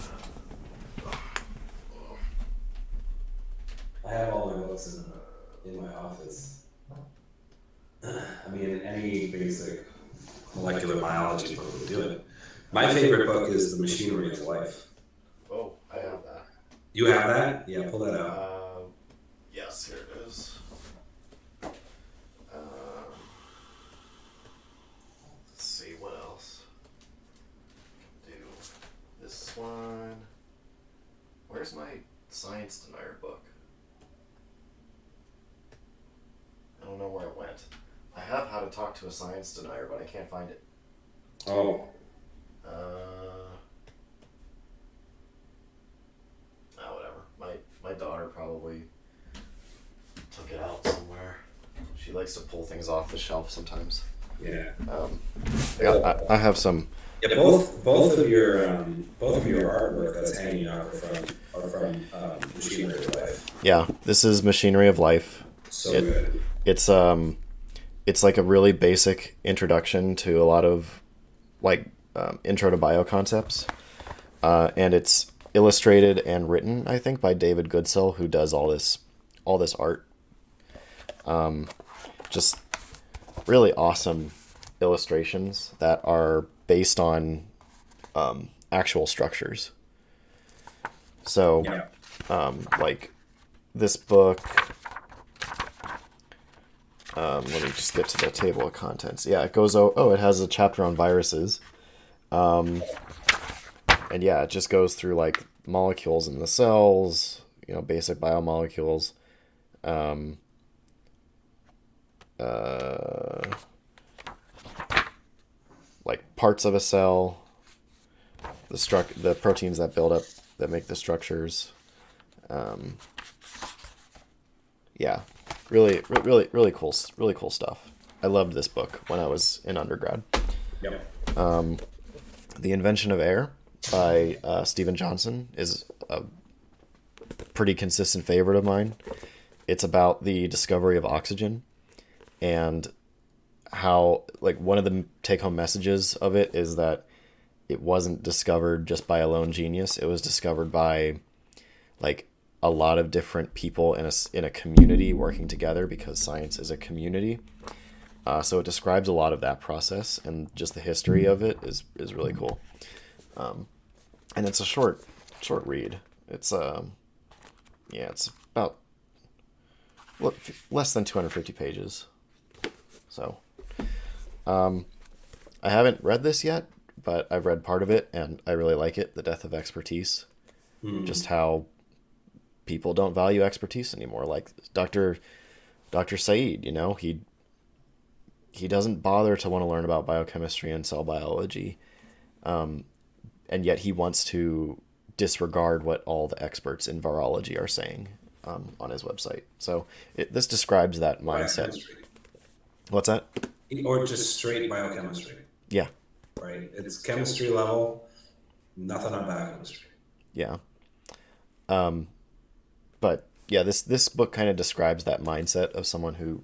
I have all my books in my office. I mean, any basic molecular biology book would do it. My favorite book is The Machinery of Life. Oh, I have that. You have that? Yeah, pull that out. Yes, here it is. Let's see what else. Do this one. Where's my science denier book? I don't know where it went. I have How to Talk to a Science Denier, but I can't find it. Oh. Whatever. My daughter probably took it out somewhere. She likes to pull things off the shelf sometimes. Yeah. Yeah, I have some. Yeah, both of your artwork that's hanging out are from Machinery of Life. Yeah, this is Machinery of Life. So good. It's like a really basic introduction to a lot of like intro to bio concepts, and it's illustrated and written, I think, by David Goodsell, who does all this art. Just really awesome illustrations that are based on actual structures. So, Yeah. like this book. Let me just get to the table of contents. Yeah, it goes. Oh, it has a chapter on viruses. And yeah, it just goes through like molecules in the cells, basic biomolecules. Like parts of a cell, the proteins that build up that make the structures. Yeah, really cool stuff. I loved this book when I was in undergrad. Yep. The Invention of Air by Stephen Johnson is a pretty consistent favorite of mine. It's about the discovery of oxygen and how, like, one of the take-home messages of it is that it wasn't discovered just by a lone genius. It was discovered by, like, a lot of different people in a community working together, because science is a community. So it describes a lot of that process, and just the history of it is really cool. And it's a short read. It's it's about less than 250 pages. So I haven't read this yet, but I've read part of it and I really like it. The Death of Expertise. Just how people don't value expertise anymore. Like Dr. Saeed, he doesn't bother to want to learn about biochemistry and cell biology, and yet he wants to disregard what all the experts in virology are saying on his website. So this describes that mindset. Biochemistry. What's that? Or just straight biochemistry. Yeah. Right. It's chemistry level, nothing on biochemistry. Yeah. Um, but yeah, this book kind of describes that mindset of someone who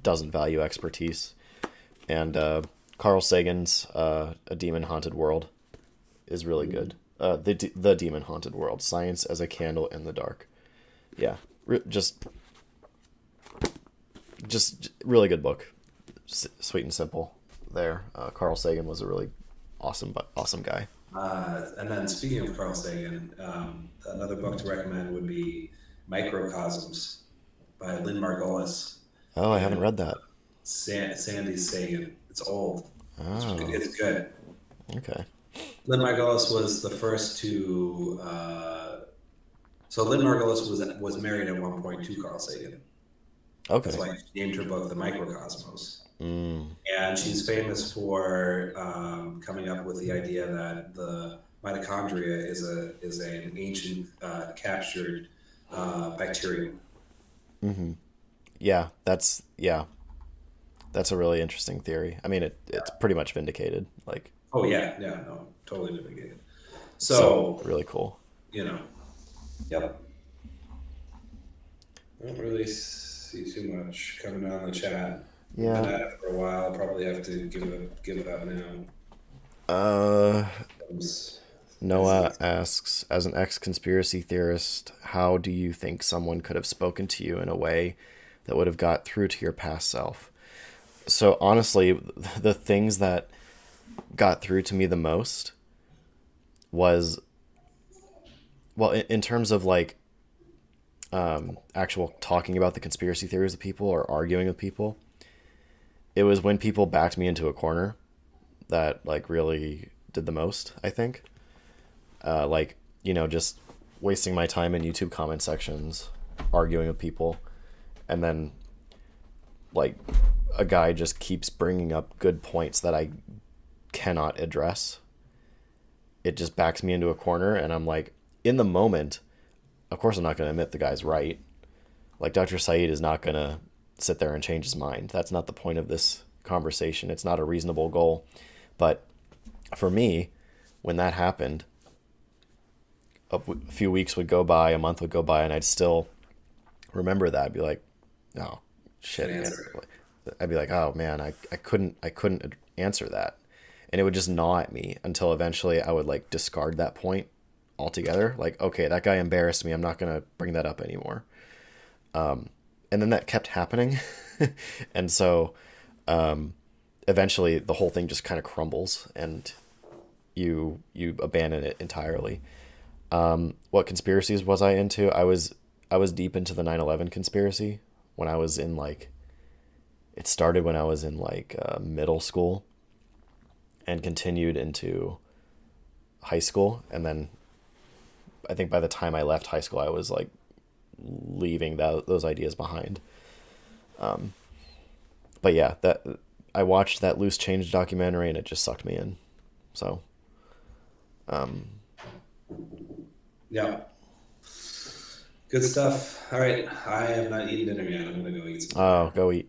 doesn't value expertise. And Carl Sagan's A Demon Haunted World is really good. The Demon Haunted World: Science as a Candle in the Dark. Yeah, just really good book. Sweet and simple. There, Carl Sagan was a really awesome guy. And then speaking of Carl Sagan, another book to recommend would be Microcosms by Lynn Margulis Oh, I haven't and read that. Sandy Sagan. It's old. Oh, It's good. okay. Lynn Margulis was the first to. So Lynn Margulis was married at one point to Carl Sagan. That's Okay. why she named her book The Microcosmos. Mm, And she's famous for coming up with the idea that the mitochondria is an ancient captured bacterium. mm-hmm. Yeah, that's a really interesting theory. I mean, it's pretty much vindicated. Like, Oh yeah, no, totally mitigated. so So really cool. you know, yep. I don't really see too much coming down the chat. We've been Yeah. at it for a while. Probably have to give it up now. Uh, I'm busy. Noah asks, as an ex-conspiracy theorist, how do you think someone could have spoken to you in a way that would have got through to your past self? So honestly, the things that got through to me the most was, well, in terms of like actual talking about the conspiracy theories of people or arguing with people, it was when people backed me into a corner that like really did the most, I think. Like, just wasting my time in YouTube comment sections, arguing with people, and then like a guy just keeps bringing up good points that I cannot address. It just backs me into a corner, and I'm like, in the moment, of course, I'm not going to admit the guy's right. Like, Dr. Saeed is not going to sit there and change his mind. That's not the point of this conversation. It's not a reasonable goal. But for me, when that happened, a few weeks would go by, a month would go by, and I'd still remember that. I'd be like, oh Can shit, man. answer. I'd be like, oh man, I couldn't answer that. And it would just gnaw at me until eventually I would like discard that point altogether. Like, okay, that guy embarrassed me. I'm not gonna bring that up anymore. And then that kept happening. And so eventually the whole thing just kind of crumbles and you abandon it entirely. What conspiracies was I into? I was deep into the 9/11 conspiracy when I was in like, it started when I was in like middle school and continued into high school, and then I think by the time I left high school I was like leaving those ideas behind. But yeah, that I watched that Loose Change documentary and it just sucked me in. So Yeah, good stuff. All right, I have not eaten dinner yet. I'm gonna go eat some oh, dinner. go eat.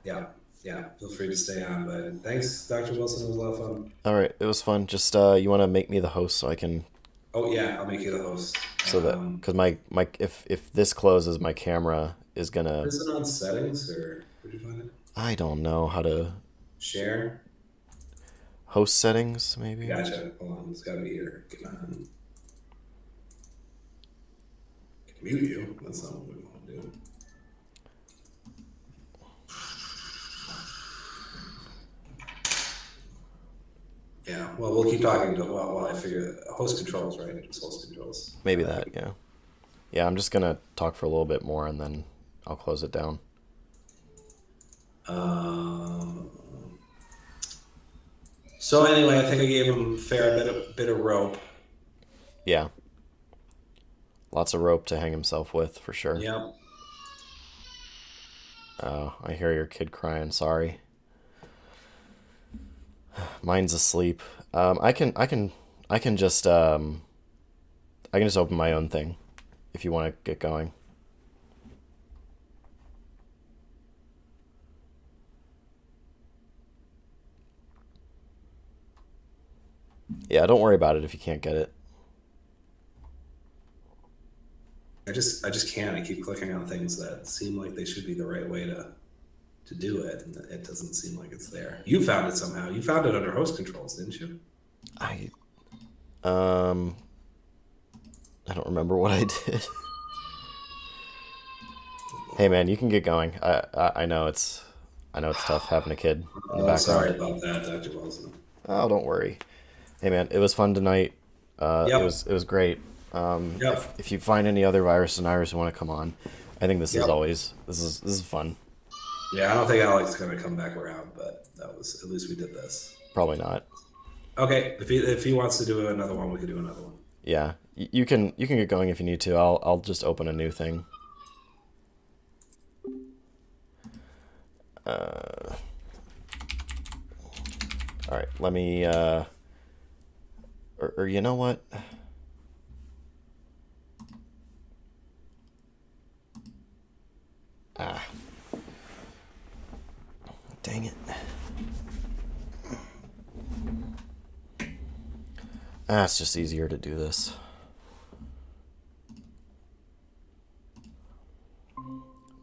Yeah, yeah. Feel free to stay on, but thanks, Dr. Wilson. It was a lot of fun. All right, it was fun. Just you want to make me the host so I can, Oh yeah, I'll make you the host. so that, because my if this closes, my camera is gonna, Is it on settings or where'd you find it? I don't know how to Share. host settings maybe. Gotcha. Hold on, it's gotta be here. Come on. Mute you. That's not what we want to do. Yeah. Well, we'll keep talking while I figure host controls, right? Just host controls. Maybe that, yeah. Yeah, I'm just gonna talk for a little bit more and then I'll close it down. Um, so anyway, I think I gave him a fair bit of rope. Yeah, lots of rope to hang himself with for sure. Yep. Oh, I hear your kid crying. Sorry. Mine's asleep. I can just I can just open my own thing if you want to get going. Yeah, don't worry about it if you can't get it. just can't. I keep clicking on things that seem like they should be the right way to do it, and it doesn't seem like it's there. You found it somehow. You found it under host controls, didn't you? I um I don't remember what I did. Hey man, you can get going. I know it's tough having a kid in the Oh, sorry background. about that, Dr. Wilson. Oh, don't worry. Hey man, it was fun tonight. Yep. It was great. Yep. If you find any other virus deniers who want to come on, I think this is Yep. always this is fun. Yeah, I don't think Alex is going to come back around, but that was, at least we did this. Probably not. Okay, if he wants to do another one, we could do another one. Yeah, you can get going if you need to. I'll just open a new thing. All right, let me or you know what? Ah, dang it. It's just easier to do this.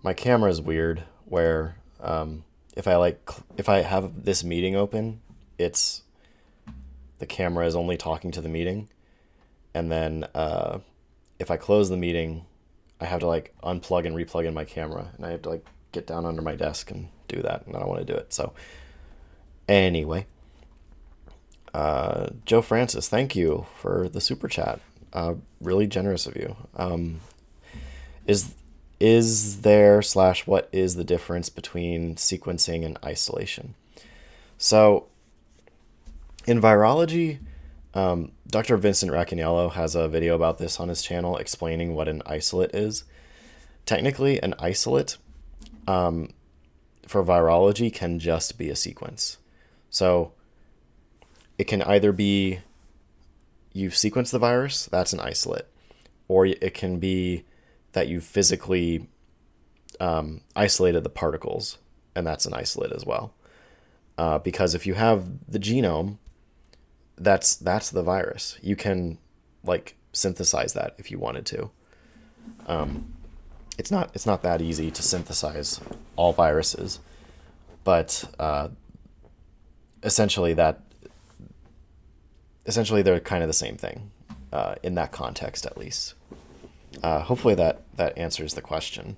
My camera is weird where if I have this meeting open, it's the camera is only talking to the meeting, and then if I close the meeting, I have to like unplug and replug in my camera, and I have to like get down under my desk and do that, and I don't want to do it. So anyway, Joe Francis, thank you for the super chat. Really generous of you. Is there / what is the difference between sequencing and isolation? So in virology, Dr. Vincent Racaniello has a video about this on his channel explaining what an isolate is. Technically, an isolate for virology can just be a sequence. So it can either be you've sequenced the virus, that's an isolate, or it can be that you physically isolated the particles, and that's an isolate as well. Because if you have the genome, that's the virus. You can like synthesize that if you wanted to. It's not that easy to synthesize all viruses, but essentially they're kind of the same thing in that context, at least. Hopefully that answers the question.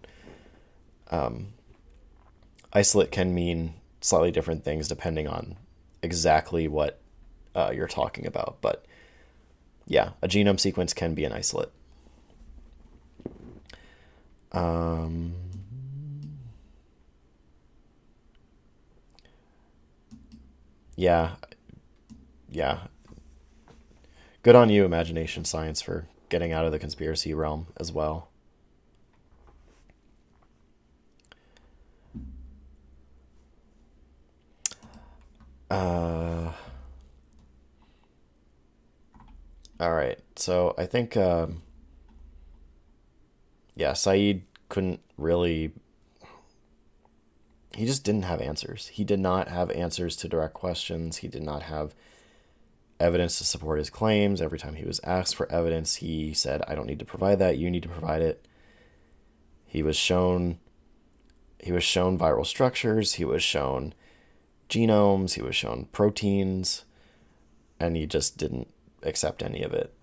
Isolate can mean slightly different things depending on exactly what you're talking about, but yeah, a genome sequence can be an isolate. Yeah, yeah. Good on you, Imagination Science, for getting out of the conspiracy realm as well. All right, so I think, yeah, Saeed couldn't really. He just didn't have answers. He did not have answers to direct questions. He did not have evidence to support his claims. Every time he was asked for evidence, he said, I don't need to provide that. You need to provide it. He was shown viral structures. He was shown genomes. He was shown proteins, and he just didn't accept any of it.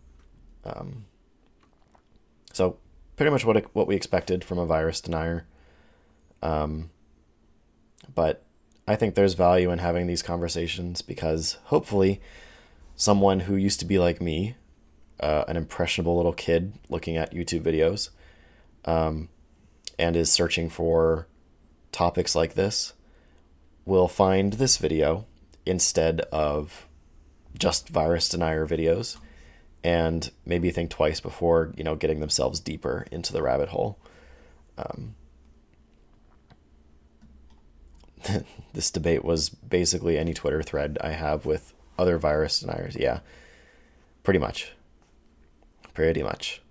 So pretty much what we expected from a virus denier. But I think there's value in having these conversations because hopefully someone who used to be like me, an impressionable little kid looking at YouTube videos, and is searching for topics like this, will find this video instead of just virus denier videos, and maybe think twice before, getting themselves deeper into the rabbit hole. This debate was basically any Twitter thread I have with other virus deniers. Yeah, pretty much. Pretty much.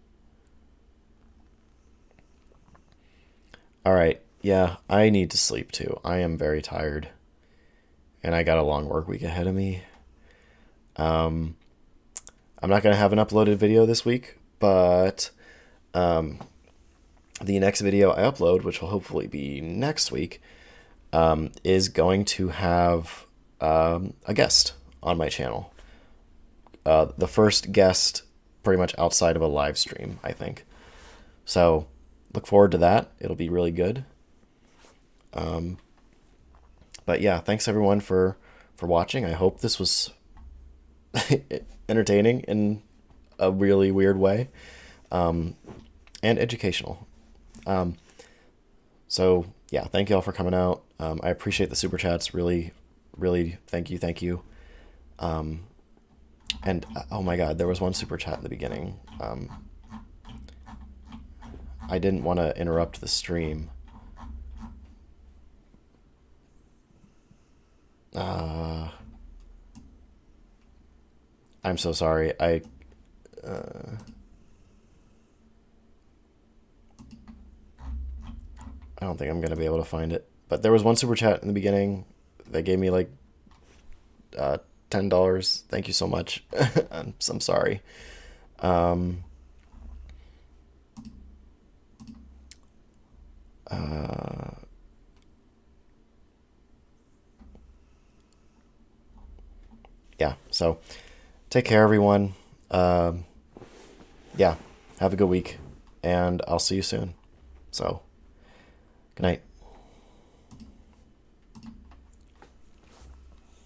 All right. Yeah, I need to sleep too. I am very tired. And I got a long work week ahead of me. I'm not going to have an uploaded video this week, but the next video I upload, which will hopefully be next week, is going to have a guest on my channel. The first guest pretty much outside of a live stream, I think. So look forward to that. It'll be really good. But yeah, thanks everyone for watching. I hope this was entertaining in a really weird way, and educational. So yeah, thank you all for coming out. I appreciate the super chats. Really, really, thank you. And oh my God, there was one super chat in the beginning. I didn't want to interrupt the stream. I'm so sorry. I don't think I'm gonna be able to find it. But there was one super chat in the beginning. They gave me like $10. Thank you so much. I'm sorry. Yeah, so take care, everyone. Yeah, have a good week, and I'll see you soon. So, good night.